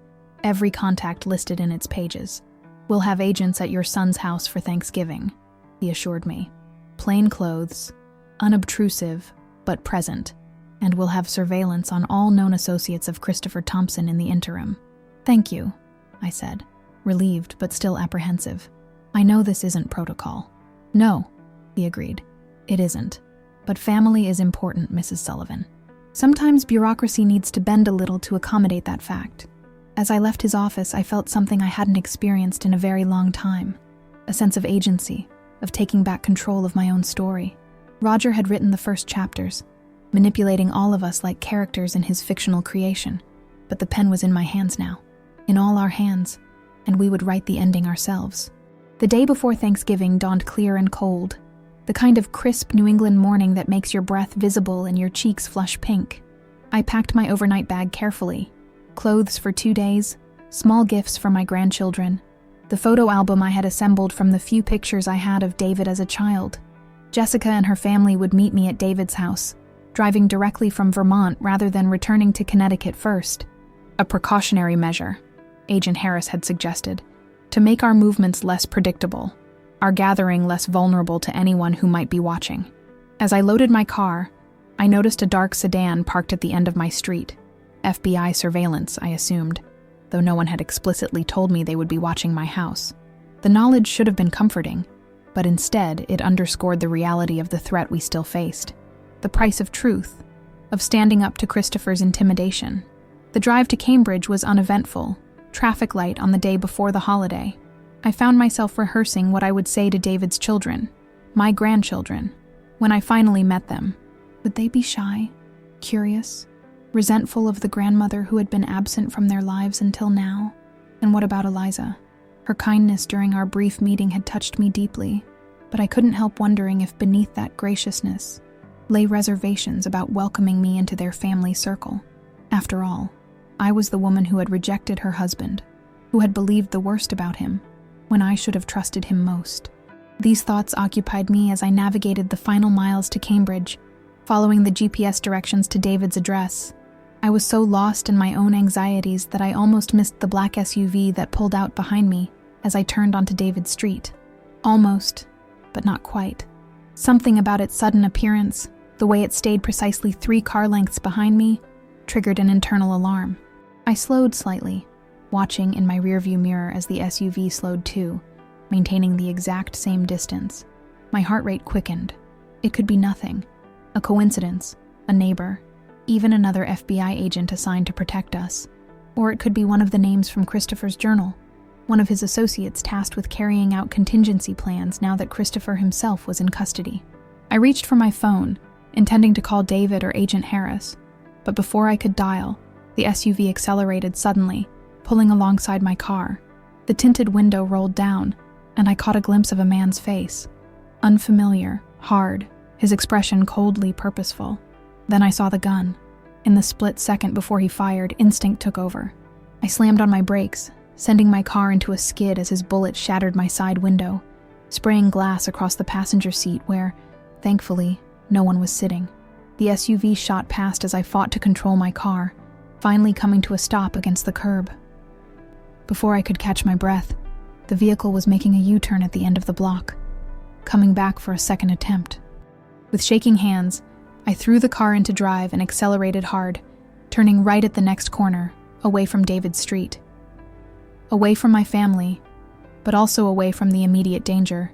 every contact listed in its pages. We'll have agents at your son's house for Thanksgiving, he assured me. Plain clothes, unobtrusive, but present, and we'll have surveillance on all known associates of Christopher Thompson in the interim. Thank you, I said, relieved but still apprehensive. I know this isn't protocol. No, he agreed. It isn't. But family is important, Mrs. Sullivan. Sometimes bureaucracy needs to bend a little to accommodate that fact. As I left his office, I felt something I hadn't experienced in a very long time. A sense of agency, of taking back control of my own story. Roger had written the first chapters, manipulating all of us like characters in his fictional creation. But the pen was in my hands now, in all our hands, and we would write the ending ourselves. The day before Thanksgiving dawned clear and cold, the kind of crisp New England morning that makes your breath visible and your cheeks flush pink. I packed my overnight bag carefully. Clothes for 2 days, small gifts for my grandchildren, the photo album I had assembled from the few pictures I had of David as a child. Jessica and her family would meet me at David's house, driving directly from Vermont rather than returning to Connecticut first. A precautionary measure, Agent Harris had suggested, to make our movements less predictable, our gathering less vulnerable to anyone who might be watching. As I loaded my car, I noticed a dark sedan parked at the end of my street. FBI surveillance, I assumed, though no one had explicitly told me they would be watching my house. The knowledge should have been comforting, but instead it underscored the reality of the threat we still faced. The price of truth, of standing up to Christopher's intimidation. The drive to Cambridge was uneventful, traffic light on the day before the holiday. I found myself rehearsing what I would say to David's children, my grandchildren, when I finally met them. Would they be shy, curious, resentful of the grandmother who had been absent from their lives until now? And what about Eliza? Her kindness during our brief meeting had touched me deeply, but I couldn't help wondering if beneath that graciousness lay reservations about welcoming me into their family circle. After all, I was the woman who had rejected her husband, who had believed the worst about him, when I should have trusted him most. These thoughts occupied me as I navigated the final miles to Cambridge, following the GPS directions to David's address. I was so lost in my own anxieties that I almost missed the black SUV that pulled out behind me as I turned onto David's street. Almost, but not quite. Something about its sudden appearance, the way it stayed precisely 3 car lengths behind me, triggered an internal alarm. I slowed slightly, watching in my rearview mirror as the SUV slowed too, maintaining the exact same distance. My heart rate quickened. It could be nothing. A coincidence, a neighbor, even another FBI agent assigned to protect us. Or it could be one of the names from Christopher's journal, one of his associates tasked with carrying out contingency plans now that Christopher himself was in custody. I reached for my phone, intending to call David or Agent Harris, but before I could dial, the SUV accelerated suddenly, pulling alongside my car. The tinted window rolled down, and I caught a glimpse of a man's face. Unfamiliar, hard, his expression coldly purposeful. Then I saw the gun. In the split second before he fired, instinct took over. I slammed on my brakes, sending my car into a skid as his bullet shattered my side window, spraying glass across the passenger seat where, thankfully, no one was sitting. The SUV shot past as I fought to control my car, finally coming to a stop against the curb. Before I could catch my breath, the vehicle was making a U-turn at the end of the block, coming back for a second attempt. With shaking hands, I threw the car into drive and accelerated hard, turning right at the next corner, away from David's street. Away from my family, but also away from the immediate danger.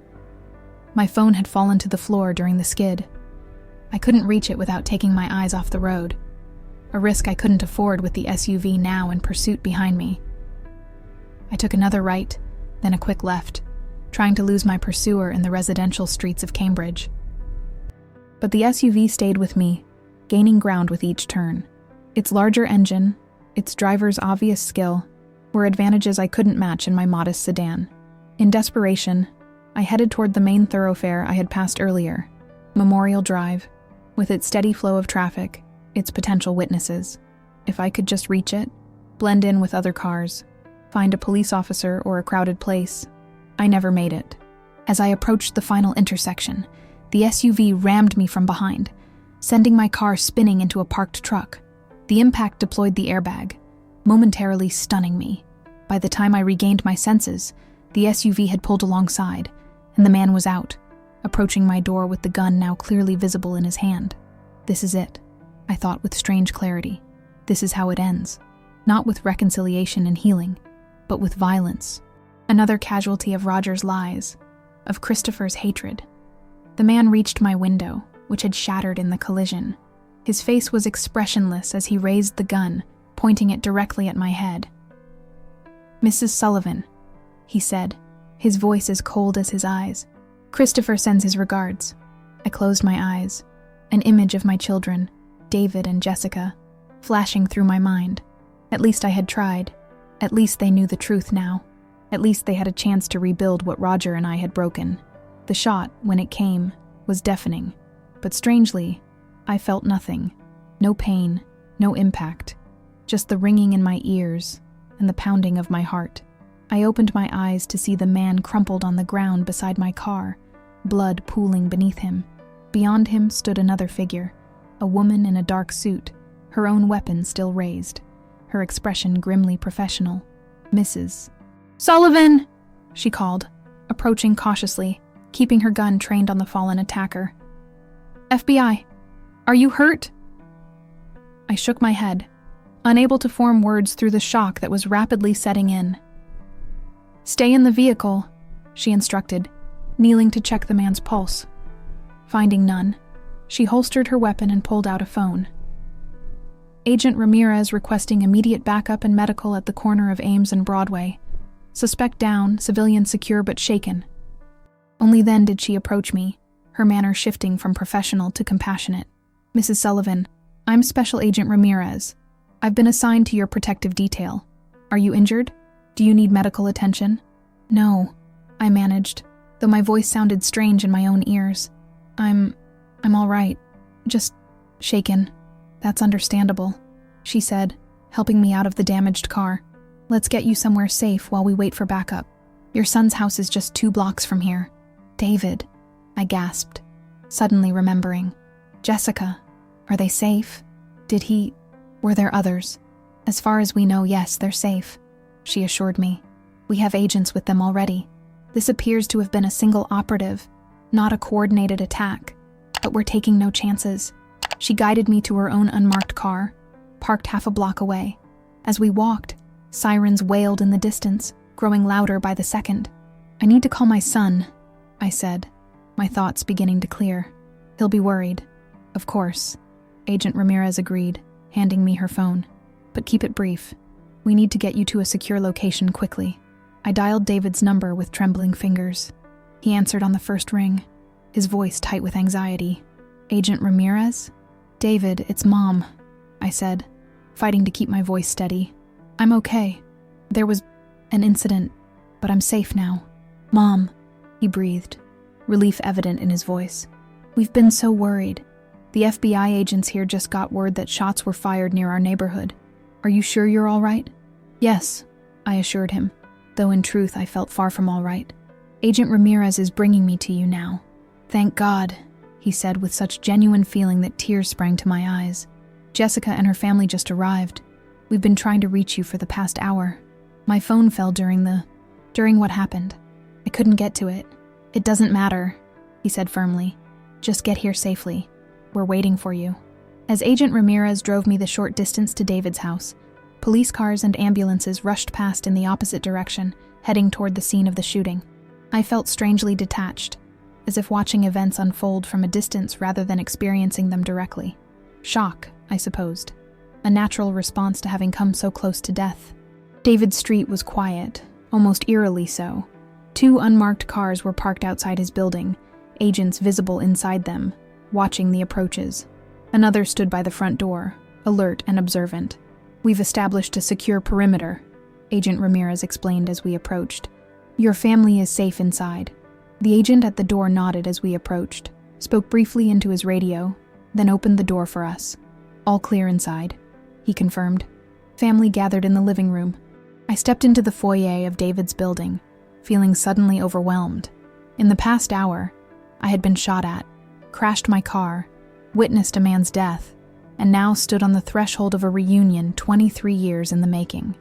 My phone had fallen to the floor during the skid. I couldn't reach it without taking my eyes off the road, a risk I couldn't afford with the SUV now in pursuit behind me. I took another right, then a quick left, trying to lose my pursuer in the residential streets of Cambridge. But the SUV stayed with me, gaining ground with each turn. Its larger engine, its driver's obvious skill, were advantages I couldn't match in my modest sedan. In desperation, I headed toward the main thoroughfare I had passed earlier, Memorial Drive, with its steady flow of traffic, its potential witnesses. If I could just reach it, blend in with other cars, find a police officer or a crowded place. I never made it. As I approached the final intersection, the SUV rammed me from behind, sending my car spinning into a parked truck. The impact deployed the airbag, momentarily stunning me. By the time I regained my senses, the SUV had pulled alongside, and the man was out, approaching my door with the gun now clearly visible in his hand. This is it, I thought with strange clarity. This is how it ends. Not with reconciliation and healing, but with violence. Another casualty of Roger's lies, of Christopher's hatred. The man reached my window, which had shattered in the collision. His face was expressionless as he raised the gun, pointing it directly at my head. "Mrs. Sullivan," he said, his voice as cold as his eyes. "Christopher sends his regards." I closed my eyes, an image of my children, David and Jessica, flashing through my mind. At least I had tried. At least they knew the truth now. At least they had a chance to rebuild what Roger and I had broken. The shot, when it came, was deafening, but strangely, I felt nothing. No pain, no impact, just the ringing in my ears and the pounding of my heart. I opened my eyes to see the man crumpled on the ground beside my car, blood pooling beneath him. Beyond him stood another figure, a woman in a dark suit, her own weapon still raised, her expression grimly professional. "Mrs. Sullivan!" she called, approaching cautiously, keeping her gun trained on the fallen attacker. "FBI, are you hurt?" I shook my head, unable to form words through the shock that was rapidly setting in. "Stay in the vehicle," she instructed, kneeling to check the man's pulse. Finding none, she holstered her weapon and pulled out a phone. "Agent Ramirez requesting immediate backup and medical at the corner of Ames and Broadway. Suspect down, civilian secure but shaken." Only then did she approach me, her manner shifting from professional to compassionate. "Mrs. Sullivan, I'm Special Agent Ramirez. I've been assigned to your protective detail. Are you injured? Do you need medical attention?" "No," I managed, though my voice sounded strange in my own ears. I'm all right. Just shaken." "That's understandable," she said, helping me out of the damaged car. "Let's get you somewhere safe while we wait for backup. Your son's house is just 2 blocks from here." "David," I gasped, suddenly remembering. "Jessica, are they safe? Were there others?" "As far as we know, yes, they're safe," she assured me. "We have agents with them already. This appears to have been a single operative, not a coordinated attack. But we're taking no chances. She guided me to her own unmarked car, parked half a block away. As we walked, sirens wailed in the distance, growing louder by the second. "I need to call my son," I said, my thoughts beginning to clear. "He'll be worried." "Of course," Agent Ramirez agreed, handing me her phone. "But keep it brief. We need to get you to a secure location quickly." I dialed David's number with trembling fingers. He answered on the first ring, his voice tight with anxiety. "Agent Ramirez?" "David, it's Mom," I said, fighting to keep my voice steady. "I'm okay. There was an incident, but I'm safe now." "Mom," he breathed, relief evident in his voice. "We've been so worried. The FBI agents here just got word that shots were fired near our neighborhood. Are you sure you're all right?" "Yes," I assured him, though in truth I felt far from all right. "Agent Ramirez is bringing me to you now." "Thank God," he said with such genuine feeling that tears sprang to my eyes. "Jessica and her family just arrived. We've been trying to reach you for the past hour. My phone fell during what happened. I couldn't get to it." "It doesn't matter," he said firmly. "Just get here safely. We're waiting for you." As Agent Ramirez drove me the short distance to David's house, police cars and ambulances rushed past in the opposite direction, heading toward the scene of the shooting. I felt strangely detached, as if watching events unfold from a distance rather than experiencing them directly. Shock, I supposed. A natural response to having come so close to death. David's street was quiet, almost eerily so. 2 unmarked cars were parked outside his building, agents visible inside them, watching the approaches. Another stood by the front door, alert and observant. "We've established a secure perimeter," Agent Ramirez explained as we approached. "Your family is safe inside." The agent at the door nodded as we approached, spoke briefly into his radio, then opened the door for us. "All clear inside," he confirmed. Family gathered in the living room. I stepped into the foyer of David's building, feeling suddenly overwhelmed. In the past hour, I had been shot at, crashed my car, witnessed a man's death, and now stood on the threshold of a reunion 23 years in the making.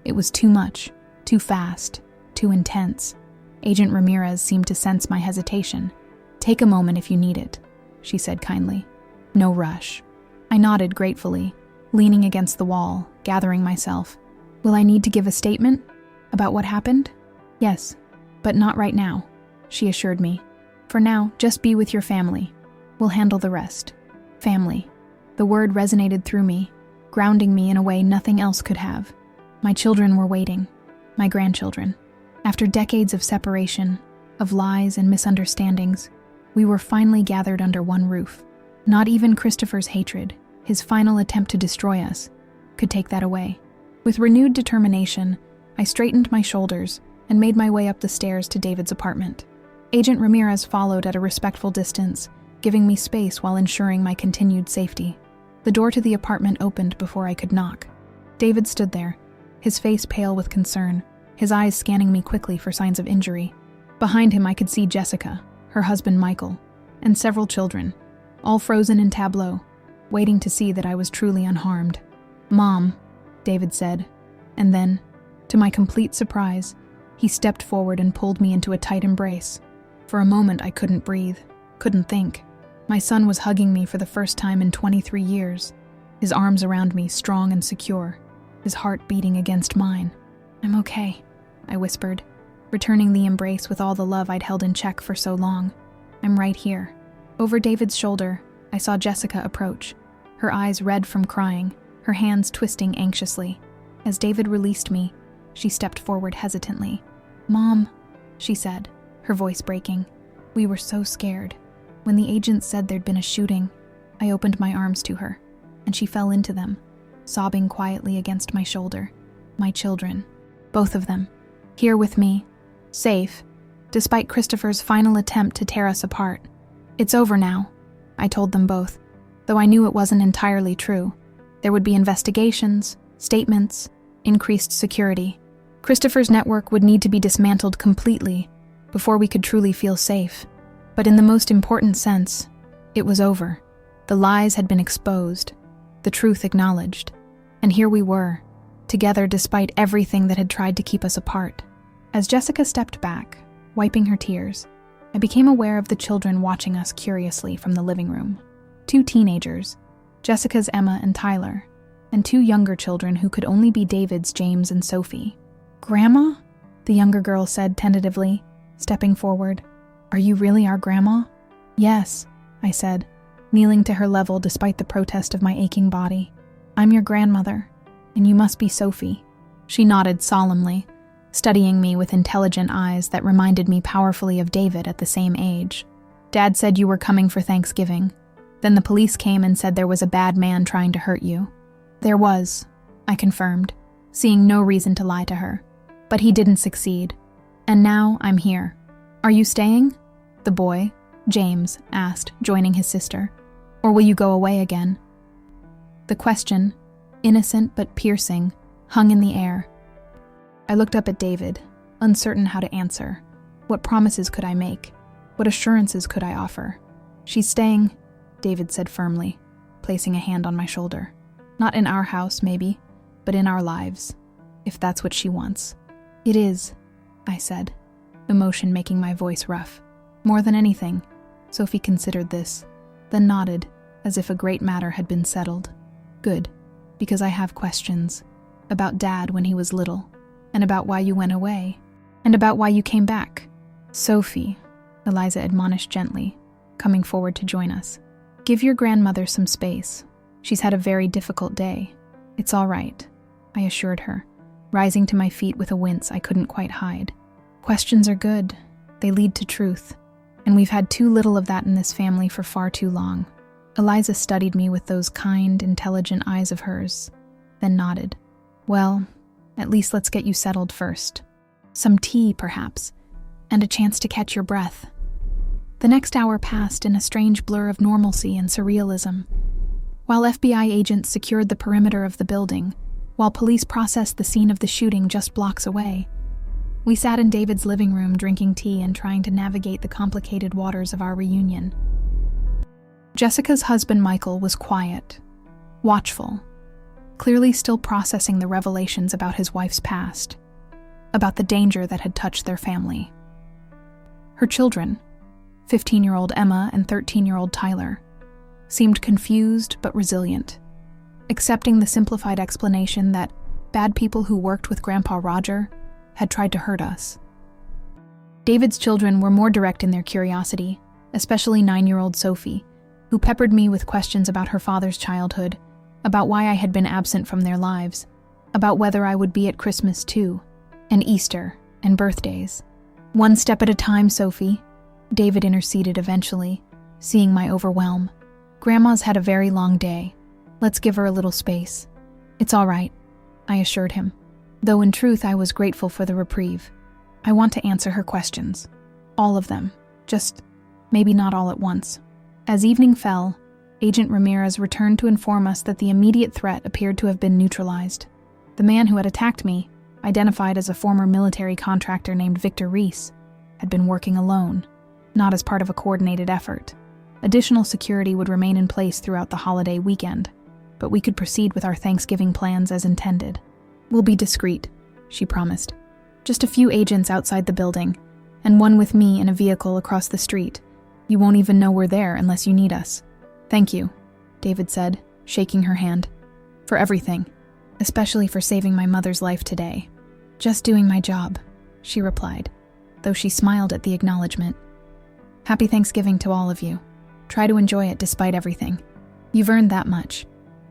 It was too much, too fast, too intense. Agent Ramirez seemed to sense my hesitation. "Take a moment if you need it," she said kindly. "No rush." I nodded gratefully, leaning against the wall, gathering myself. "Will I need to give a statement about what happened?" "Yes, but not right now," she assured me. "For now, just be with your family. We'll handle the rest." Family. The word resonated through me, grounding me in a way nothing else could have. My children were waiting. My grandchildren. After decades of separation, of lies and misunderstandings, we were finally gathered under one roof. Not even Christopher's hatred, his final attempt to destroy us, could take that away. With renewed determination, I straightened my shoulders and made my way up the stairs to David's apartment. Agent Ramirez followed at a respectful distance, giving me space while ensuring my continued safety. The door to the apartment opened before I could knock. David stood there, his face pale with concern, his eyes scanning me quickly for signs of injury. Behind him I could see Jessica, her husband Michael, and several children, all frozen in tableau, waiting to see that I was truly unharmed. "Mom," David said, and then, to my complete surprise, he stepped forward and pulled me into a tight embrace. For a moment I couldn't breathe, couldn't think. My son was hugging me for the first time in 23 years, his arms around me strong and secure, his heart beating against mine. "I'm okay," I whispered, returning the embrace with all the love I'd held in check for so long. "I'm right here." Over David's shoulder, I saw Jessica approach, her eyes red from crying, her hands twisting anxiously. As David released me, she stepped forward hesitantly. "Mom," she said, her voice breaking. "We were so scared. When the agents said there'd been a shooting, I opened my arms to her, and she fell into them, sobbing quietly against my shoulder. My children, both of them, here with me, safe, despite Christopher's final attempt to tear us apart. It's over now," I told them both, though I knew it wasn't entirely true. There would be investigations, statements, increased security. Christopher's network would need to be dismantled completely before we could truly feel safe. But in the most important sense, it was over. The lies had been exposed, the truth acknowledged, and here we were, together despite everything that had tried to keep us apart. As Jessica stepped back, wiping her tears. I became aware of the children watching us curiously from the living room. 2 teenagers, Jessica's Emma and Tyler, and 2 younger children who could only be David's James and Sophie. "Grandma?" the younger girl said tentatively, stepping forward. "Are you really our grandma?" "Yes," I said, kneeling to her level despite the protest of my aching body. "I'm your grandmother, and you must be Sophie." She nodded solemnly, studying me with intelligent eyes that reminded me powerfully of David at the same age. "Dad said you were coming for Thanksgiving. Then the police came and said there was a bad man trying to hurt you." "There was," I confirmed, seeing no reason to lie to her. "But he didn't succeed. And now I'm here." "Are you staying?" the boy, James, asked, joining his sister. "Or will you go away again?" The question, innocent but piercing, hung in the air. I looked up at David, uncertain how to answer. What promises could I make? What assurances could I offer? "She's staying," David said firmly, placing a hand on my shoulder. "Not in our house, maybe, but in our lives, if that's what she wants." "It is," I said, emotion making my voice rough. "More than anything." Sophie considered this, then nodded, as if a great matter had been settled. "Good, because I have questions. About Dad when he was little, and about why you went away, and about why you came back." "Sophie," Eliza admonished gently, coming forward to join us. "Give your grandmother some space. She's had a very difficult day. It's all right," I assured her, rising to my feet with a wince I couldn't quite hide. "Questions are good. They lead to truth. And we've had too little of that in this family for far too long." Eliza studied me with those kind, intelligent eyes of hers, then nodded. "Well, at least let's get you settled first. Some tea, perhaps, and a chance to catch your breath." The next hour passed in a strange blur of normalcy and surrealism. While FBI agents secured the perimeter of the building, while police processed the scene of the shooting just blocks away, we sat in David's living room drinking tea and trying to navigate the complicated waters of our reunion. Jessica's husband Michael was quiet, watchful, clearly still processing the revelations about his wife's past, about the danger that had touched their family. Her children, 15-year-old Emma and 13-year-old Tyler, seemed confused but resilient, accepting the simplified explanation that bad people who worked with Grandpa Roger had tried to hurt us. David's children were more direct in their curiosity, especially 9-year-old Sophie, who peppered me with questions about her father's childhood, about why I had been absent from their lives, about whether I would be at Christmas too, and Easter, and birthdays. "One step at a time, Sophie," David interceded eventually, seeing my overwhelm. "Grandma's had a very long day. Let's give her a little space." "It's all right," I assured him, though in truth I was grateful for the reprieve. "I want to answer her questions. All of them. Just maybe not all at once." As evening fell, Agent Ramirez returned to inform us that the immediate threat appeared to have been neutralized. The man who had attacked me, identified as a former military contractor named Victor Reese, had been working alone, not as part of a coordinated effort. Additional security would remain in place throughout the holiday weekend, but we could proceed with our Thanksgiving plans as intended. "We'll be discreet," she promised. "Just a few agents outside the building, and one with me in a vehicle across the street. You won't even know we're there unless you need us." "Thank you," David said, shaking her hand. "For everything, especially for saving my mother's life today." "Just doing my job," she replied, though she smiled at the acknowledgement. "Happy Thanksgiving to all of you. Try to enjoy it despite everything. You've earned that much."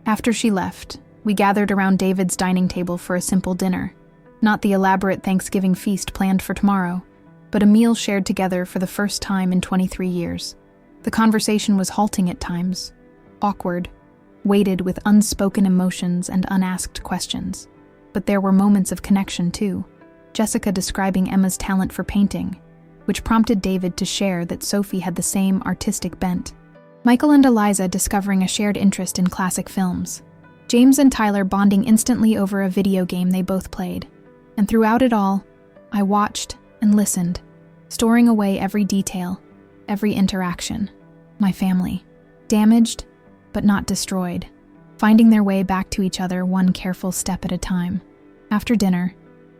After she left, we gathered around David's dining table for a simple dinner. Not the elaborate Thanksgiving feast planned for tomorrow, but a meal shared together for the first time in 23 years. The conversation was halting at times, awkward, weighted with unspoken emotions and unasked questions. But there were moments of connection too. Jessica describing Emma's talent for painting, which prompted David to share that Sophie had the same artistic bent. Michael and Eliza discovering a shared interest in classic films. James and Tyler bonding instantly over a video game they both played. And throughout it all, I watched and listened, storing away every detail, every interaction. My family, damaged but not destroyed, finding their way back to each other one careful step at a time. After dinner,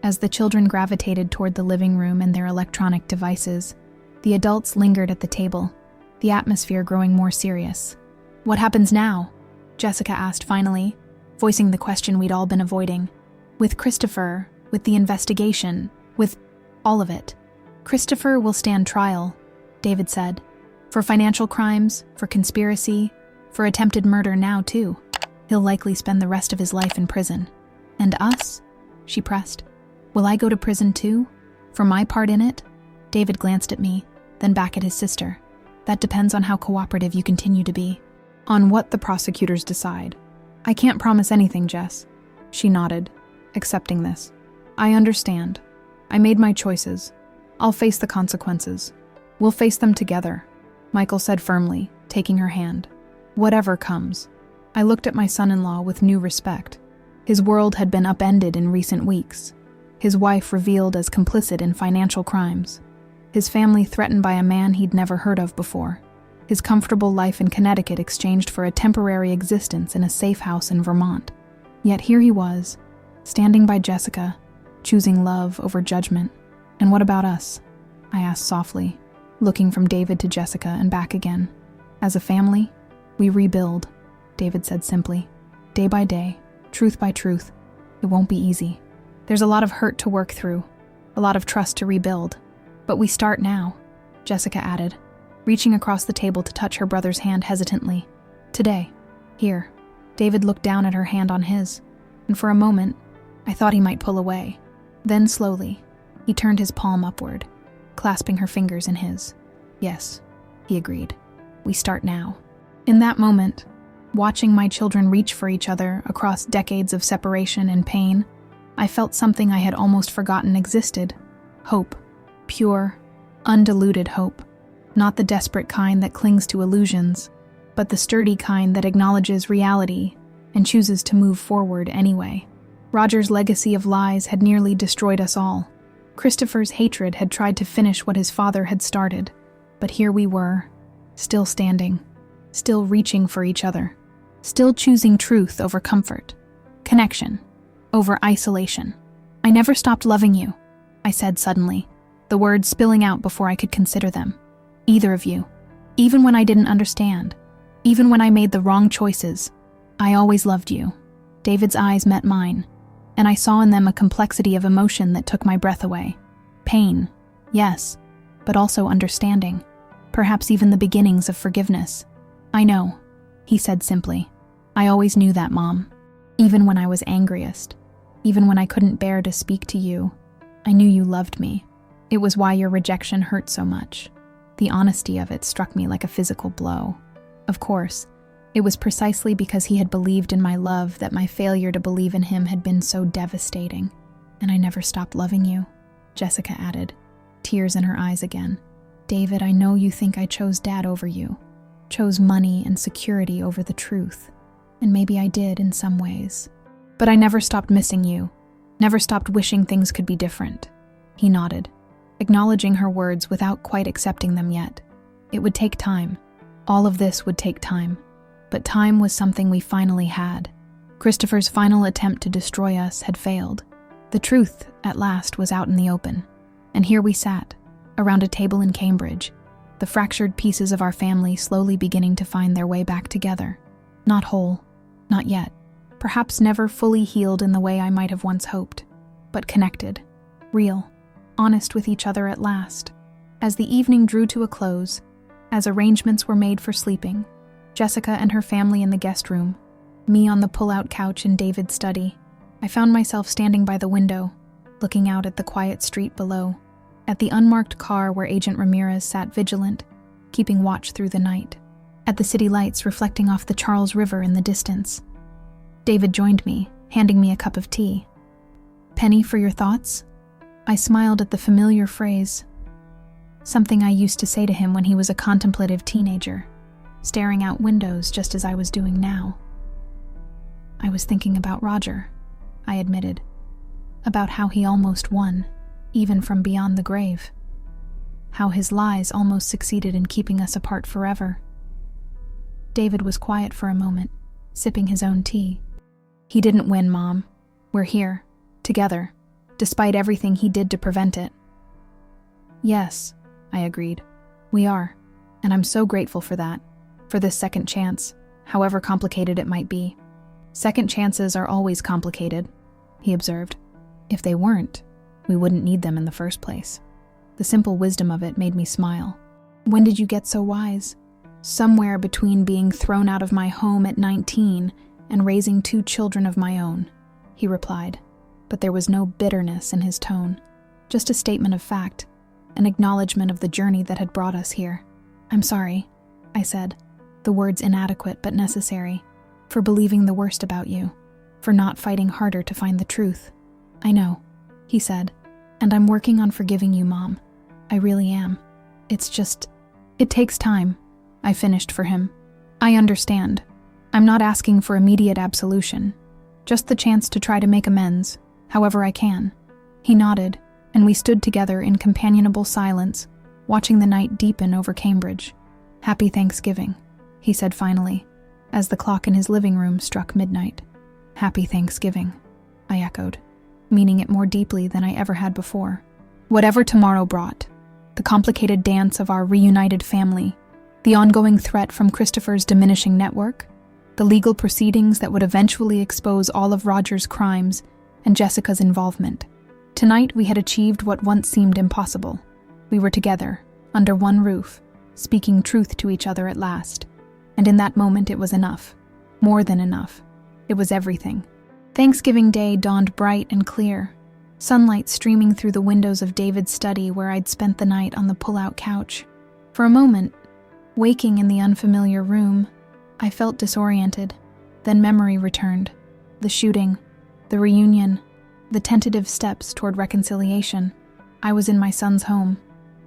As the children gravitated toward the living room and their electronic devices, the adults lingered at the table, the atmosphere growing more serious. "What happens now?" Jessica asked finally, voicing the question we'd all been avoiding. "With Christopher, with the investigation, with all of it." "Christopher will stand trial," David said. "For financial crimes, for conspiracy, for attempted murder now too. He'll likely spend the rest of his life in prison." "And us?" she pressed. "Will I go to prison too? For my part in it?" David glanced at me, then back at his sister. "That depends on how cooperative you continue to be. On what the prosecutors decide. I can't promise anything, Jess." She nodded, accepting this. "I understand. I made my choices. I'll face the consequences. We'll face them together," Michael said firmly, taking her hand. "Whatever comes." I looked at my son-in-law with new respect. His world had been upended in recent weeks. His wife revealed as complicit in financial crimes. His family threatened by a man he'd never heard of before. His comfortable life in Connecticut exchanged for a temporary existence in a safe house in Vermont. Yet here he was, standing by Jessica, choosing love over judgment. "And what about us?" I asked softly, looking from David to Jessica and back again. "As a family, we rebuild," David said simply. "Day by day, truth by truth. It won't be easy. There's a lot of hurt to work through, a lot of trust to rebuild. But we start now," Jessica added, reaching across the table to touch her brother's hand hesitantly. "Today. Here." David looked down at her hand on his, and for a moment, I thought he might pull away. Then slowly, he turned his palm upward, clasping her fingers in his. "Yes," he agreed. "We start now." In that moment, watching my children reach for each other across decades of separation and pain, I felt something I had almost forgotten existed. Hope. Pure, undiluted hope. Not the desperate kind that clings to illusions, but the sturdy kind that acknowledges reality and chooses to move forward anyway. Roger's legacy of lies had nearly destroyed us all. Christopher's hatred had tried to finish what his father had started, but here we were, still standing, still reaching for each other, still choosing truth over comfort, connection over isolation. "I never stopped loving you," I said suddenly, the words spilling out before I could consider them. "Either of you. Even when I didn't understand. Even when I made the wrong choices. I always loved you." David's eyes met mine, and I saw in them a complexity of emotion that took my breath away. Pain, yes, but also understanding. Perhaps even the beginnings of forgiveness. "I know," he said simply. "I always knew that, Mom. Even when I was angriest. Even when I couldn't bear to speak to you. I knew you loved me. It was why your rejection hurt so much. The honesty of it struck me like a physical blow. Of course, it was precisely because he had believed in my love that my failure to believe in him had been so devastating. And I never stopped loving you," Jessica added, tears in her eyes again. "David, I know you think I chose Dad over you. Chose money and security over the truth. And maybe I did in some ways. But I never stopped missing you. Never stopped wishing things could be different." He nodded, acknowledging her words without quite accepting them yet. It would take time. All of this would take time. But time was something we finally had. Christopher's final attempt to destroy us had failed. The truth, at last, was out in the open. And here we sat, around a table in Cambridge, the fractured pieces of our family slowly beginning to find their way back together. Not whole, not yet. Perhaps never fully healed in the way I might have once hoped, but connected, real, honest with each other at last. As the evening drew to a close, as arrangements were made for sleeping, Jessica and her family in the guest room, me on the pull-out couch in David's study, I found myself standing by the window, looking out at the quiet street below, at the unmarked car where Agent Ramirez sat vigilant, keeping watch through the night, at the city lights reflecting off the Charles River in the distance. David joined me, handing me a cup of tea. "Penny, for your thoughts?" I smiled at the familiar phrase, something I used to say to him when he was a contemplative teenager, staring out windows just as I was doing now. "I was thinking about Roger," I admitted, "about how he almost won, even from beyond the grave. How his lies almost succeeded in keeping us apart forever." David was quiet for a moment, sipping his own tea. "He didn't win, Mom. We're here, together, despite everything he did to prevent it. Yes, I agreed. We are, and I'm so grateful for that, for this second chance, however complicated it might be. Second chances are always complicated, he observed. If they weren't, we wouldn't need them in the first place. The simple wisdom of it made me smile. When did you get so wise? Somewhere between being thrown out of my home at 19 and raising 2 children of my own, he replied, but there was no bitterness in his tone, just a statement of fact, an acknowledgement of the journey that had brought us here. I'm sorry, I said, the words inadequate but necessary, for believing the worst about you, for not fighting harder to find the truth. I know, he said, and I'm working on forgiving you, Mom. I really am. It's just, it takes time, I finished for him. I understand. I'm not asking for immediate absolution, just the chance to try to make amends, however I can. He nodded, and we stood together in companionable silence, watching the night deepen over Cambridge. Happy Thanksgiving, he said finally, as the clock in his living room struck midnight. Happy Thanksgiving, I echoed, meaning it more deeply than I ever had before. Whatever tomorrow brought, the complicated dance of our reunited family, the ongoing threat from Christopher's diminishing network, the legal proceedings that would eventually expose all of Roger's crimes and Jessica's involvement. Tonight we had achieved what once seemed impossible. We were together, under one roof, speaking truth to each other at last. And in that moment it was enough. More than enough. It was everything. Thanksgiving Day dawned bright and clear, sunlight streaming through the windows of David's study where I'd spent the night on the pull-out couch. For a moment, waking in the unfamiliar room, I felt disoriented. Then memory returned. The shooting, the reunion, the tentative steps toward reconciliation. I was in my son's home.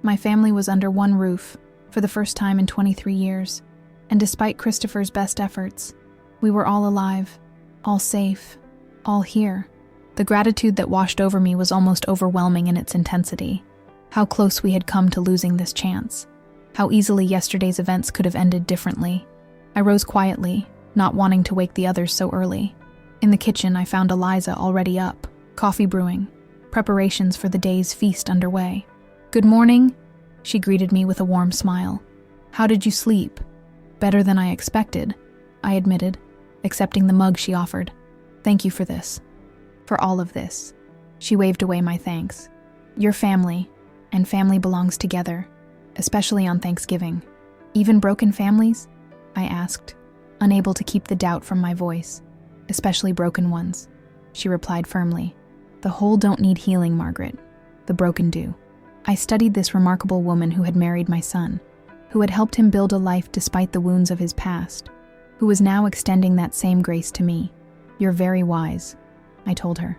My family was under one roof, for the first time in 23 years. And despite Christopher's best efforts, we were all alive, all safe, all here. The gratitude that washed over me was almost overwhelming in its intensity. How close we had come to losing this chance. How easily yesterday's events could have ended differently. I rose quietly, not wanting to wake the others so early. In the kitchen, I found Eliza already up, coffee brewing, preparations for the day's feast underway. Good morning, she greeted me with a warm smile. How did you sleep? Better than I expected, I admitted, accepting the mug she offered. Thank you for this. For all of this. She waved away my thanks. Your family, and family belongs together, especially on Thanksgiving. Even broken families? I asked, unable to keep the doubt from my voice. Especially broken ones. She replied firmly. The whole don't need healing, Margaret. The broken do. I studied this remarkable woman who had married my son, who had helped him build a life despite the wounds of his past, who was now extending that same grace to me. You're very wise, I told her.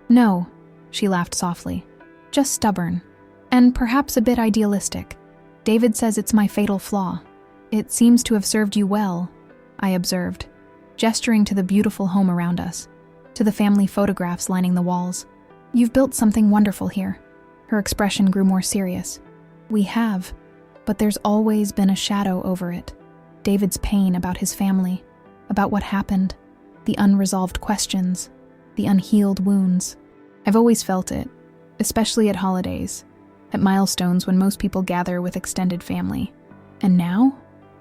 No, she laughed softly. Just stubborn, and perhaps a bit idealistic. David says it's my fatal flaw. It seems to have served you well, I observed, gesturing to the beautiful home around us, to the family photographs lining the walls. You've built something wonderful here. Her expression grew more serious. We have, but there's always been a shadow over it. David's pain about his family, about what happened, the unresolved questions, the unhealed wounds. I've always felt it, especially at holidays, at milestones when most people gather with extended family. And now?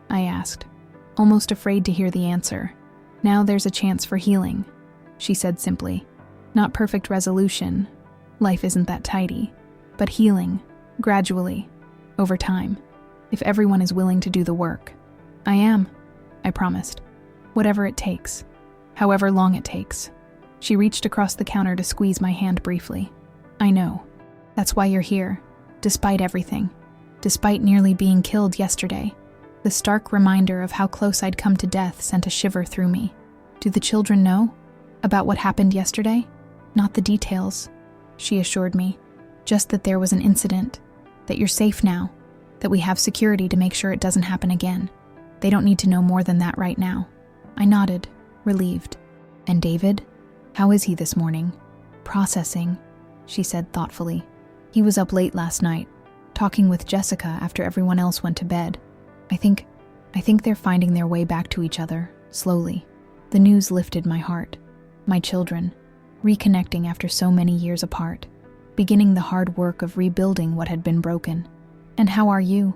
I asked, almost afraid to hear the answer. Now there's a chance for healing, she said simply. Not perfect resolution. Life isn't that tidy. But healing, gradually, over time, if everyone is willing to do the work. I am, I promised. Whatever it takes. However long it takes. She reached across the counter to squeeze my hand briefly. I know. That's why you're here, despite everything. Despite nearly being killed yesterday. The stark reminder of how close I'd come to death sent a shiver through me. Do the children know about what happened yesterday? Not the details, she assured me. Just that there was an incident, that you're safe now, that we have security to make sure it doesn't happen again. They don't need to know more than that right now. I nodded, relieved. And David? How is he this morning? Processing, she said thoughtfully. He was up late last night, talking with Jessica after everyone else went to bed. I think they're finding their way back to each other, slowly. The news lifted my heart. My children, reconnecting after so many years apart. beginning the hard work of rebuilding what had been broken. "And how are you?"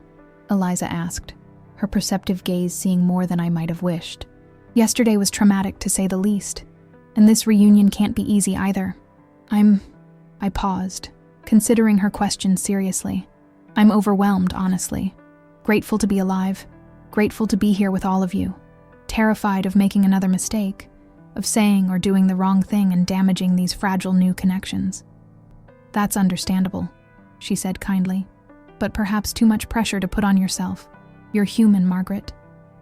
Eliza asked, her perceptive gaze seeing more than I might have wished. "Yesterday was traumatic, to say the least, and this reunion can't be easy either. I paused, considering her question seriously. "I'm overwhelmed, honestly. Grateful to be alive, grateful to be here with all of you. Terrified of making another mistake, of saying or doing the wrong thing and damaging these fragile new connections." "That's understandable," she said kindly, "but perhaps too much pressure to put on yourself. You're human, Margaret.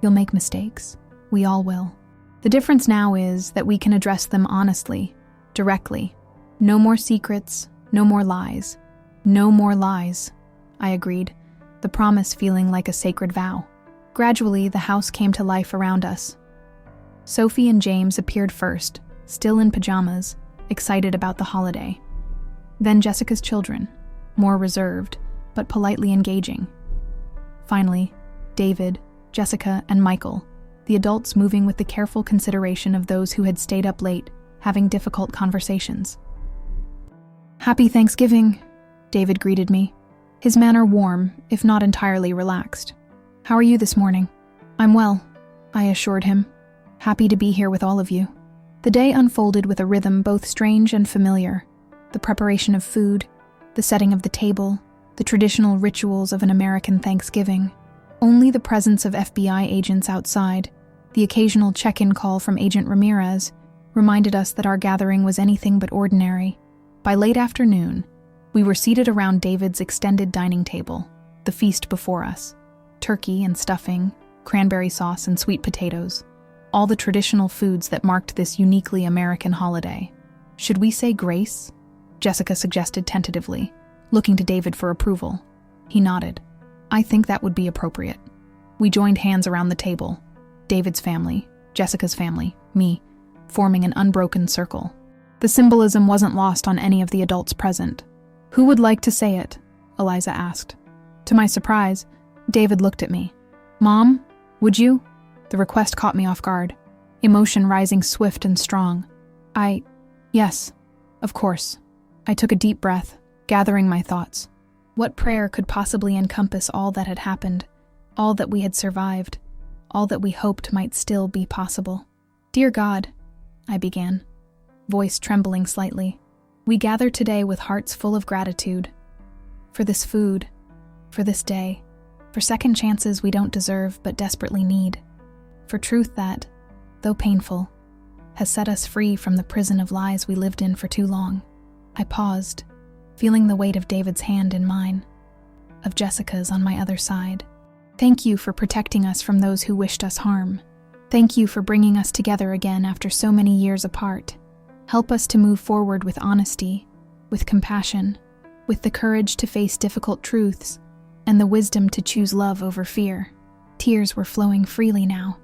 You'll make mistakes. We all will. The difference now is that we can address them honestly, directly. No more secrets, no more lies." "No more lies," I agreed, the promise feeling like a sacred vow. Gradually, the house came to life around us. Sophie and James appeared first, still in pajamas, excited about the holiday. Then Jessica's children, more reserved, but politely engaging. Finally, David, Jessica, and Michael, the adults moving with the careful consideration of those who had stayed up late, having difficult conversations. "Happy Thanksgiving," David greeted me, his manner warm, if not entirely relaxed. "How are you this morning?" "I'm well," I assured him, happy to be here with all of you. The day unfolded with a rhythm both strange and familiar. The preparation of food, the setting of the table, the traditional rituals of an American Thanksgiving. Only the presence of FBI agents outside, the occasional check-in call from Agent Ramirez, reminded us that our gathering was anything but ordinary. By late afternoon, we were seated around David's extended dining table, the feast before us. Turkey and stuffing, cranberry sauce and sweet potatoes, all the traditional foods that marked this uniquely American holiday. "Should we say grace?" Jessica suggested tentatively, looking to David for approval. He nodded. "I think that would be appropriate." We joined hands around the table, David's family, Jessica's family, me, forming an unbroken circle. The symbolism wasn't lost on any of the adults present. "Who would like to say it?" Eliza asked. To my surprise, David looked at me. "Mom, would you?" The request caught me off guard, emotion rising swift and strong. Yes, of course." I took a deep breath, gathering my thoughts. What prayer could possibly encompass all that had happened, all that we had survived, all that we hoped might still be possible? "Dear God," I began, voice trembling slightly, "we gather today with hearts full of gratitude. For this food, for this day, for second chances we don't deserve but desperately need, for truth that, though painful, has set us free from the prison of lies we lived in for too long." I paused, feeling the weight of David's hand in mine, of Jessica's on my other side. "Thank you for protecting us from those who wished us harm. Thank you for bringing us together again after so many years apart. Help us to move forward with honesty, with compassion, with the courage to face difficult truths, and the wisdom to choose love over fear." Tears were flowing freely now,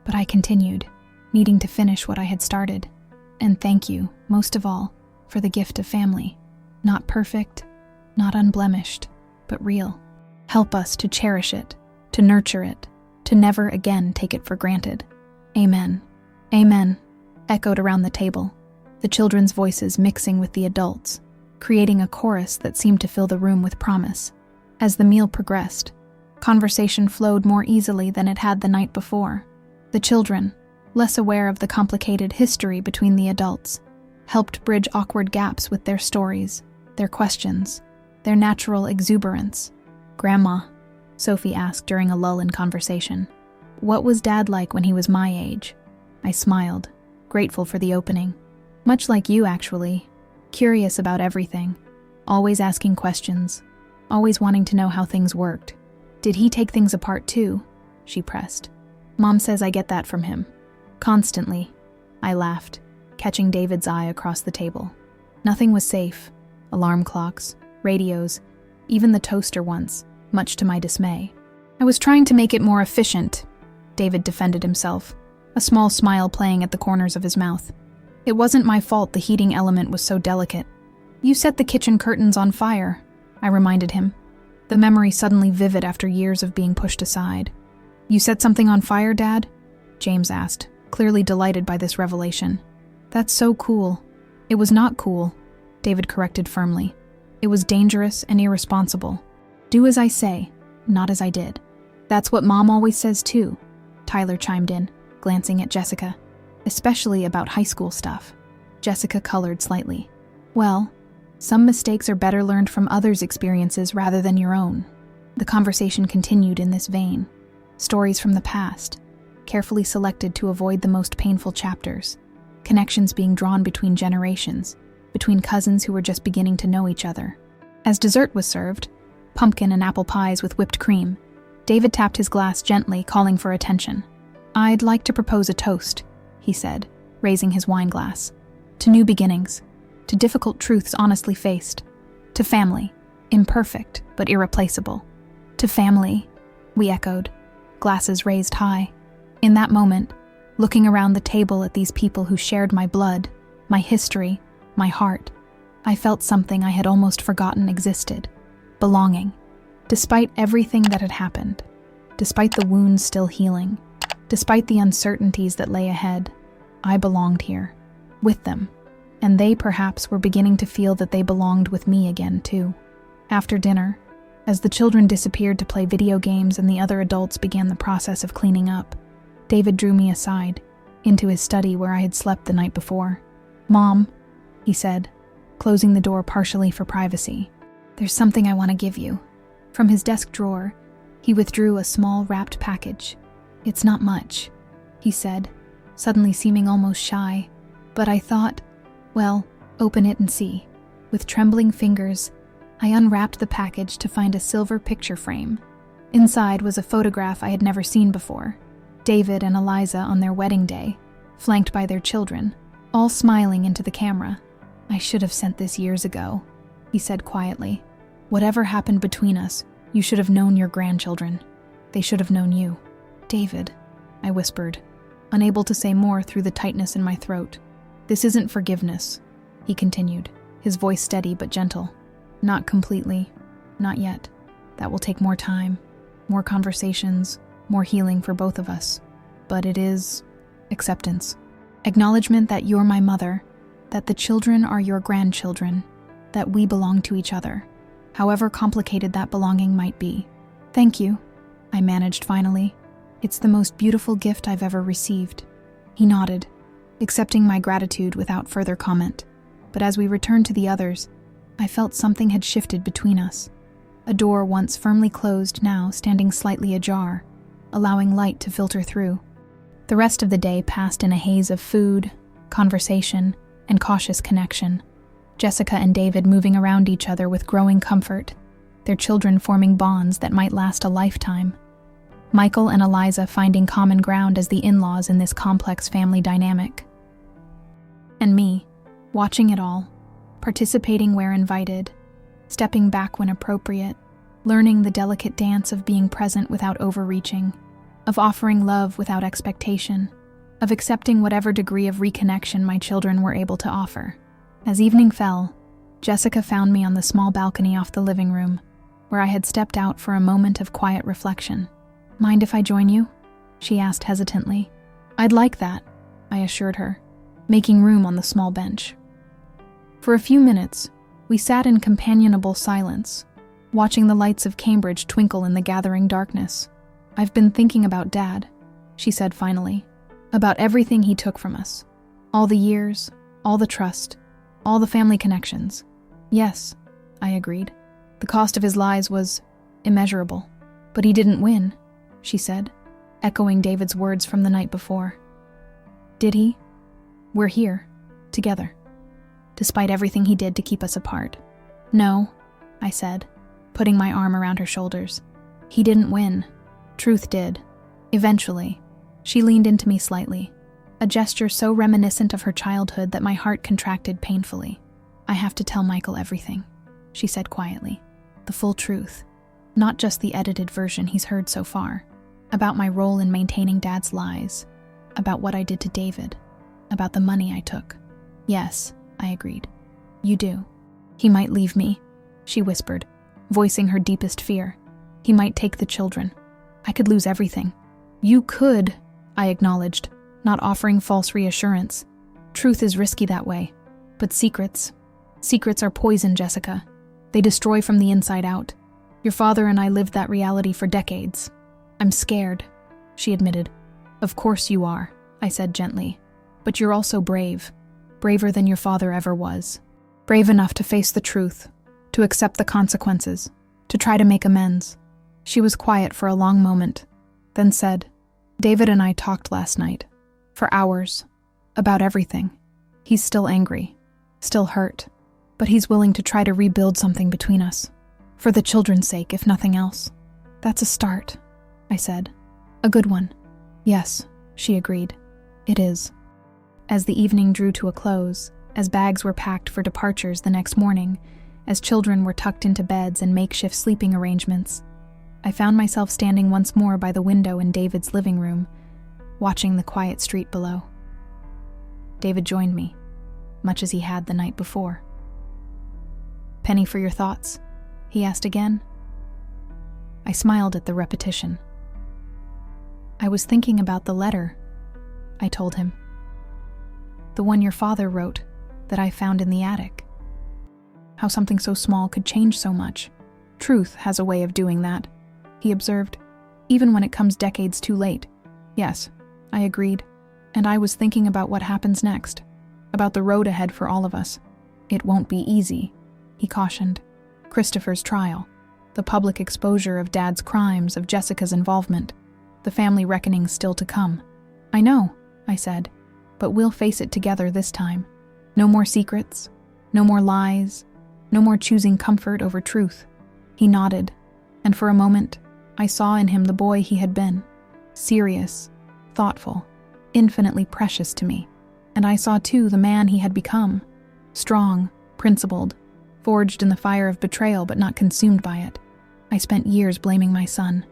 but I continued, needing to finish what I had started. "And thank you, most of all, for the gift of family. Not perfect, not unblemished, but real. Help us to cherish it, to nurture it, to never again take it for granted. Amen." "Amen," echoed around the table, the children's voices mixing with the adults, creating a chorus that seemed to fill the room with promise. As the meal progressed, conversation flowed more easily than it had the night before. The children, less aware of the complicated history between the adults, helped bridge awkward gaps with their stories, their questions, their natural exuberance. "Grandma," Sophie asked during a lull in conversation, "what was Dad like when he was my age?" I smiled, grateful for the opening. "Much like you, actually. Curious about everything. Always asking questions. Always wanting to know how things worked. Did he take things apart too?" she pressed. "Mom says I get that from him. Constantly." I laughed, catching David's eye across the table. Nothing was safe. Alarm clocks, radios, even the toaster once, much to my dismay. "I was trying to make it more efficient," David defended himself, a small smile playing at the corners of his mouth. "It wasn't my fault the heating element was so delicate. You set the kitchen curtains on fire," I reminded him, the memory suddenly vivid after years of being pushed aside. "You set something on fire, Dad?" James asked, clearly delighted by this revelation. "That's so cool." "It was not cool," David corrected firmly. It was dangerous and irresponsible. Do as I say, not as I did. That's what Mom always says too, Tyler chimed in, glancing at Jessica, especially about high school stuff. Jessica colored slightly. Well, some mistakes are better learned from others' experiences rather than your own. The conversation continued in this vein. Stories from the past, carefully selected to avoid the most painful chapters. Connections being drawn between generations, between cousins who were just beginning to know each other. As dessert was served, pumpkin and apple pies with whipped cream, David tapped his glass gently, calling for attention. "I'd like to propose a toast," he said, raising his wine glass. "To new beginnings, to difficult truths honestly faced, to family, imperfect but irreplaceable." "To family," we echoed, glasses raised high. In that moment, looking around the table at these people who shared my blood, my history, my heart, I felt something I had almost forgotten existed. Belonging. Despite everything that had happened, despite the wounds still healing, despite the uncertainties that lay ahead, I belonged here, with them, and they perhaps were beginning to feel that they belonged with me again too. After dinner, as the children disappeared to play video games and the other adults began the process of cleaning up, David drew me aside, into his study where I had slept the night before. "Mom," he said, closing the door partially for privacy, "there's something I want to give you." From his desk drawer, he withdrew a small wrapped package. "It's not much," he said, suddenly seeming almost shy, but I thought, well, open it and see. With trembling fingers, I unwrapped the package to find a silver picture frame. Inside was a photograph I had never seen before. David and Eliza on their wedding day, flanked by their children, all smiling into the camera. "I should have sent this years ago," he said quietly. "Whatever happened between us, you should have known your grandchildren. They should have known you." "David," I whispered, unable to say more through the tightness in my throat. "This isn't forgiveness," he continued, his voice steady but gentle. "Not completely. Not yet. That will take more time, more conversations, more healing for both of us. But it is acceptance. Acknowledgement that you're my mother, that the children are your grandchildren, that we belong to each other, however complicated that belonging might be." "Thank you," I managed finally. "It's the most beautiful gift I've ever received." He nodded, accepting my gratitude without further comment. But as we returned to the others, I felt something had shifted between us. A door once firmly closed now standing slightly ajar, allowing light to filter through. The rest of the day passed in a haze of food, conversation, and cautious connection. Jessica and David moving around each other with growing comfort, their children forming bonds that might last a lifetime. Michael and Eliza finding common ground as the in-laws in this complex family dynamic. And me, watching it all, participating where invited, stepping back when appropriate, learning the delicate dance of being present without overreaching, of offering love without expectation, of accepting whatever degree of reconnection my children were able to offer. As evening fell, Jessica found me on the small balcony off the living room, where I had stepped out for a moment of quiet reflection. "Mind if I join you?" she asked hesitantly. "I'd like that," I assured her, making room on the small bench. For a few minutes, we sat in companionable silence, watching the lights of Cambridge twinkle in the gathering darkness. "I've been thinking about Dad," she said finally, "about everything he took from us. All the years, all the trust, all the family connections." "Yes," I agreed. "The cost of his lies was immeasurable. But he didn't win," she said, echoing David's words from the night before. "Did he? We're here, together, despite everything he did to keep us apart." "No," I said, putting my arm around her shoulders. "He didn't win. Truth did. Eventually." She leaned into me slightly, a gesture so reminiscent of her childhood that my heart contracted painfully. "I have to tell Michael everything," she said quietly. "The full truth, not just the edited version he's heard so far. About my role in maintaining Dad's lies, about what I did to David, about the money I took." "Yes," I agreed. "You do. He might leave me," she whispered, voicing her deepest fear. "He might take the children. I could lose everything." "You could," I acknowledged, not offering false reassurance. "Truth is risky that way. But secrets are poison, Jessica. They destroy from the inside out. Your father and I lived that reality for decades. I'm scared, she admitted. Of course you are, I said gently. But you're also brave. Braver than your father ever was. Brave enough to face the truth, to accept the consequences, to try to make amends. She was quiet for a long moment, then said, David and I talked last night, for hours, about everything. He's still angry, still hurt, but he's willing to try to rebuild something between us. For the children's sake, if nothing else. That's a start, I said. A good one. Yes, she agreed. It is. As the evening drew to a close, as bags were packed for departures the next morning, as children were tucked into beds and makeshift sleeping arrangements, I found myself standing once more by the window in David's living room, watching the quiet street below. David joined me, much as he had the night before. Penny for your thoughts? He asked again. I smiled at the repetition. I was thinking about the letter, I told him. The one your father wrote that I found in the attic. How something so small could change so much. Truth has a way of doing that, he observed, even when it comes decades too late. Yes, I agreed, and I was thinking about what happens next, about the road ahead for all of us. It won't be easy, he cautioned. Christopher's trial, the public exposure of Dad's crimes, of Jessica's involvement, the family reckoning still to come. I know, I said, but we'll face it together this time. No more secrets, no more lies, no more choosing comfort over truth. He nodded, and for a moment, I saw in him the boy he had been, serious, thoughtful, infinitely precious to me. And I saw too the man he had become, strong, principled, forged in the fire of betrayal but not consumed by it. I spent years blaming my son,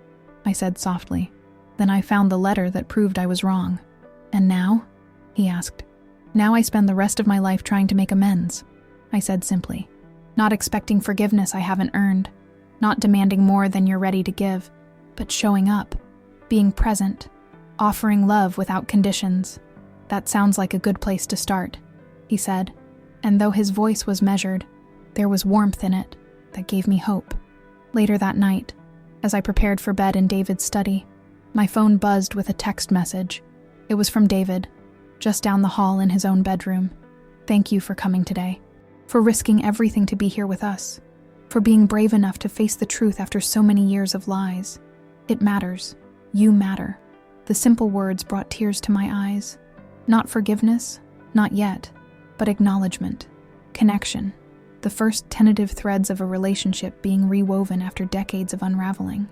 I said softly. Then I found the letter that proved I was wrong. And now? He asked. Now I spend the rest of my life trying to make amends, I said simply. Not expecting forgiveness I haven't earned, not demanding more than you're ready to give, but showing up, being present, offering love without conditions. That sounds like a good place to start, he said, and though his voice was measured, there was warmth in it that gave me hope. Later that night, as I prepared for bed in David's study, my phone buzzed with a text message. It was from David, just down the hall in his own bedroom. Thank you for coming today, for risking everything to be here with us, for being brave enough to face the truth after so many years of lies. It matters. You matter. The simple words brought tears to my eyes. Not forgiveness, not yet, but acknowledgement, connection, the first tentative threads of a relationship being rewoven after decades of unraveling.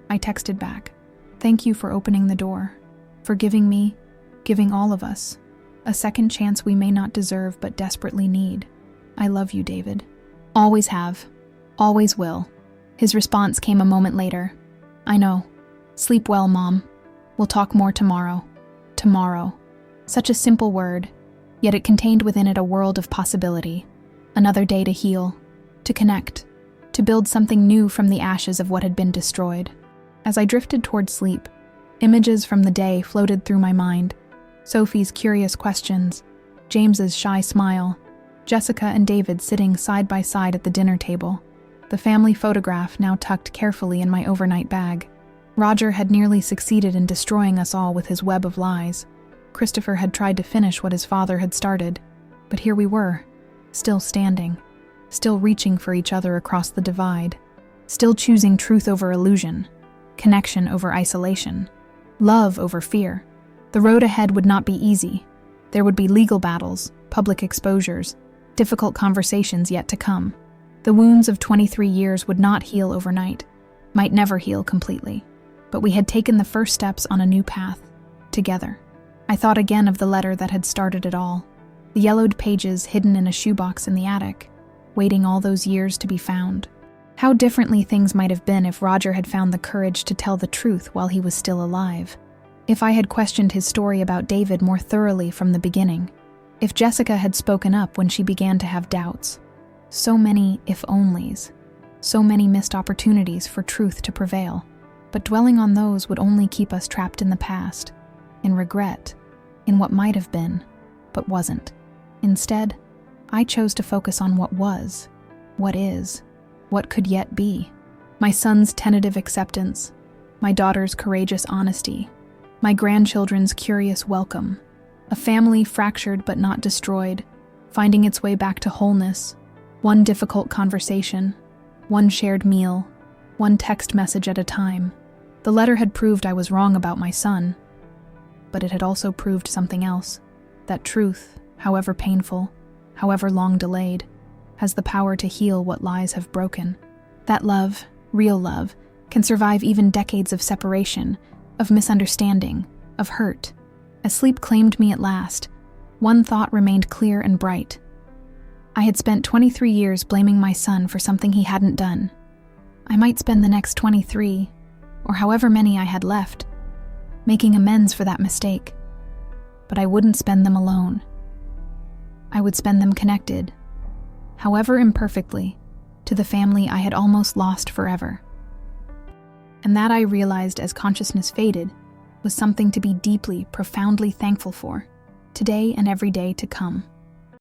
I texted back, thank you for opening the door, for giving me, giving all of us, a second chance we may not deserve but desperately need. I love you, David. Always have. Always will. His response came a moment later. I know. Sleep well, Mom. We'll talk more tomorrow. Tomorrow. Such a simple word, yet it contained within it a world of possibility. Another day to heal, to connect, to build something new from the ashes of what had been destroyed. As I drifted toward sleep, images from the day floated through my mind. Sophie's curious questions, James's shy smile, Jessica and David sitting side by side at the dinner table, the family photograph now tucked carefully in my overnight bag. Roger had nearly succeeded in destroying us all with his web of lies. Christopher had tried to finish what his father had started, but here we were, still standing, still reaching for each other across the divide, still choosing truth over illusion, connection over isolation, love over fear. The road ahead would not be easy. There would be legal battles, public exposures, difficult conversations yet to come. The wounds of 23 years would not heal overnight, might never heal completely, but we had taken the first steps on a new path, together. I thought again of the letter that had started it all, the yellowed pages hidden in a shoebox in the attic, waiting all those years to be found. How differently things might have been if Roger had found the courage to tell the truth while he was still alive. If I had questioned his story about David more thoroughly from the beginning. If Jessica had spoken up when she began to have doubts. So many if-onlys. So many missed opportunities for truth to prevail. But dwelling on those would only keep us trapped in the past, in regret, in what might have been, but wasn't. Instead, I chose to focus on what was, what is, What could yet be? My son's tentative acceptance, my daughter's courageous honesty, my grandchildren's curious welcome, a family fractured but not destroyed, finding its way back to wholeness, one difficult conversation, one shared meal, one text message at a time. The letter had proved I was wrong about my son, but it had also proved something else, that truth, however painful, however long delayed, has the power to heal what lies have broken. That love, real love, can survive even decades of separation, of misunderstanding, of hurt. As sleep claimed me at last, one thought remained clear and bright. I had spent 23 years blaming my son for something he hadn't done. I might spend the next 23, or however many I had left, making amends for that mistake. But I wouldn't spend them alone. I would spend them connected, however imperfectly, to the family I had almost lost forever. And that, I realized as consciousness faded, was something to be deeply, profoundly thankful for, today and every day to come.